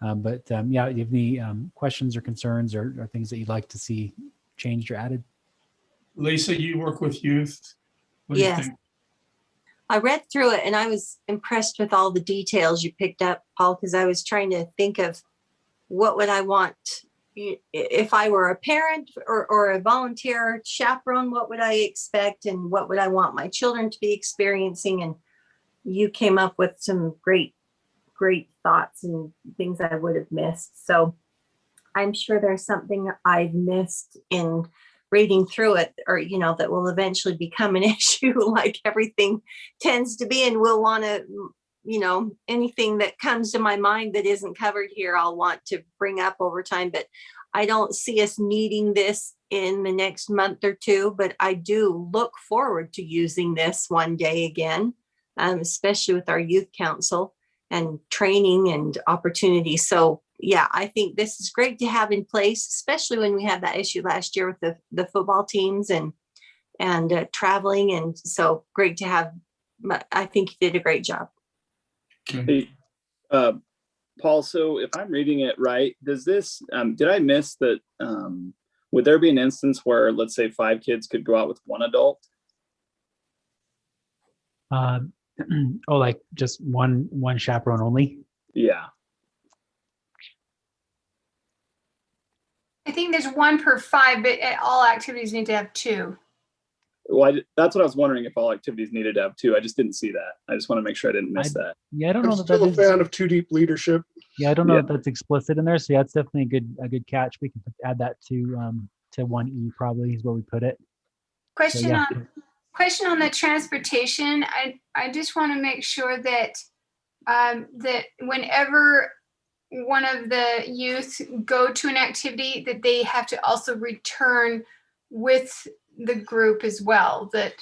Yeah, do you have any questions or concerns or things that you'd like to see changed or added? Lisa, you work with youth. What do you Yes. think? I read through it and I was impressed with all the details you picked up, Paul, because I was trying to think of what would I want if I were a parent or a volunteer chaperone, what would I expect and what would I want my children to be experiencing? And you came up with some great thoughts and things I would have missed. So I'm sure there's something I've missed in reading through it, or, that will eventually become an issue like everything tends to be. And we'll want to, anything that comes to my mind that isn't covered here, I'll want to bring up over time. But I don't see us needing this in the next month or two, but I do look forward to using this one day again, especially with our youth council and training and opportunities. So yeah, I think this is great to have in place, especially when we had that issue last year with the football teams and traveling. And so great to have, I think you did a great job. Hey, Paul, so if I'm reading it right, does this, did I miss that, would there be an instance where, let's say 5 kids could go out with 1 adult? Oh, like just one chaperone only? Yeah. I think there's 1 per 5, but all activities need to have 2. Well, that's what I was wondering, if all activities needed to have 2. I just didn't see that. I just want to make sure I didn't miss that. Yeah, I don't know I'm that still a that is. fan of 2 deep leadership. Yeah, I don't know if that's explicit in there. So yeah, it's definitely a good catch. We can add that to 1E probably is where we put it. Question So, yeah. on the transportation. I just want to make sure that that whenever one of the youth go to an activity, that they have to also return with the group as well. That,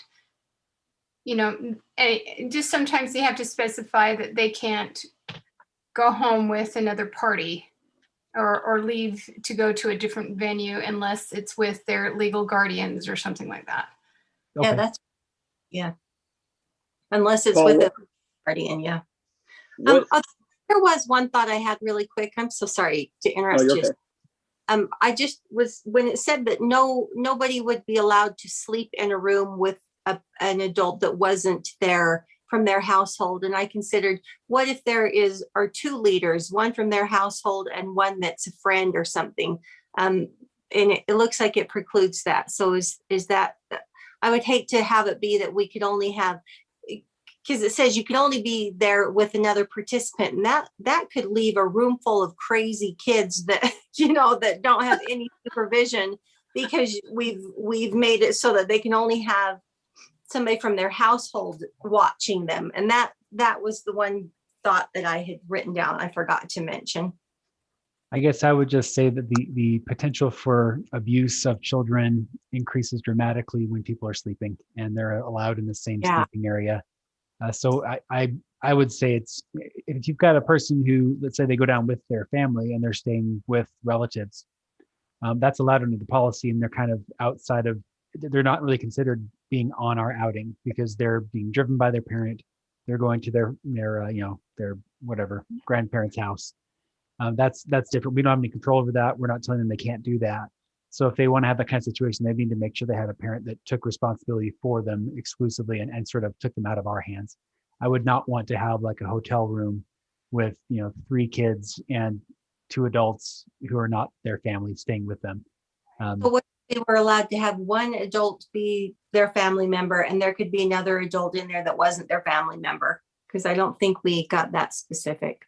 just sometimes they have to specify that they can't go home with another party or leave to go to a different venue unless it's with their legal guardians or something like that. Okay. Yeah. Unless it's Paul, with a guardian, yeah. What? There was one thought I had really quick. I'm so sorry to interrupt you're you. okay. I just was, when it said that nobody would be allowed to sleep in a room with an adult that wasn't from their household. And I considered, what if there are 2 leaders, one from their household and one that's a friend or something? And it looks like it precludes that. So is that, I would hate to have it be that we could only have, because it says you can only be there with another participant, and that could leave a room full of crazy kids that that don't have any supervision, because we've made it so that they can only have somebody from their household watching them. And that was the one thought that I had written down I forgot to mention. I guess I would just say that the potential for abuse of children increases dramatically when people are sleeping and they're allowed in the same sleeping area. So I would say if you've got a person who, let's say they go down with their family and they're staying with relatives, that's allowed under the policy, and they're kind of outside of, they're not really considered being on our outing because they're being driven by their parent. They're going to their whatever grandparents' house. That's different. We don't have any control over that. We're not telling them they can't do that. So if they want to have that kind of situation, they need to make sure they have a parent that took responsibility for them exclusively and sort of took them out of our hands. I would not want to have like a hotel room with 3 kids and 2 adults who are not their family staying with them. But what we were allowed to have one adult be their family member and there could be another adult in there that wasn't their family member. Because I don't think we got that specific.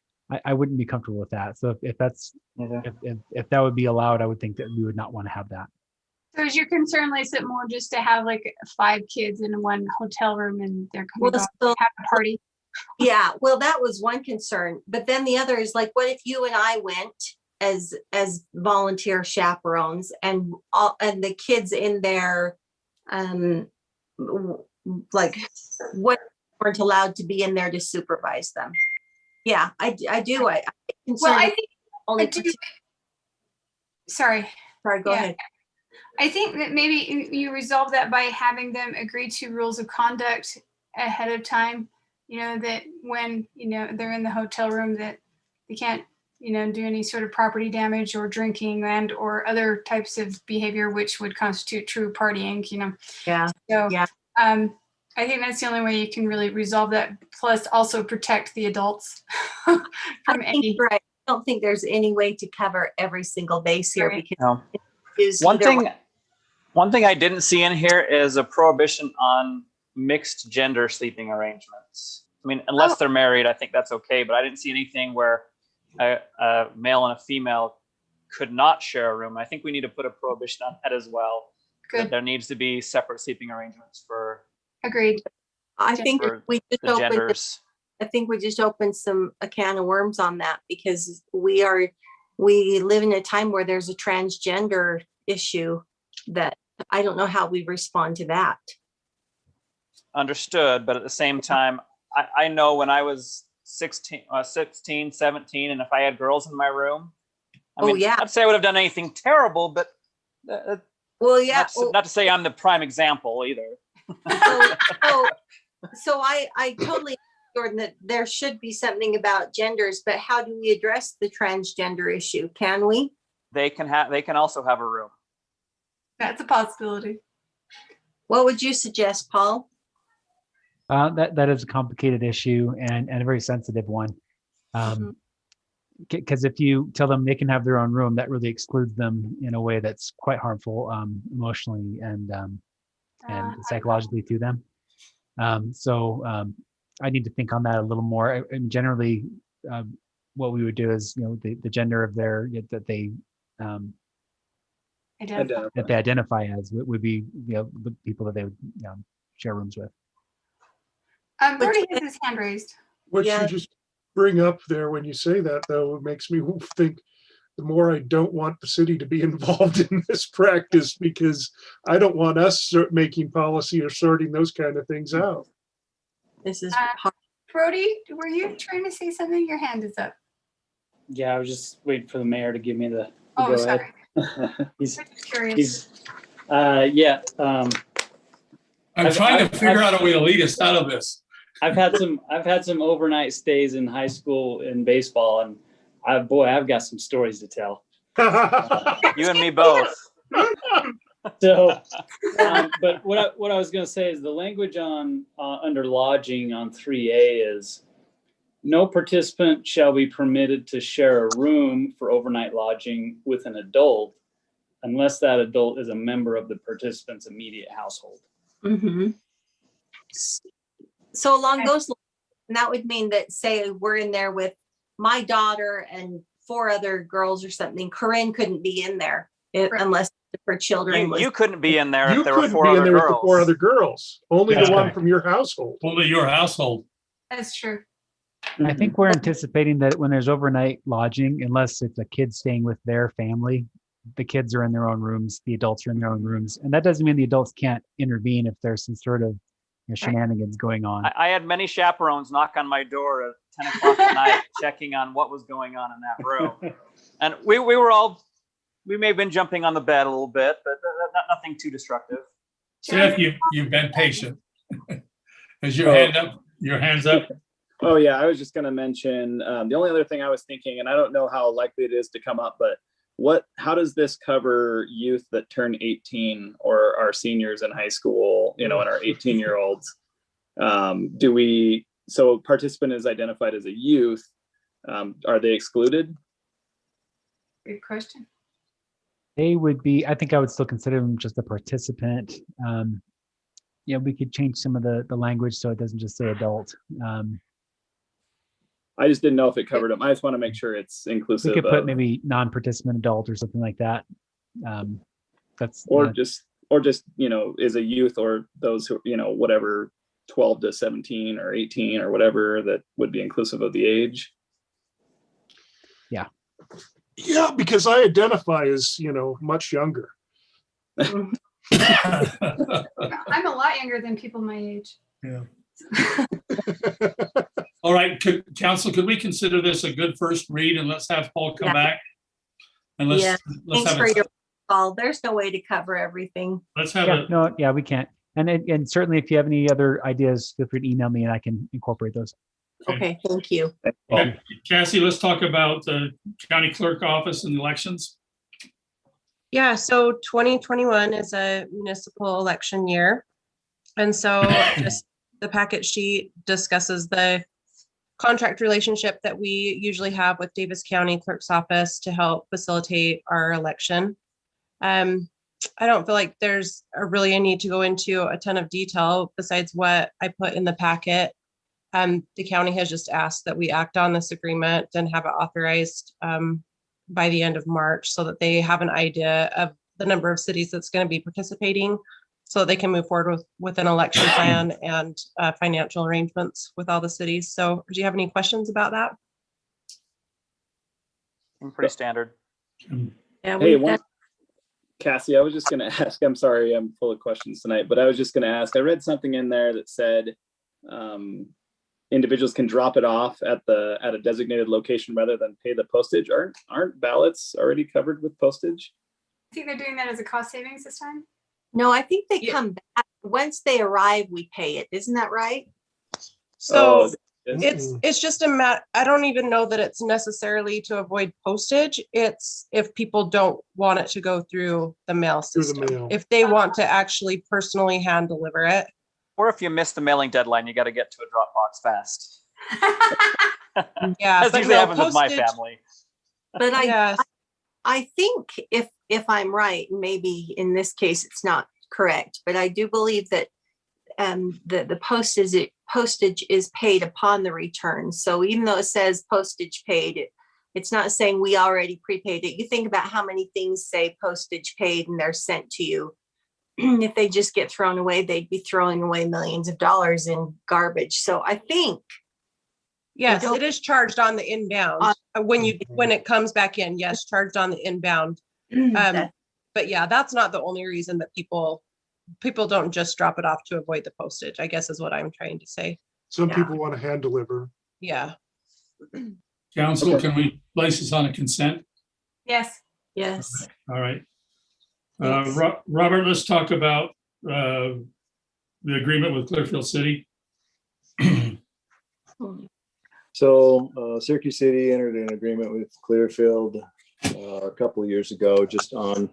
I wouldn't be comfortable with that. So if that's, if that would be allowed, I would think that we would not want to have that. So is your concern, Lisa, more just to have like 5 kids in one hotel room and they're coming to have a party? Yeah, well, that was one concern. But then the other is like, what if you and I went as volunteer chaperones and the kids in there, like what weren't allowed to be in there to supervise them? Yeah, I do. I Well, I think only. Sorry, go ahead. I think that maybe you resolve that by having them agree to rules of conduct ahead of time. You know, that when, you know, they're in the hotel room that they can't, you know, do any sort of property damage or drinking and or other types of behavior which would constitute true partying, you know. Yeah. So I think that's the only way you can really resolve that. Plus also protect the adults from any. Right. I don't think there's any way to cover every single base here because No. is One thing I didn't see in here is a prohibition on mixed gender sleeping arrangements. I mean, unless they're married, I think that's okay, but I didn't see anything where a male and a female could not share a room. I think we need to put a prohibition on that as well. Good. That there needs to be separate sleeping arrangements for. Agreed. I think we just the opened. genders. I think we just opened a can of worms on that because we live in a time where there's a transgender issue that I don't know how we respond to that. Understood, but at the same time, I know when I was 16, 17, and if I had girls in my room, I mean, I'd say I would have done anything terrible, but not to say I'm the prime example either. So I totally, Jordan, that there should be something about genders, but how do we address the transgender issue? Can we? They can also have a room. That's a possibility. What would you suggest, Paul? That is a complicated issue and a very sensitive one. Because if you tell them they can have their own room, that really excludes them in a way that's quite harmful emotionally and psychologically to them. So I need to think on that a little more. And generally, what we would do is, you know, the gender of that they identify as would be, you know, the people that they would share rooms with. Brody has his hand raised. What you just bring up there when you say that, though, it makes me think the more I don't want the city to be involved in this practice because I don't want us making policy or sorting those kind of things out. This is Brody, were you trying to say something? Your hand is up. Yeah, I was just waiting for the mayor to give me the Oh, go sorry. ahead. He's curious. I'm trying to figure out a way to lead us out of this. I've had some overnight stays in high school in baseball, and I've got some stories to tell. You and me both. So, but what I was going to say is the language on under lodging on 3A is no participant shall be permitted to share a room for overnight lodging with an adult unless that adult is a member of the participant's immediate household. Mm-hmm. So along those lines, that would mean that, say, we're in there with my daughter and 4 other girls or something. Corinne couldn't be in there unless her children. You couldn't be in there You if there were couldn't 4 be in other there with the girls. 4 other girls. Only That's the one right. from your household. Only your household. That's true. I think we're anticipating that when there's overnight lodging, unless it's a kid staying with their family, the kids are in their own rooms, the adults are in their own rooms. And that doesn't mean the adults can't intervene if there's some sort of shenanigans going on. I had many chaperones knock on my door at 10 o'clock at night, checking on what was going on in that room. And we may have been jumping on the bed a little bit, but nothing too destructive. Jeff, you've been patient. Is your hands up? Oh yeah, I was just going to mention the only other thing I was thinking, and I don't know how likely it is to come up, but how does this cover youth that turn 18 or are seniors in high school, and our 18-year-olds? So participant is identified as a youth. Are they excluded? Good question. They would be, I think I would still consider them just a participant. Yeah, we could change some of the language so it doesn't just say adult. I just didn't know if it covered them. I just want to make sure it's We inclusive could put of, maybe non-participant adult or something like that. That's or not- just, is a youth or those who, whatever, 12 to 17 or 18 or whatever, that would be inclusive of the age. Yeah. Yeah, because I identify as, much younger. I'm a lot younger than people my age. Yeah. All right, Council, could we consider this a good first read, and let's have Paul come back? And let's Thanks have for it. your call. There's no way to cover everything. Let's have Yeah, it. no, yeah, we can't. And certainly if you have any other ideas, feel free to email me and I can incorporate those. Okay, thank you. Okay. Cassie, let's talk about the county clerk office and elections. Yeah, so 2021 is a municipal election year. And so just the packet sheet discusses the contract relationship that we usually have with Davis County Clerk's Office to help facilitate our election. I don't feel like there's really a need to go into a ton of detail besides what I put in the packet. The county has just asked that we act on this agreement and have it authorized by the end of March so that they have an idea of the number of cities that's going to be participating so they can move forward with an election plan and financial arrangements with all the cities. So do you have any questions about that? Pretty standard. Yeah, Hey, Cassie, I was just going to ask, I'm sorry, I'm full of questions tonight, but I was just going to ask, I read something in there that said individuals can drop it off at a designated location rather than pay the postage. Aren't ballots already covered with postage? I think they're doing that as a cost savings this time. No, I think they come back. Once they arrive, we pay it. Isn't that right? So it's just a matter. I don't even know that it's necessarily to avoid postage. It's if people don't want it to go through the mail system. If they want to actually personally hand deliver it. Or if you miss the mailing deadline, you got to get to a Dropbox fast. Yeah, That's usually happens with my family. But I think if I'm right, maybe in this case it's not correct, but I do believe that the postage is paid upon the return. So even though it says postage paid, it's not saying we already prepaid it. You think about how many things say postage paid and they're sent to you. If they just get thrown away, they'd be throwing away millions of dollars in garbage. So I think. Yes, it is charged on the inbound when it comes back in. Yes, charged on the inbound. But yeah, that's not the only reason that people don't just drop it off to avoid the postage, I guess is what I'm trying to say. Some people want to hand deliver. Yeah. Council, can we place this on a consent? Yes. Yes. All right. Robert, let's talk about the agreement with Clearfield City. So Syracuse City entered an agreement with Clearfield a couple of years ago, just on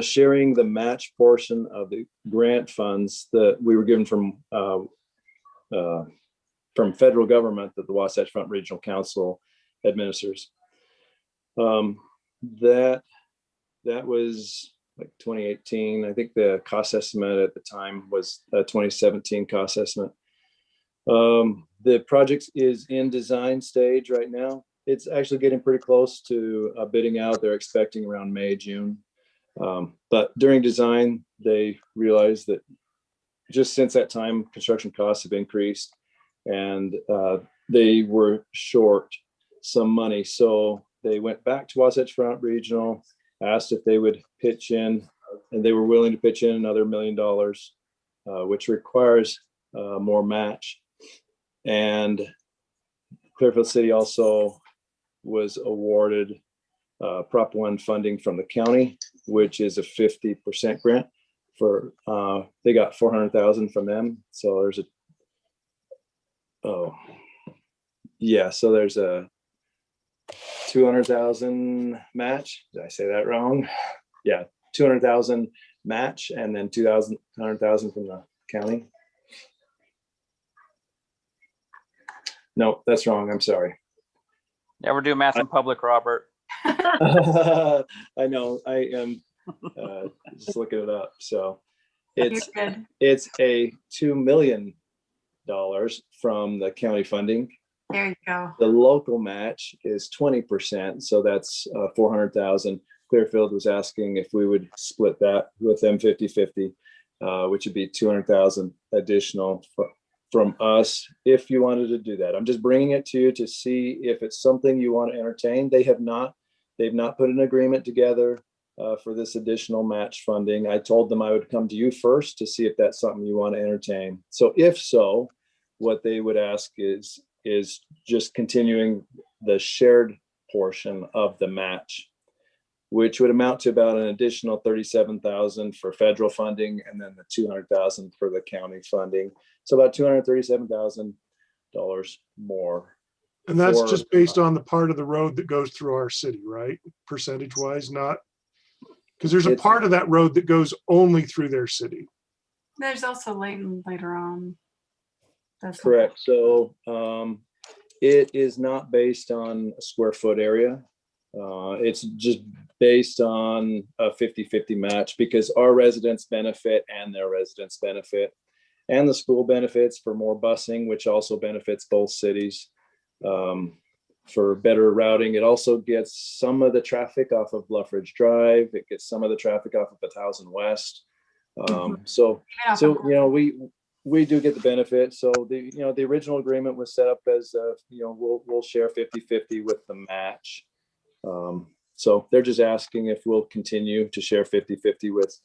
sharing the match portion of the grant funds that we were given from federal government that the Wasatch Front Regional Council administers. That was like 2018. I think the cost estimate at the time was a 2017 cost estimate. The project is in design stage right now. It's actually getting pretty close to bidding out. They're expecting around May, June. But during design, they realized that just since that time, construction costs have increased and they were short some money. So they went back to Wasatch Front Regional, asked if they would pitch in, and they were willing to pitch in another $1 million, which requires more match. And Clearfield City also was awarded Prop 1 funding from the county, which is a 50% grant for, they got $400,000 from them. So there's so there's a $200,000 match. Did I say that wrong? Yeah, $200,000 match and then $100,000 from the county. No, that's wrong. I'm sorry. Never do math in public, Robert. I know. I am Just looking it up. So You're good. it's a $2 million from the county funding. There you go. The local match is 20%, so that's 400,000. Clearfield was asking if we would split that with them 50-50, which would be 200,000 additional from us if you wanted to do that. I'm just bringing it to you to see if it's something you want to entertain. They've not put an agreement together for this additional match funding. I told them I would come to you first to see if that's something you want to entertain. So if so, what they would ask is just continuing the shared portion of the match, which would amount to about an additional 37,000 for federal funding and then the 200,000 for the county funding. So about $237,000 more. And that's just based on the part of the road that goes through our city, right? Percentage wise, not, because there's a part of that road that goes only through their city. There's also Layton later on. That's correct. So it is not based on a square foot area. It's just based on a 50-50 match because our residents benefit and their residents benefit, and the school benefits for more busing, which also benefits both cities for better routing. It also gets some of the traffic off of Bluff Ridge Drive. It gets some of the traffic off of 1000 West. So we do get the benefit. So the original agreement was set up as we'll share 50-50 with the match. So they're just asking if we'll continue to share 50-50 with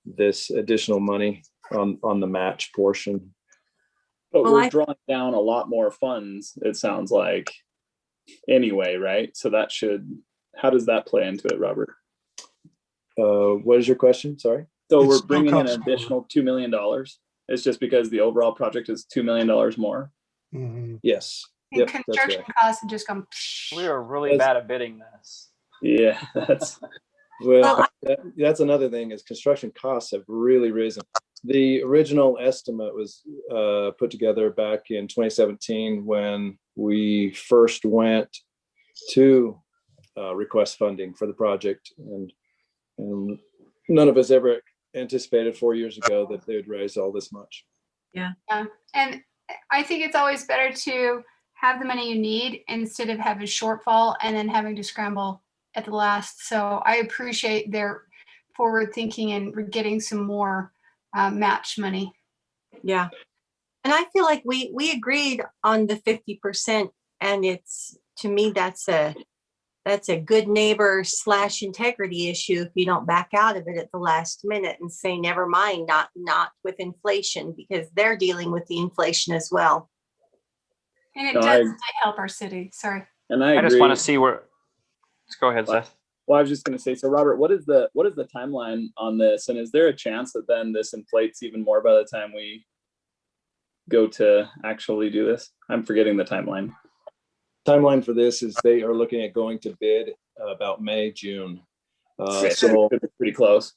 this additional money on the match portion. But we're drawing down a lot more funds, it sounds like, anyway, right? So that how does that play into it, Robert? What is your question? Sorry. So we're bringing in an additional $2 million. It's just because the overall project is $2 million more. Mm-hmm. Yes. And construction costs have just come. We are really bad at bidding this. Yeah, that's that's another thing is construction costs have really risen. The original estimate was put together back in 2017 when we first went to request funding for the project, and none of us ever anticipated 4 years ago that they would raise all this much. Yeah. And I think it's always better to have the money you need instead of having a shortfall and then having to scramble at the last. So I appreciate their forward thinking and getting some more match money. Yeah. And I feel like we agreed on the 50%, and it's, to me, that's a good neighbor / integrity issue if you don't back out of it at the last minute and say, never mind, not with inflation, because they're dealing with the inflation as well. And it does help our city. Sorry. And I just want to see where. Let's go ahead, Seth. Well, I was just going to say, so Robert, what is the timeline on this? And is there a chance that then this inflates even more by the time we go to actually do this? I'm forgetting the timeline. Timeline for this is they are looking at going to bid about May, June. So pretty close.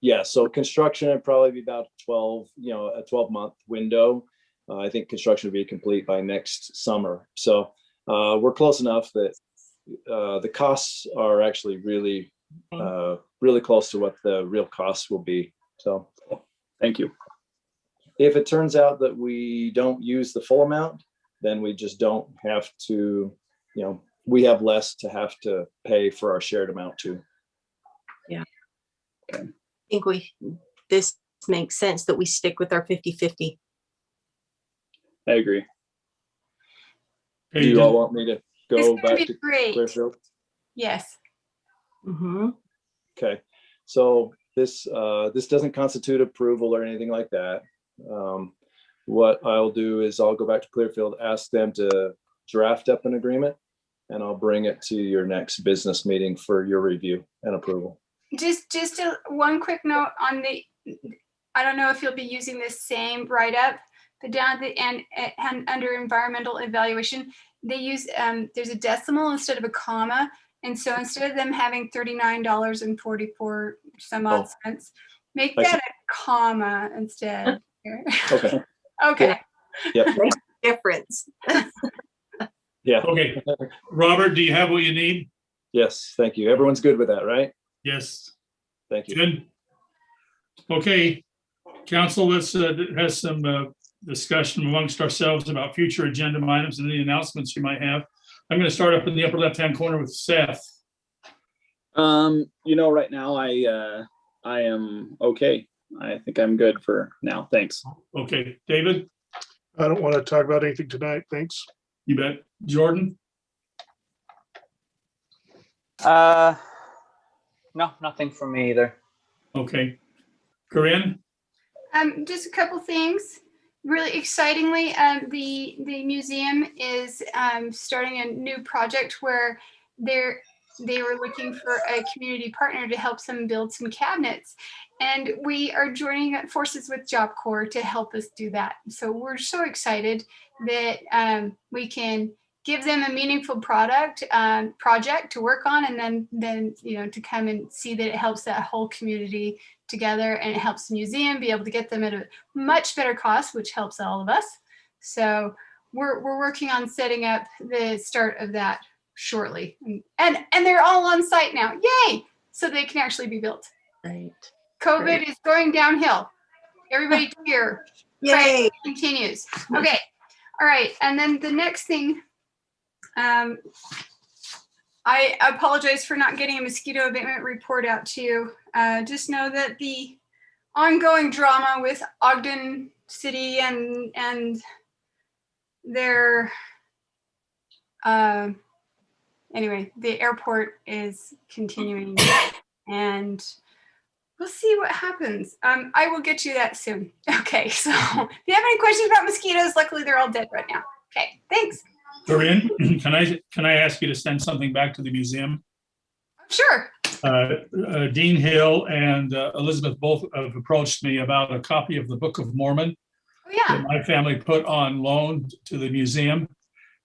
Yeah. So construction would probably be about a 12-month window. I think construction will be complete by next summer. So we're close enough that the costs are actually really close to what the real costs will be. So thank you. If it turns out that we don't use the full amount, then we just don't have to, we have less to have to pay for our shared amount too. Yeah. Okay. I think this makes sense that we stick with our 50-50. I agree. Do you all want me to go back to great. Clearfield? Yes. Mm-hmm. Okay. So this doesn't constitute approval or anything like that. What I'll do is I'll go back to Clearfield, ask them to draft up an agreement, and I'll bring it to your next business meeting for your review and approval. Just one quick note on I don't know if you'll be using this same write-up, but down at the end and under environmental evaluation, they use there's a decimal instead of a comma, and so instead of them having $39.44 some odd cents, make that a comma instead. Okay. Okay. Yep. Makes a difference. Yeah. Okay. Robert, do you have what you need? Yes. Thank you. Everyone's good with that, right? Yes. Thank you. Good. Okay, council, let's have some discussion amongst ourselves about future agenda items and any announcements you might have. I'm going to start up in the upper left-hand corner with Seth. Right now I am okay. I think I'm good for now. Thanks. Okay, David? I don't want to talk about anything tonight. Thanks. You bet. Jordan? No, nothing from me either. Okay. Corinne? Just a couple things. Really excitingly, the museum is starting a new project where they were looking for a community partner to help them build some cabinets. And we are joining forces with Job Corps to help us do that. So we're so excited that we can give them a meaningful project to work on, and then to come and see that it helps that whole community together, and it helps the museum be able to get them at a much better cost, which helps all of us. So we're working on setting up the start of that shortly, and they're all on site now. Yay! So they can actually be built. Right. COVID is going downhill. Everybody here. Yay! Continues. Okay. All right. And then the next thing, I apologize for not getting a mosquito abatement report out to you. Just know that the ongoing drama with Ogden City and their anyway, the airport is continuing, and we'll see what happens. I will get you that soon. Okay, so if you have any questions about mosquitoes, luckily they're all dead right now. Okay, thanks. Corinne, can I ask you to send something back to the museum? Sure. Dean Hill and Elizabeth both have approached me about a copy of the Book of Mormon that my family put on loan to the museum.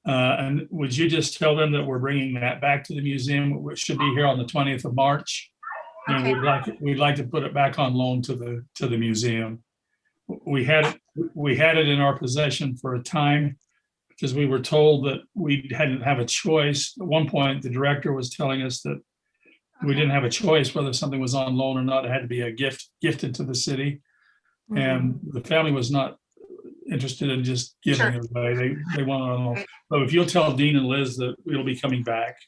And would you just tell them that we're bringing that back to the museum, which should be here on the 20th of March? And we'd like to put it back on loan to the museum. We had it in our possession for a time because we were told that we hadn't have a choice. At one point, the director was telling us that we didn't have a choice whether something was on loan or not. It had to be a gifted to the city. Mm-hmm. And the family was not interested in just giving it away. They want it on loan. So if you'll tell Dean and Liz that we'll be coming back.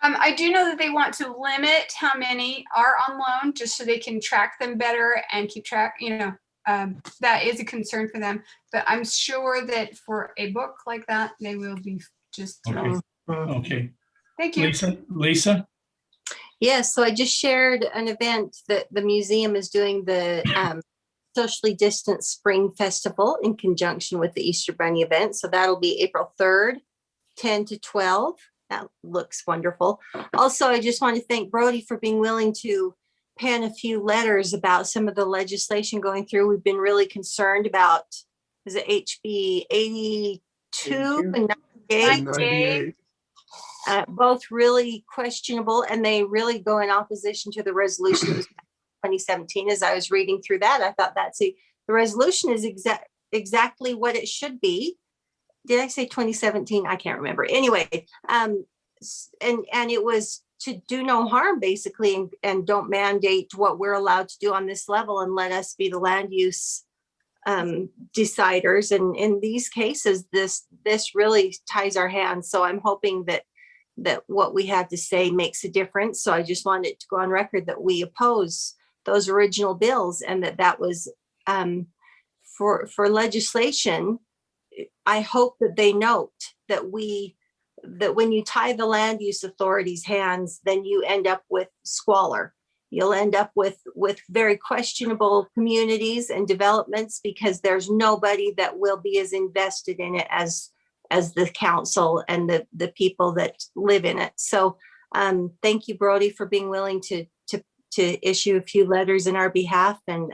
I do know that they want to limit how many are on loan just so they can track them better and keep track, that is a concern for them. But I'm sure that for a book like that, they will be just thrilled. Okay. Thank you. Lisa? Yes, so I just shared an event that the museum is doing, the socially distanced spring festival in conjunction with the Easter Bunny event. So that'll be April 3rd, 10 to 12. That looks wonderful. Also, I just want to thank Brody for being willing to pen a few letters about some of the legislation going through. We've been really concerned about, is it HB 82 and 98? Both really questionable, and they really go in opposition to the resolution that was 2017. As I was reading through that, I thought the resolution is exactly what it should be. Did I say 2017? I can't remember. Anyway, and it was to do no harm, basically, and don't mandate what we're allowed to do on this level, and let us be the land use deciders. And in these cases, this really ties our hands. So I'm hoping that what we have to say makes a difference. So I just wanted to go on record that we oppose those original bills, and that was for legislation. I hope that they note that when you tie the land use authority's hands, then you end up with squalor. You'll end up with very questionable communities and developments, because there's nobody that will be as invested in it as the council and the people that live in it. So thank you, Brody, for being willing to issue a few letters in our behalf. And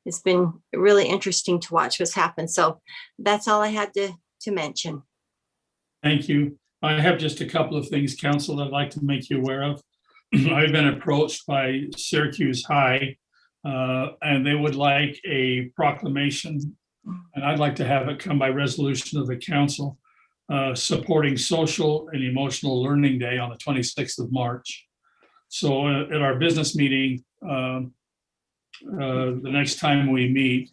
it's been really interesting to watch what's happened. So that's all I had to mention. Thank you. I have just a couple of things, Council, I'd like to make you aware of. I've been approached by Syracuse High, and they would like a proclamation, and I'd like to have it come by resolution of the council, supporting Social and Emotional Learning Day on the 26th of March. So at our business meeting, the next time we meet,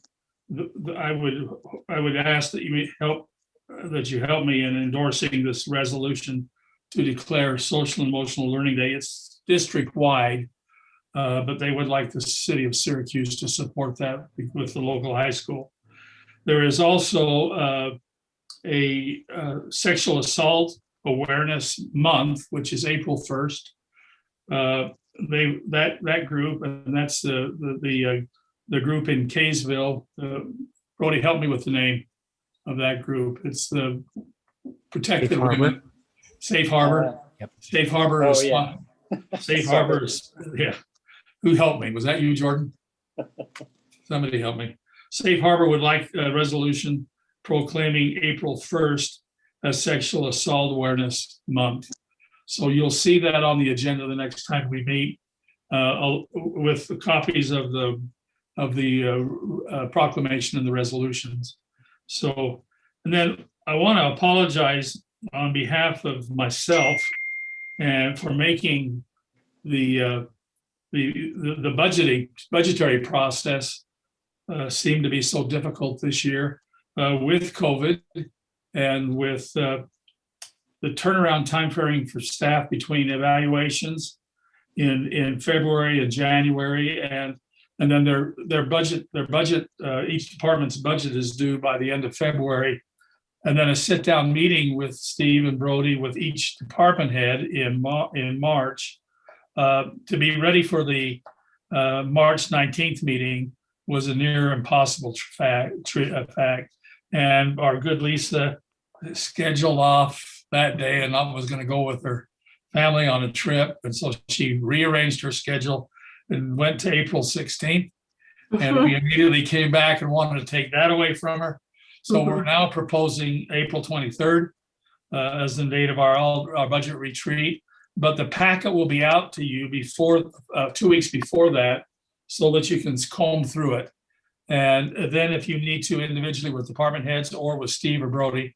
I would ask that you help me in endorsing this resolution to declare Social and Emotional Learning Day. It's district-wide, but they would like the city of Syracuse to support that with the local high school. There is also a sexual assault awareness month, which is April 1st. That group, and that's the group in Kaysville. Brody, help me with the name of that group. It's the Protect the Women. Safe Harbor. Yep. Safe Harbor. Oh, yeah. Safe Harbor. Yeah. Who helped me? Was that you, Jordan? Somebody help me. Safe Harbor would like a resolution proclaiming April 1st as Sexual Assault Awareness Month. So you'll see that on the agenda the next time we meet, with the copies of the proclamation and the resolutions. So, and then I want to apologize on behalf of myself and for making the budgetary process seem to be so difficult this year with COVID and with the turnaround time frame for staff between evaluations in February and January, and then their budget each department's budget is due by the end of February, and then a sit down meeting with Steve and Brody with each department head in March to be ready for the March 19th meeting was a near impossible fact. And our good Lisa scheduled off that day and was going to go with her family on a trip. And so she rearranged her schedule and went to April 16th. And we immediately came back and wanted to take that away from her. So we're now proposing April 23rd as the date of our budget retreat. But the packet will be out to you before 2 weeks before that, so that you can comb through it. And then if you need to individually with department heads or with Steve or Brody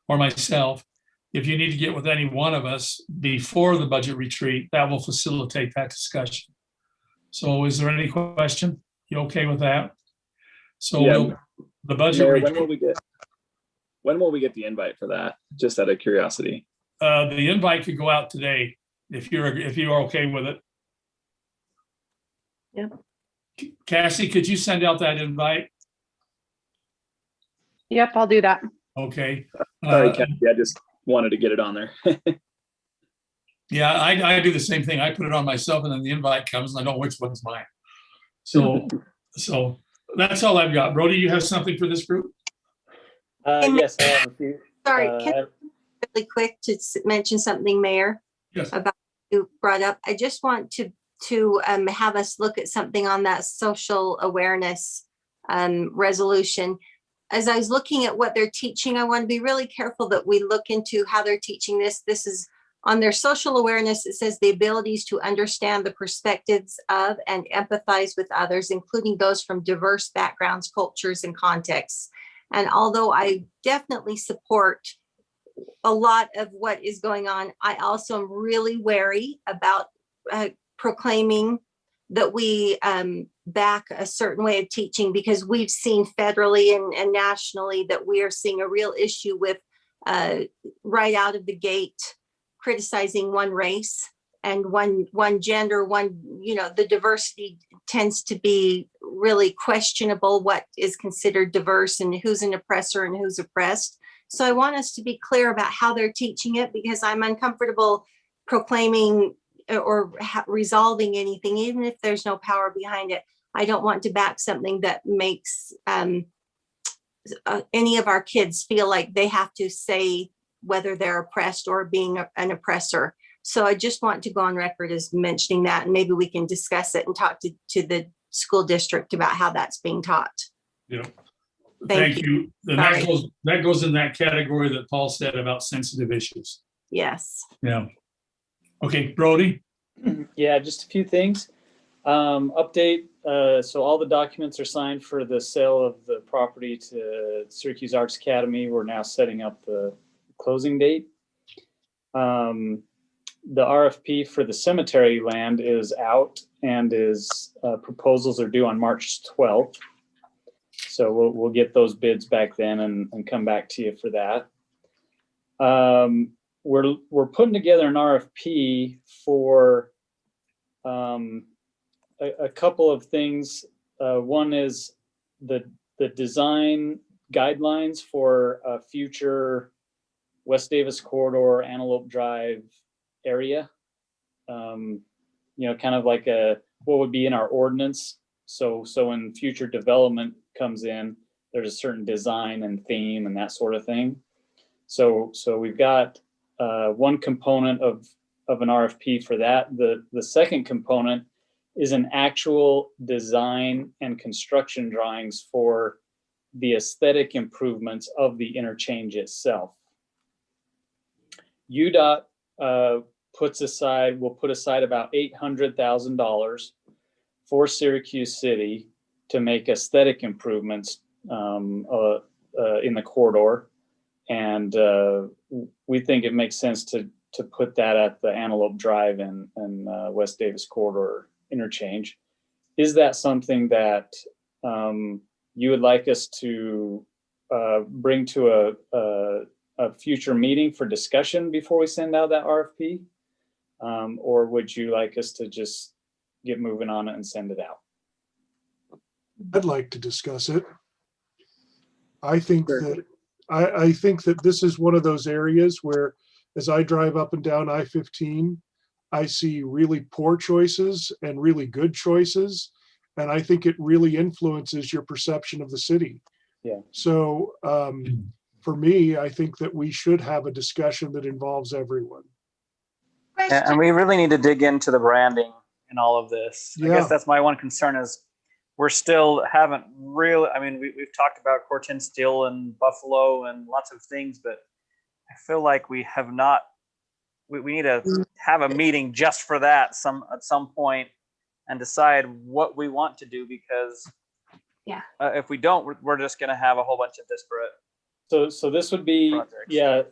or myself, if you need to get with any one of us before the budget retreat, that will facilitate that discussion. So is there any question? You okay with that? So Yeah. the budget Mayor, retreat. when will we get the invite for that? Just out of curiosity. The invite could go out today if you're okay with it. Yeah. Cassie, could you send out that invite? Yep, I'll do that. Okay. Sorry, Kathy, I just wanted to get it on there. Yeah, I do the same thing. I put it on myself and then the invite comes and I don't know which one's mine. So that's all I've got. Brody, you have something for this group? Yes, I have a few. Sorry, can I really quick to mention something, Mayor? Yes. About you brought up. I just want to have us look at something on that social awareness resolution. As I was looking at what they're teaching, I want to be really careful that we look into how they're teaching this. This is on their social awareness. It says the abilities to understand the perspectives of and empathize with others, including those from diverse backgrounds, cultures, and contexts. And although I definitely support a lot of what is going on, I also am really wary about proclaiming that we back a certain way of teaching, because we've seen federally and nationally that we are seeing a real issue with right out of the gate criticizing one race and one gender, the diversity tends to be really questionable, what is considered diverse and who's an oppressor and who's oppressed. So I want us to be clear about how they're teaching it, because I'm uncomfortable proclaiming or resolving anything, even if there's no power behind it. I don't want to back something that makes any of our kids feel like they have to say whether they're oppressed or being an oppressor. So I just want to go on record as mentioning that, and maybe we can discuss it and talk to the school district about how that's being taught. Yeah. Thank you. And that goes in that category that Paul said about sensitive issues. Yes. Yeah. Okay, Brody. Yeah, just a few things. Update. So all the documents are signed for the sale of the property to Syracuse Arts Academy. We're now setting up the closing date. the RFP for the cemetery land is out, and proposals are due on March 12th. So we'll get those bids back then and come back to you for that. We're putting together an RFP for a couple of things. One is the design guidelines for a future West Davis Corridor, Antelope Drive area. Kind of like what would be in our ordinance. So when future development comes in, there's a certain design and theme and that sort of thing. So we've got one component of an RFP for that. The second component is an actual design and construction drawings for the aesthetic improvements of the interchange itself. UDOT will put aside about $800,000 for Syracuse City to make aesthetic improvements in the corridor. And we think it makes sense to put that at the Antelope Drive and West Davis Corridor interchange. Is that something that you would like us to bring to a future meeting for discussion before we send out that RFP? Or would you like us to just get moving on it and send it out? I'd like to discuss it. I think that I think that this is one of those areas where, as I drive up and down I-15, I see really poor choices and really good choices. And I think it really influences your perception of the city. Yeah. So for me, I think that we should have a discussion that involves everyone. And we really need to dig into the branding in all of this. I Yeah. guess that's my one concern is we're still haven't really, I mean, we've talked about Corten Steel and Buffalo and lots of things, but I feel like we have not, we need to have a meeting just for that at some point and decide what we want to do, because if we don't, we're just going to have a whole bunch of disparate. So this would be, projects.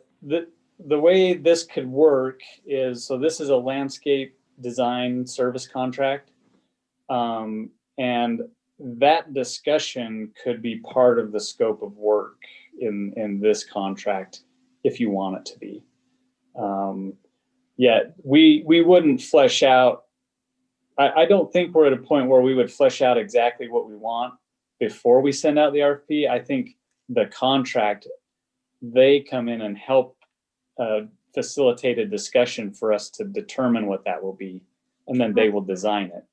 the way this could work is, so this is a landscape design service contract. And that discussion could be part of the scope of work in this contract if you want it to be. We wouldn't flesh out. I don't think we're at a point where we would flesh out exactly what we want before we send out the RFP. I think the contract, they come in and help facilitate a discussion for us to determine what that will be, and then they will design it.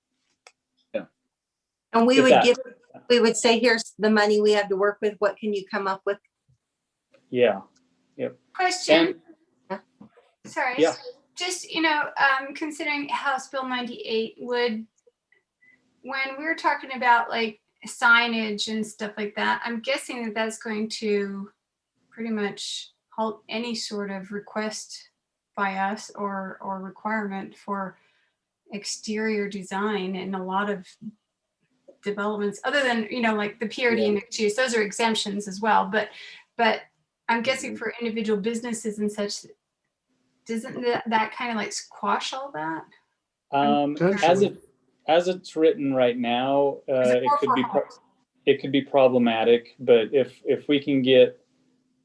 And we would say, here's the money we have to work with. What can you come up with? Yeah. Yep. Question. Sorry. Yeah. Just, considering House Bill 98 when we were talking about like signage and stuff like that, I'm guessing that that's going to pretty much halt any sort of request by us or requirement for exterior design in a lot of developments other than, like the PRD and mixed use. Those are exemptions as well. But I'm guessing for individual businesses and such, doesn't that kind of like squash all that? As it's written right now, it could be problematic. But if we can get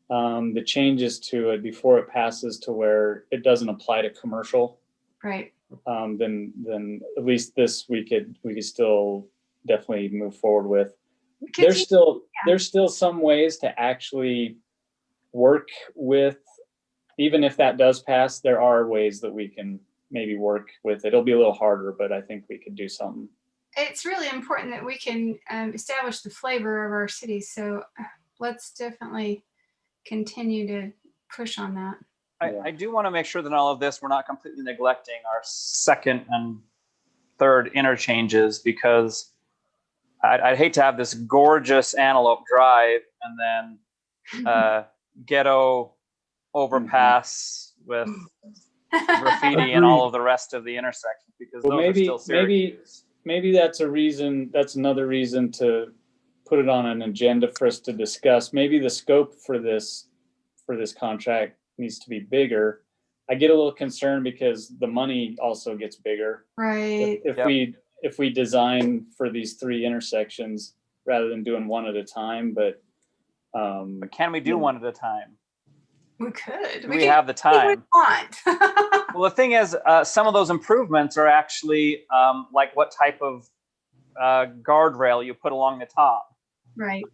the changes to it before it passes to where it doesn't apply to commercial, right? Then at least this we could still definitely move forward with. There's still some ways to actually work with. Even if that does pass, there are ways that we can maybe work with it. It'll be a little harder, but I think we could do something. It's really important that we can establish the flavor of our city. So let's definitely continue to push on that. I do want to make sure that in all of this, we're not completely neglecting our second and third interchanges, because I'd hate to have this gorgeous Antelope Drive and then ghetto overpass with graffiti and all of the rest of the intersections, because those are still serious. Maybe that's another reason to put it on an agenda for us to discuss. Maybe the scope for this contract needs to be bigger. I get a little concerned because the money also gets bigger. Right. If we design for these 3 intersections rather than doing one at a time, but can we do one at a time? We could. We have the time. Want. Well, the thing is, some of those improvements are actually like what type of guardrail you put along the top. Right.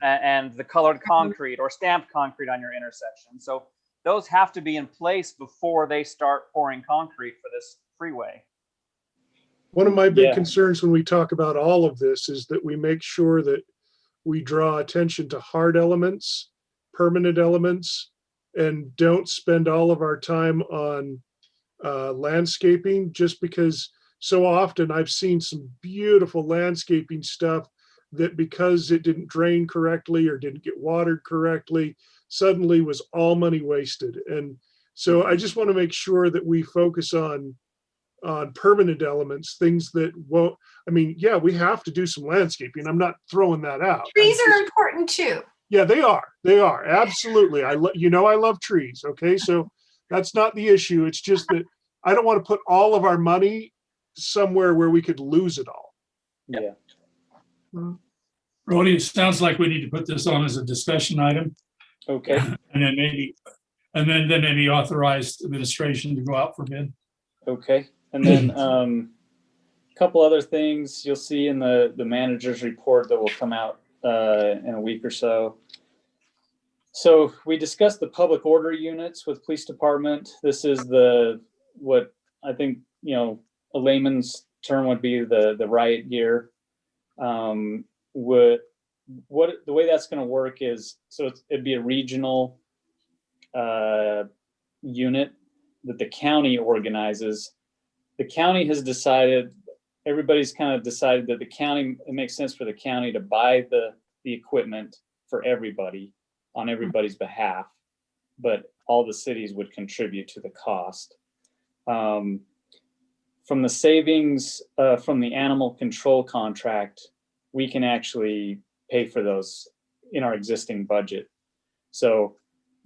And the colored concrete or stamped concrete on your intersection. So those have to be in place before they start pouring concrete for this freeway. One of my big concerns when we talk about all of this is that we make sure that we draw attention to hard elements, permanent elements, and don't spend all of our time on landscaping, just because so often I've seen some beautiful landscaping stuff that because it didn't drain correctly or didn't get watered correctly, suddenly was all money wasted. And so I just want to make sure that we focus on permanent elements, things that won't, I mean, yeah, we have to do some landscaping. I'm not throwing that out. Trees are important too. Yeah, they are. They are. Absolutely. I love trees. Okay. So that's not the issue. It's just that I don't want to put all of our money somewhere where we could lose it all. Yeah. Brody, it sounds like we need to put this on as a discussion item. Okay. And then maybe authorize administration to go out for bid. Okay. And then a couple other things you'll see in the manager's report that will come out in a week or so. So we discussed the public order units with police department. This is what I think, a layman's term would be the riot gear. The way that's going to work is, so it'd be a regional unit that the county organizes. The county has decided, everybody's kind of decided that it makes sense for the county to buy the equipment for everybody on everybody's behalf, but all the cities would contribute to the cost. From the savings from the animal control contract, we can actually pay for those in our existing budget. So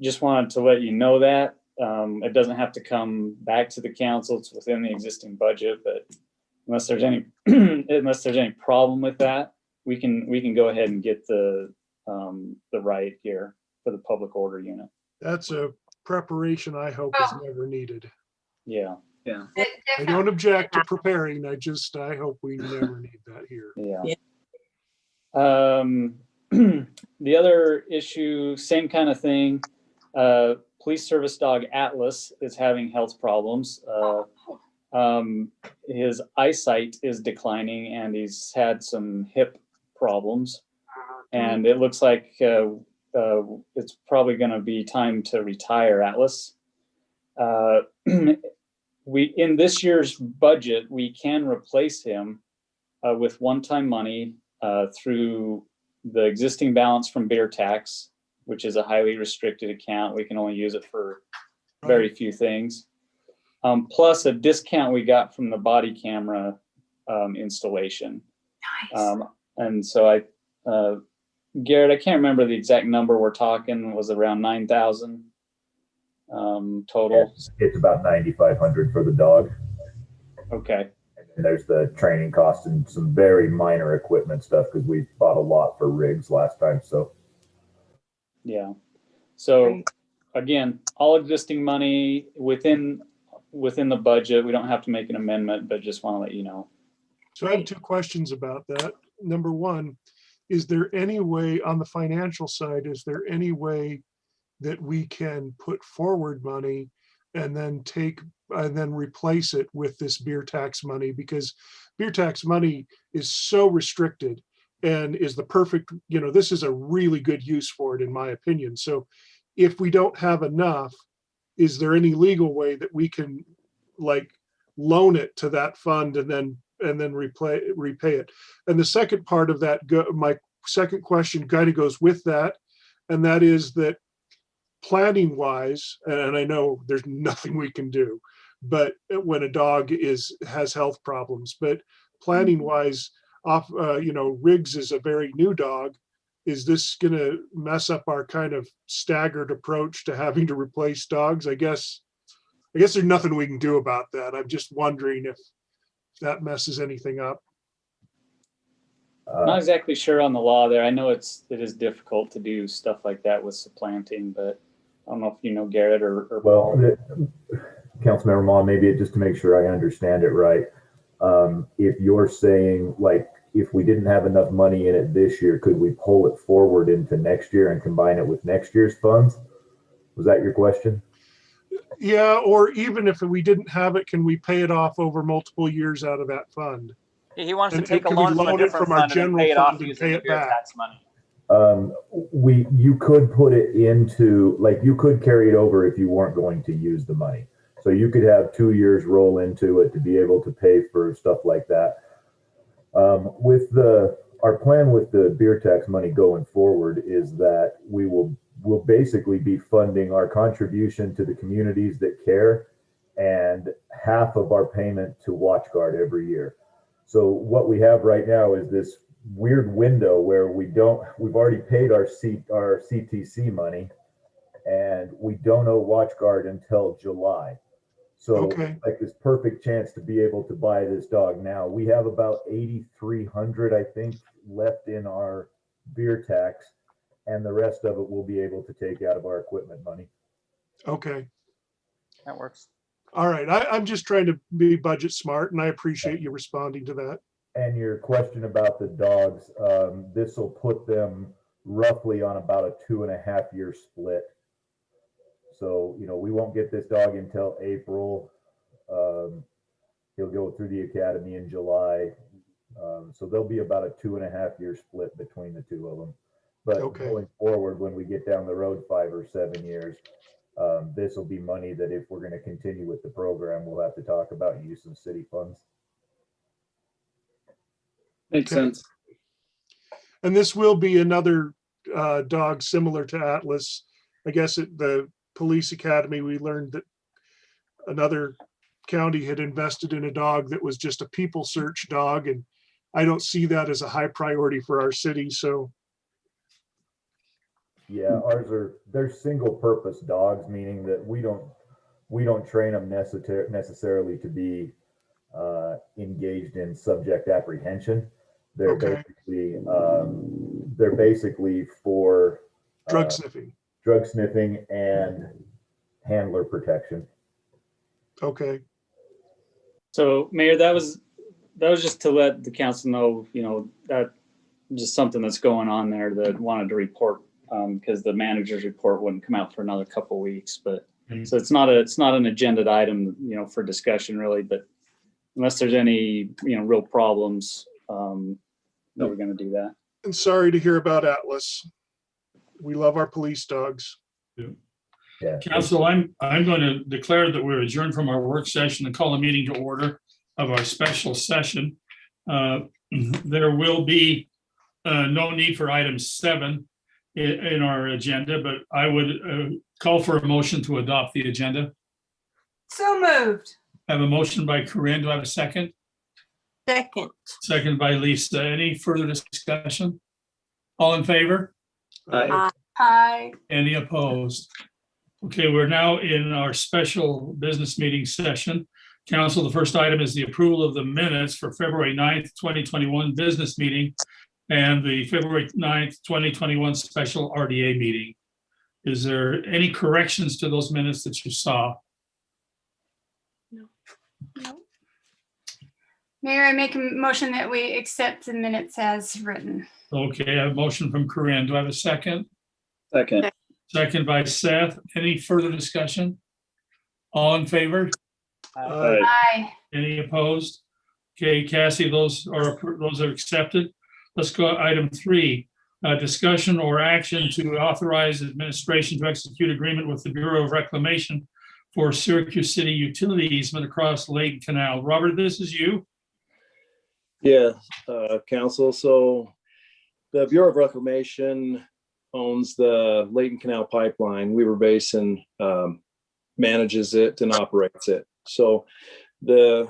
just wanted to let you know that. It doesn't have to come back to the council. It's within the existing budget, but unless there's any problem with that, we can go ahead and get the riot gear for the public order unit. That's a preparation I hope is never needed. Yeah. I don't object to preparing. I hope we never need that here. The other issue, same kind of thing. Police service dog Atlas is having health problems. His eyesight is declining and he's had some hip problems. And it looks like it's probably going to be time to retire Atlas. In this year's budget, we can replace him with one-time money through the existing balance from beer tax, which is a highly restricted account. We can only use it for very few things. Plus a discount we got from the body camera installation. Nice. And so Garrett, I can't remember the exact number we're talking, was around 9,000 total. It's about 9,500 for the dog. Okay. And there's the training cost and some very minor equipment stuff because we bought a lot for rigs last time. So yeah. So again, all existing money within the budget. We don't have to make an amendment, but just want to let you know. So I have 2 questions about that. Number one, is there any way on the financial side, is there any way that we can put forward money and then replace it with this beer tax money? Because beer tax money is so restricted and is the perfect, this is a really good use for it in my opinion. So if we don't have enough, is there any legal way that we can loan it to that fund and then repay it? And the second part of that, my second question kind of goes with that, and that is that planning wise, and I know there's nothing we can do, but when a dog has health problems, but planning wise, Riggs is a very new dog. Is this going to mess up our kind of staggered approach to having to replace dogs? I guess I guess there's nothing we can do about that. I'm just wondering if that messes anything up. Not exactly sure on the law there. I know it is difficult to do stuff like that with supplanting, but I don't know if you know Garrett or Well, Paul. Councilmember Ma, maybe just to make sure I understand it right. If you're saying, like, if we didn't have enough money in it this year, could we pull it forward into next year and combine it with next year's funds? Was that your question? Yeah, or even if we didn't have it, can we pay it off over multiple years out of that fund? He wants to And take a can we loan from a loan it different from our fund and then general pay it off fund and using pay the it beer back? tax money. You could put it into, like, you could carry it over if you weren't going to use the money. So you could have 2 years roll into it to be able to pay for stuff like that. Our plan with the beer tax money going forward is that we'll basically be funding our contribution to the communities that care and half of our payment to WatchGuard every year. So what we have right now is this weird window where we've already paid our CTC money and we don't owe WatchGuard until July. So like this perfect chance to be able to buy this dog now. We have about 8,300, I think, left in our beer tax, and the rest of it we'll be able to take out of our equipment money. Okay. That works. All right. I'm just trying to be budget smart, and I appreciate you responding to that. And your question about the dogs, this will put them roughly on about a 2.5 year split. So, we won't get this dog until April. He'll go through the academy in July. So there'll be about a 2.5 year split between the two of them. But going forward, when we get down the road 5 or 7 years, this will be money that if we're going to continue with the program, we'll have to talk about use of city funds. Makes sense. And this will be another dog similar to Atlas. I guess at the police academy, we learned that another county had invested in a dog that was just a people search dog. And I don't see that as a high priority for our city. So yeah, they're single purpose dogs, meaning that we don't train them necessarily to be engaged in subject apprehension. They're basically for drug sniffing and handler protection. Okay. So Mayor, that was just to let the council know, that just something that's going on there that wanted to report, because the manager's report wouldn't come out for another couple of weeks, but so it's not an agenda item, for discussion really, but unless there's any, real problems, we're going to do that. And sorry to hear about Atlas. We love our police dogs. Yeah. Council, I'm going to declare that we're adjourned from our work session and call a meeting to order of our special session. There will be no need for item 7 in our agenda, but I would call for a motion to adopt the agenda. So moved. I have a motion by Corinne. Do I have a second? Second. Second by Lisa. Any further discussion? All in favor? Aye. Aye. Any opposed? Okay, we're now in our special business meeting session. Council, the first item is the approval of the minutes for February 9th, 2021 business meeting and the February 9th, 2021 special RDA meeting. Is there any corrections to those minutes that you saw? No. Mayor, I make a motion that we accept the minutes as written. Okay, I have a motion from Corinne. Do I have a second? Second. Second by Seth. Any further discussion? All in favor? Aye. Any opposed? Okay, Cassie, those are accepted. Let's go to item 3, discussion or action to authorize administration to execute agreement with the Bureau of Reclamation for Syracuse City utility easement across Lake Canal. Robert, this is you. Yeah, Council. So the Bureau of Reclamation owns the Layton Canal pipeline. Weaver Basin manages it and operates it. So the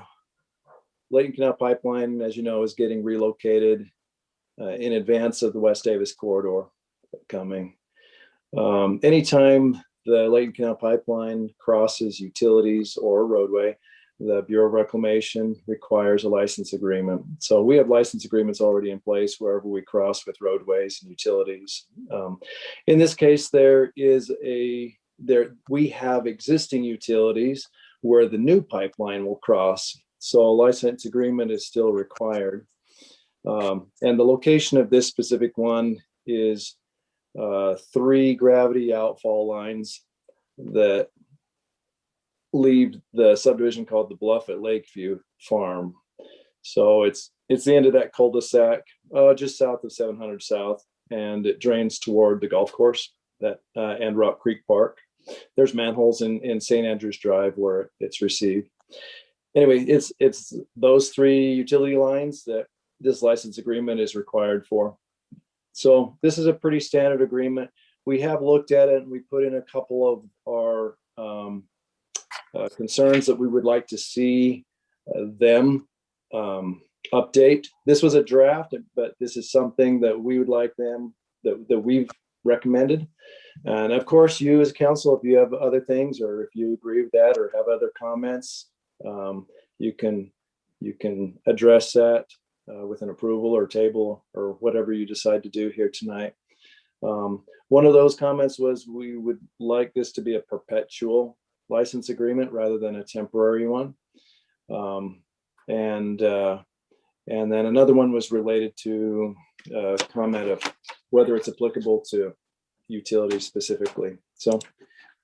Layton Canal pipeline, as you know, is getting relocated in advance of the West Davis corridor coming. Anytime the Layton Canal Pipeline crosses utilities or roadway, the Bureau of Reclamation requires a license agreement. So we have license agreements already in place wherever we cross with roadways and utilities. In this case, we have existing utilities where the new pipeline will cross. So a license agreement is still required. And the location of this specific one is 3 gravity outfall lines that leave the subdivision called the Bluff at Lakeview Farm. So it's the end of that cul-de-sac, just south of 700 South, and it drains toward the golf course and Rock Creek Park. There's manholes in St. Andrews Drive where it's received. Anyway, it's those 3 utility lines that this license agreement is required for. So this is a pretty standard agreement. We have looked at it and we put in a couple of our concerns that we would like to see them update. This was a draft, but this is something that we would like them that we've recommended. And of course, you as council, if you have other things or if you agree with that or have other comments, you can address that with an approval or table or whatever you decide to do here tonight. One of those comments was we would like this to be a perpetual license agreement rather than a temporary one. And then another one was related to a comment of whether it's applicable to utilities specifically. So,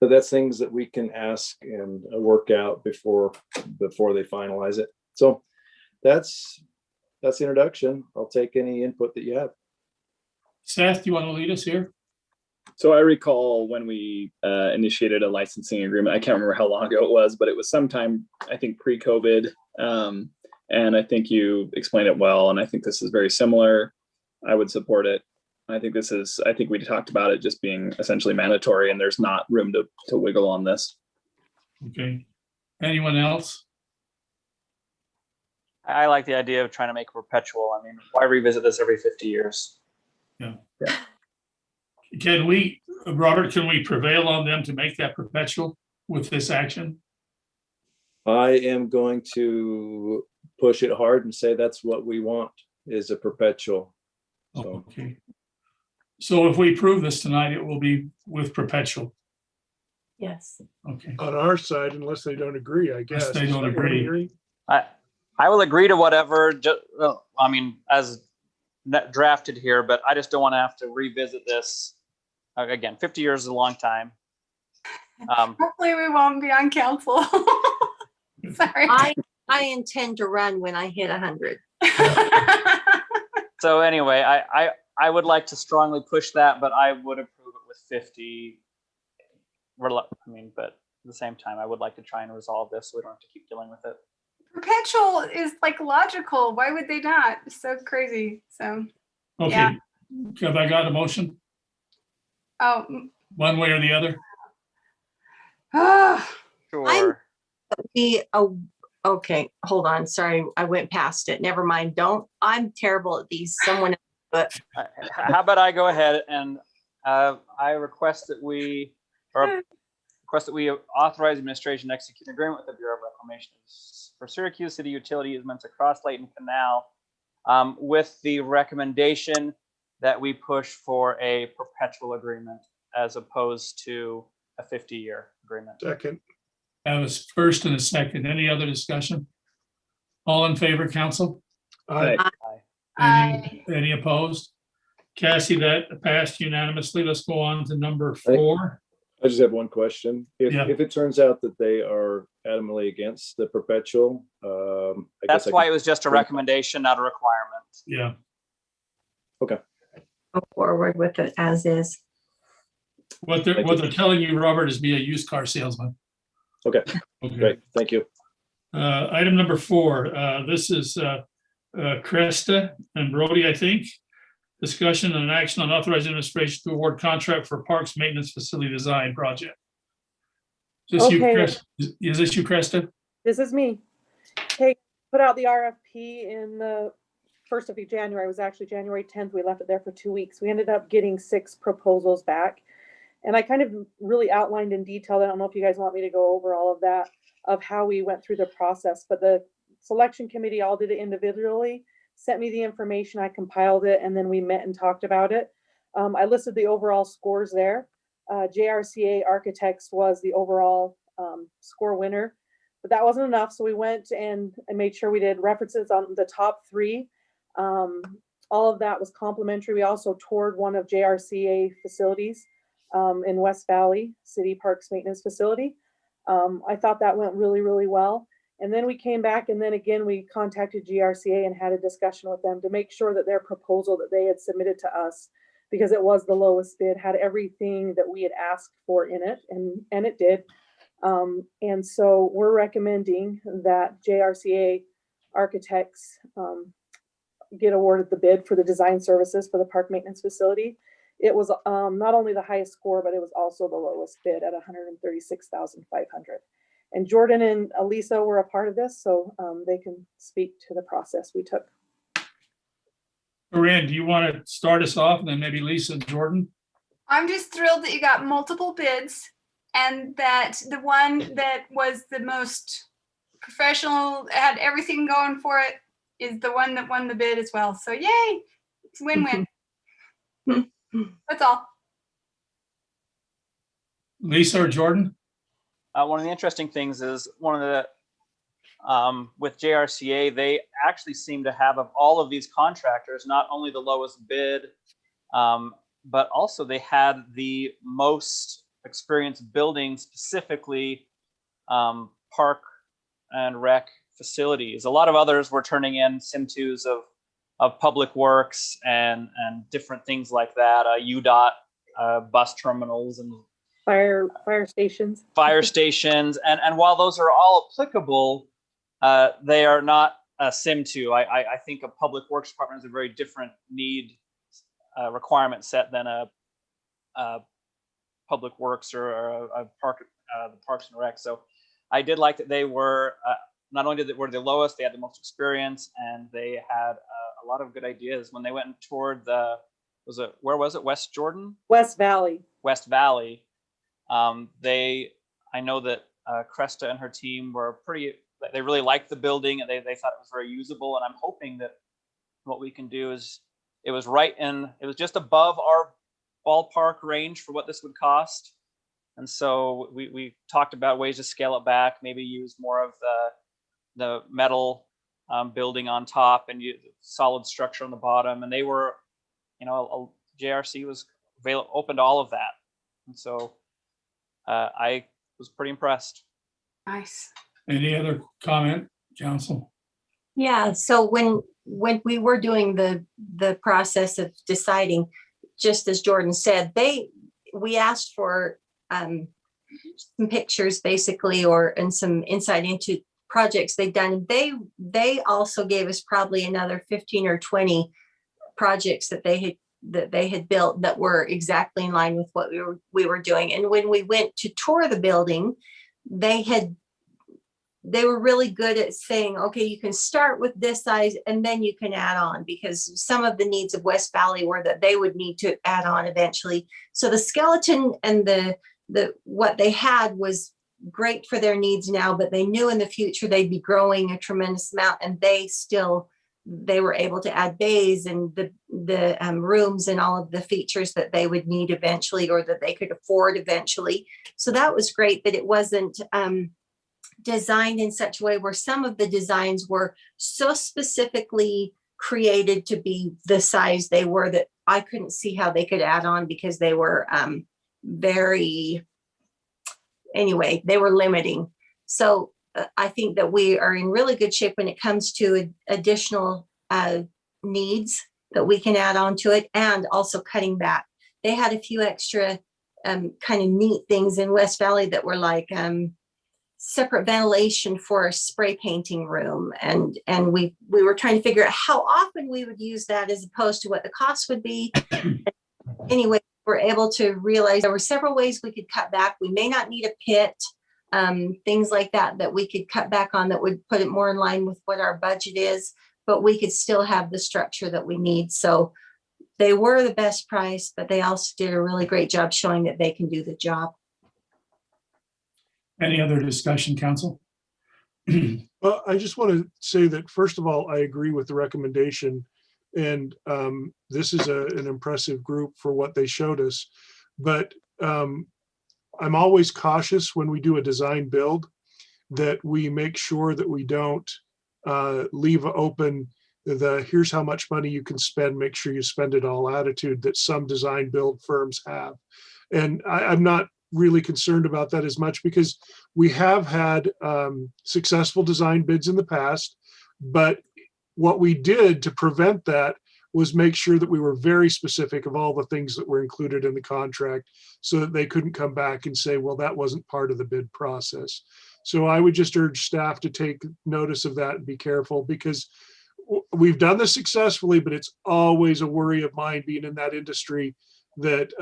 but that's things that we can ask and work out before they finalize it. So that's the introduction. I'll take any input that you have. Seth, do you want to lead us here? So I recall when we initiated a licensing agreement, I can't remember how long ago it was, but it was sometime, I think, pre-COVID. And I think you explained it well. And I think this is very similar. I would support it. I think we talked about it just being essentially mandatory and there's not room to wiggle on this. Okay. Anyone else? I like the idea of trying to make it perpetual. I mean, why revisit this every 50 years? Yeah. Can we, Robert, prevail on them to make that perpetual with this action? I am going to push it hard and say that's what we want is a perpetual. So. Okay. So if we approve this tonight, it will be with perpetual. Yes. Okay. On our side, unless they don't agree, I guess. Unless they don't agree. I will agree to whatever, I mean, as drafted here, but I just don't want to have to revisit this. Again, 50 years is a long time. Hopefully we won't be on council. Sorry. I intend to run when I hit 100. So anyway, I would like to strongly push that, but I would approve it with 50. But at the same time, I would like to try and resolve this so we don't have to keep dealing with it. Perpetual is like logical. Why would they not? It's so crazy. So okay. Yeah. Have I got a motion? Oh. One way or the other? Sure. Okay, hold on. Sorry, I went past it. Never mind. I'm terrible at these. Someone, but how about I go ahead and I request that we authorize administration to execute an agreement with the Bureau of Reclamation for Syracuse City utility easements across Layton Canal, with the recommendation that we push for a perpetual agreement as opposed to a 50-year agreement. Second. I was first and a second. Any other discussion? All in favor, council? Aye. Any opposed? Cassie, that passed unanimously. Let's go on to number 4. I just have one question. If it turns out that they are adamantly against the perpetual, that's why it was just a recommendation, not a requirement. Yeah. Okay. Go forward with it as is. What they're telling you, Robert, is be a used car salesman. Okay. Great. Thank you. Item number 4. This is Cresta and Brody, I think. Discussion and action on authorizing administration to award contract for parks maintenance facility design project. Is this you, Cresta? This is me. Okay, put out the RFP in the 1st of January. It was actually January 10th. We left it there for 2 weeks. We ended up getting 6 proposals back. And I kind of really outlined in detail, I don't know if you guys want me to go over all of that, of how we went through the process, but the selection committee all did it individually, sent me the information, I compiled it, and then we met and talked about it. I listed the overall scores there. JRCA Architects was the overall score winner, but that wasn't enough. So we went and made sure we did references on the top 3. All of that was complimentary. We also toured one of JRCA facilities in West Valley City Parks Maintenance Facility. I thought that went really, really well. And then we came back, and then again, we contacted GRCA and had a discussion with them to make sure that their proposal that they had submitted to us, because it was the lowest bid, had everything that we had asked for in it, and it did. And so we're recommending that JRCA Architects get awarded the bid for the design services for the park maintenance facility. It was not only the highest score, but it was also the lowest bid at $136,500. And Jordan and Elisa were a part of this, so they can speak to the process we took. Corinne, do you want to start us off, and then maybe Lisa and Jordan? I'm just thrilled that you got multiple bids, and that the one that was the most professional, had everything going for it, is the one that won the bid as well. So yay, it's win-win. That's all. Lisa or Jordan? One of the interesting things is with JRCA, they actually seem to have, of all of these contractors, not only the lowest bid, but also they had the most experience building specifically park and rec facilities. A lot of others were turning in Sim2s of public works and different things like that, UDOT bus terminals and fire stations. And while those are all applicable, they are not a Sim2. I think a public works department is a very different need requirement set than a public works or a park, the Parks and Rec. So I did like that they were not only were they the lowest, they had the most experience, and they had a lot of good ideas. When they went and toured where was it? West Jordan? West Valley. West Valley. I know that Cresta and her team were they really liked the building, and they thought it was very usable. And I'm hoping that what we can do is, it was just above our ballpark range for what this would cost. And so we talked about ways to scale it back, maybe use more of the metal building on top and solid structure on the bottom. And they were, JRC was open to all of that. And so I was pretty impressed. Nice. Any other comment, council? Yeah, so when we were doing the process of deciding, just as Jordan said, we asked for some pictures basically, and some insight into projects they've done. They also gave us probably another 15 or 20 projects that they had built that were exactly in line with what we were doing. And when we went to tour the building, they were really good at saying, okay, you can start with this size and then you can add on, because some of the needs of West Valley were that they would need to add on eventually. So the skeleton and the what they had was great for their needs now, but they knew in the future they'd be growing a tremendous amount, and they were able to add bays and the rooms and all of the features that they would need eventually, or that they could afford eventually. So that was great that it wasn't designed in such a way where some of the designs were so specifically created to be the size they were that I couldn't see how they could add on, because they were they were limiting. So I think that we are in really good shape when it comes to additional needs that we can add on to it, and also cutting back. They had a few extra kind of neat things in West Valley that were like separate ventilation for a spray painting room. And we were trying to figure out how often we would use that as opposed to what the cost would be. Anyway, we're able to realize there were several ways we could cut back. We may not need a pit, things like that we could cut back on, that would put it more in line with what our budget is, but we could still have the structure that we need. So they were the best price, but they also did a really great job showing that they can do the job. Any other discussion, council? Well, I just want to say that, first of all, I agree with the recommendation. And this is an impressive group for what they showed us. But I'm always cautious when we do a design build that we make sure that we don't leave open the here's how much money you can spend, make sure you spend it all attitude that some design build firms have. And I'm not really concerned about that as much because we have had successful design bids in the past, but what we did to prevent that was make sure that we were very specific of all the things that were included in the contract so that they couldn't come back and say, well, that wasn't part of the bid process. So I would just urge staff to take notice of that and be careful, because we've done this successfully, but it's always a worry of mine being in that industry that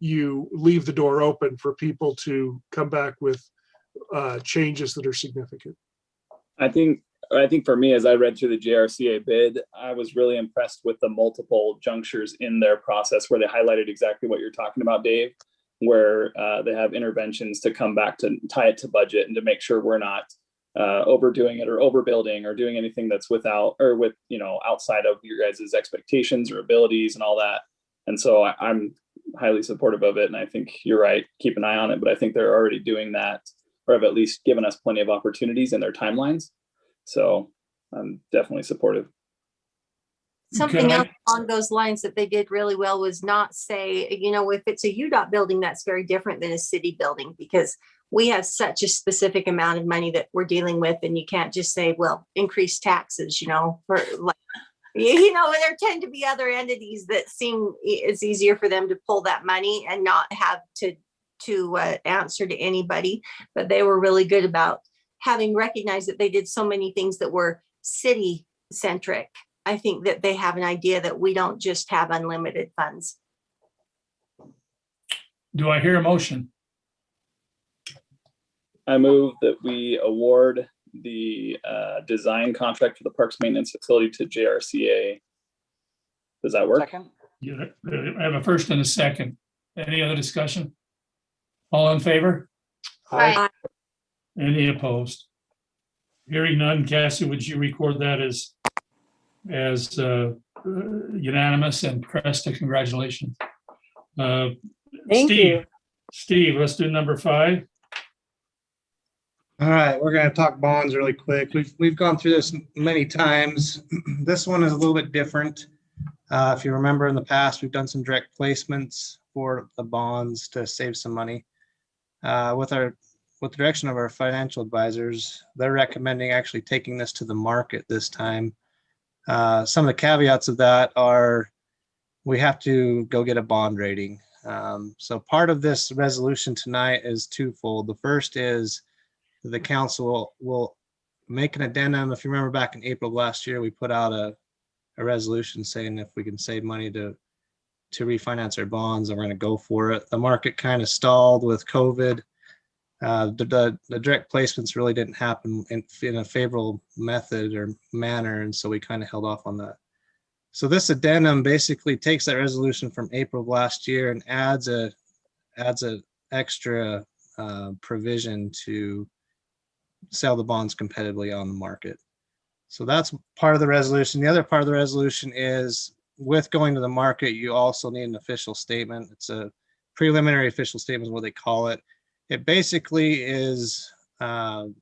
you leave the door open for people to come back with changes that are significant. I think for me, as I read through the JRCA bid, I was really impressed with the multiple junctures in their process where they highlighted exactly what you're talking about, Dave, where they have interventions to come back to tie it to budget and to make sure we're not overdoing it or overbuilding or doing anything that's without or with, outside of your guys' expectations or abilities and all that. And so I'm highly supportive of it. And I think you're right, keep an eye on it, but I think they're already doing that, or have at least given us plenty of opportunities in their timelines. So I'm definitely supportive. Something else along those lines that they did really well was not say, if it's a UDOT building, that's very different than a city building, because we have such a specific amount of money that we're dealing with. And you can't just say, well, increase taxes, for like, there tend to be other entities that seem it's easier for them to pull that money and not have to answer to anybody. But they were really good about having recognized that they did so many things that were city centric. I think that they have an idea that we don't just have unlimited funds. Do I hear a motion? I move that we award the design contract for the parks maintenance facility to JRCA. Does that work? Second. Yeah, I have a first and a second. Any other discussion? All in favor? Aye. Any opposed? Hearing none, Cassie, would you record that as unanimous, and Cresta, congratulations. Thank Steve, you. Steve, let's do number 5. All right, we're going to talk bonds really quick. We've gone through this many times. This one is a little bit different. If you remember in the past, we've done some direct placements for the bonds to save some money. With the direction of our financial advisors, they're recommending actually taking this to the market this time. Some of the caveats of that are we have to go get a bond rating. So part of this resolution tonight is twofold. The first is the council will make an addendum. If you remember back in April of last year, we put out a resolution saying if we can save money to refinance our bonds, and we're going to go for it. The market kind of stalled with COVID. The direct placements really didn't happen in a favorable method or manner, and so we kind of held off on that. So this addendum basically takes that resolution from April of last year and adds a extra provision to sell the bonds competitively on the market. So that's part of the resolution. The other part of the resolution is with going to the market, you also need an official statement. It's a preliminary official statement is what they call it. It basically is the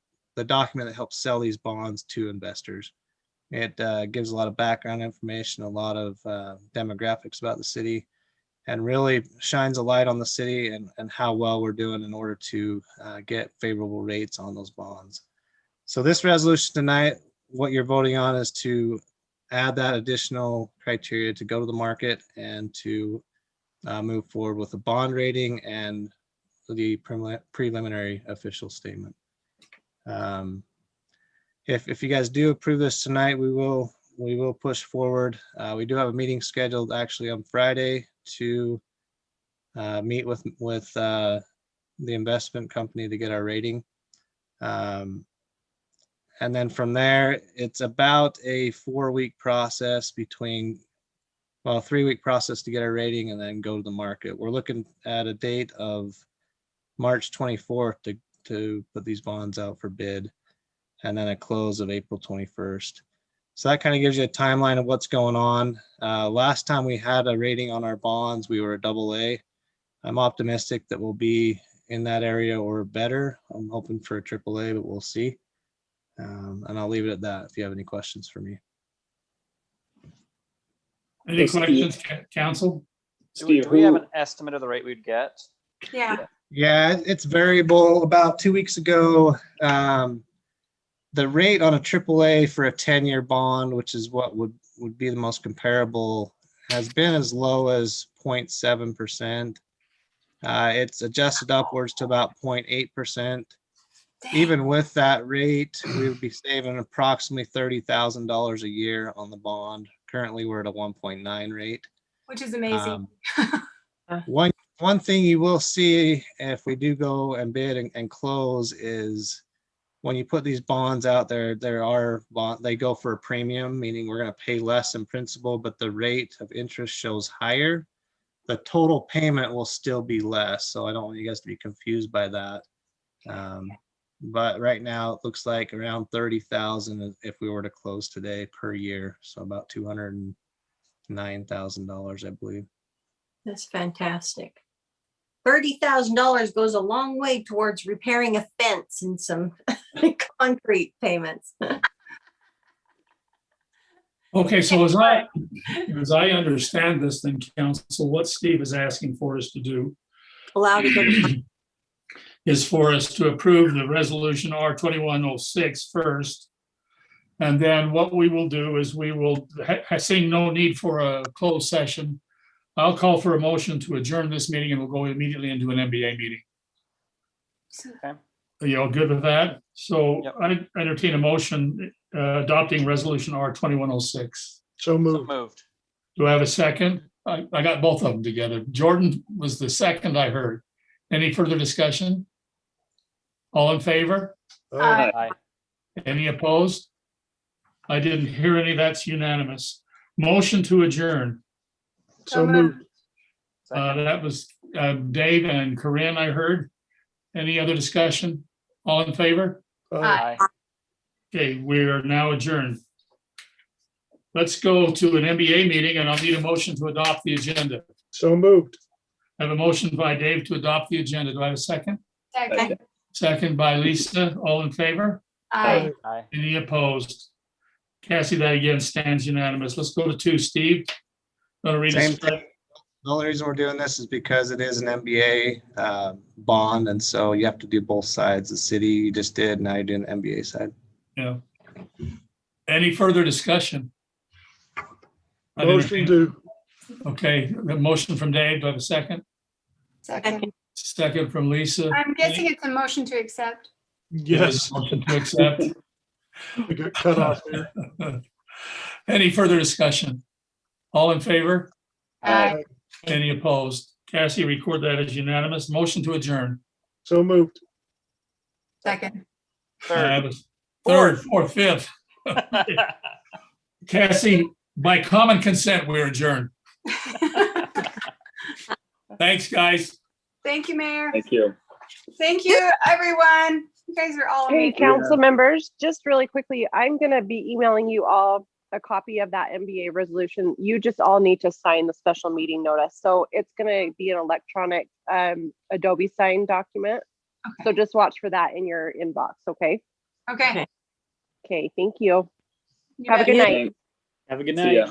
document that helps sell these bonds to investors. It gives a lot of background information, a lot of demographics about the city, and really shines a light on the city and how well we're doing in order to get favorable rates on those bonds. So this resolution tonight, what you're voting on is to add that additional criteria to go to the market and to move forward with a bond rating and the preliminary official statement. If you guys do approve this tonight, we will push forward. We do have a meeting scheduled actually on Friday to meet with the investment company to get our rating. And then from there, it's about a 4-week process between well, 3-week process to get our rating and then go to the market. We're looking at a date of March 24th to put these bonds out for bid, and then a close of April 21st. So that kind of gives you a timeline of what's going on. Last time we had a rating on our bonds, we were a AA. I'm optimistic that we'll be in that area or better. I'm hoping for a AAA, but we'll see. And I'll leave it at that if you have any questions for me. Any questions, council? Do we have an estimate of the rate we'd get? Yeah. Yeah, it's variable. About 2 weeks ago, the rate on a AAA for a 10-year bond, which is what would be the most comparable, has been as low as 0.7%. It's adjusted upwards to about 0.8%. Even with that rate, we would be saving approximately $30,000 a year on the bond. Currently, we're at a 1.9 rate. Which is amazing. One thing you will see if we do go and bid and close is when you put these bonds out there, they go for a premium, meaning we're going to pay less in principal, but the rate of interest shows higher. The total payment will still be less. So I don't want you guys to be confused by that. But right now it looks like around 30,000 if we were to close today per year. So about $209,000, I believe. That's fantastic. $30,000 goes a long way towards repairing a fence and some concrete payments. Okay, so as I understand this, then council, what Steve is asking for us to do Allow to go to is for us to approve the resolution R2106 first. And then what we will do is we will, seeing no need for a closed session, I'll call for a motion to adjourn this meeting and we'll go immediately into an MBA meeting. Okay. Are you all good with that? So I entertain a motion adopting resolution R2106. So moved. Do I have a second? I got both of them together. Jordan was the second I heard. Any further discussion? All in favor? Aye. Any opposed? I didn't hear any. That's unanimous. Motion to adjourn. So moved. That was Dave and Corinne, I heard. Any other discussion? All in favor? Aye. Okay, we are now adjourned. Let's go to an MBA meeting and I'll need a motion to adopt the agenda. So moved. I have a motion by Dave to adopt the agenda. Do I have a second? Second. Second by Lisa. All in favor? Aye. Aye. Any opposed? Cassie, that again stands unanimous. Let's go to 2. Steve. Want to read Same it? thing. The only reason we're doing this is because it is an MBA bond, and so you have to do both sides. The city you just did, now you're doing the MBA side. Yeah. Any further discussion? Motion to. Okay, the motion from Dave. Do I have a second? Second. Second from Lisa. I'm guessing it's a motion to accept. Yes. Motion to accept. We got cut off there. Any further discussion? All in favor? Aye. Any opposed? Cassie, record that as unanimous. Motion to adjourn. So moved. Second. Third, fourth, fifth. Cassie, by common consent, we're adjourned. Thanks, guys. Thank you, Mayor. Thank you. Thank you, everyone. You guys are all Hey, amazing. council members, just really quickly, I'm going to be emailing you all a copy of that MBA resolution. You just all need to sign the special meeting notice. So it's going to be an electronic Adobe sign document. Okay. So just watch for that in your inbox. Okay. Okay. Okay. Thank you. You Have a bet. good night. Have a good See night. ya.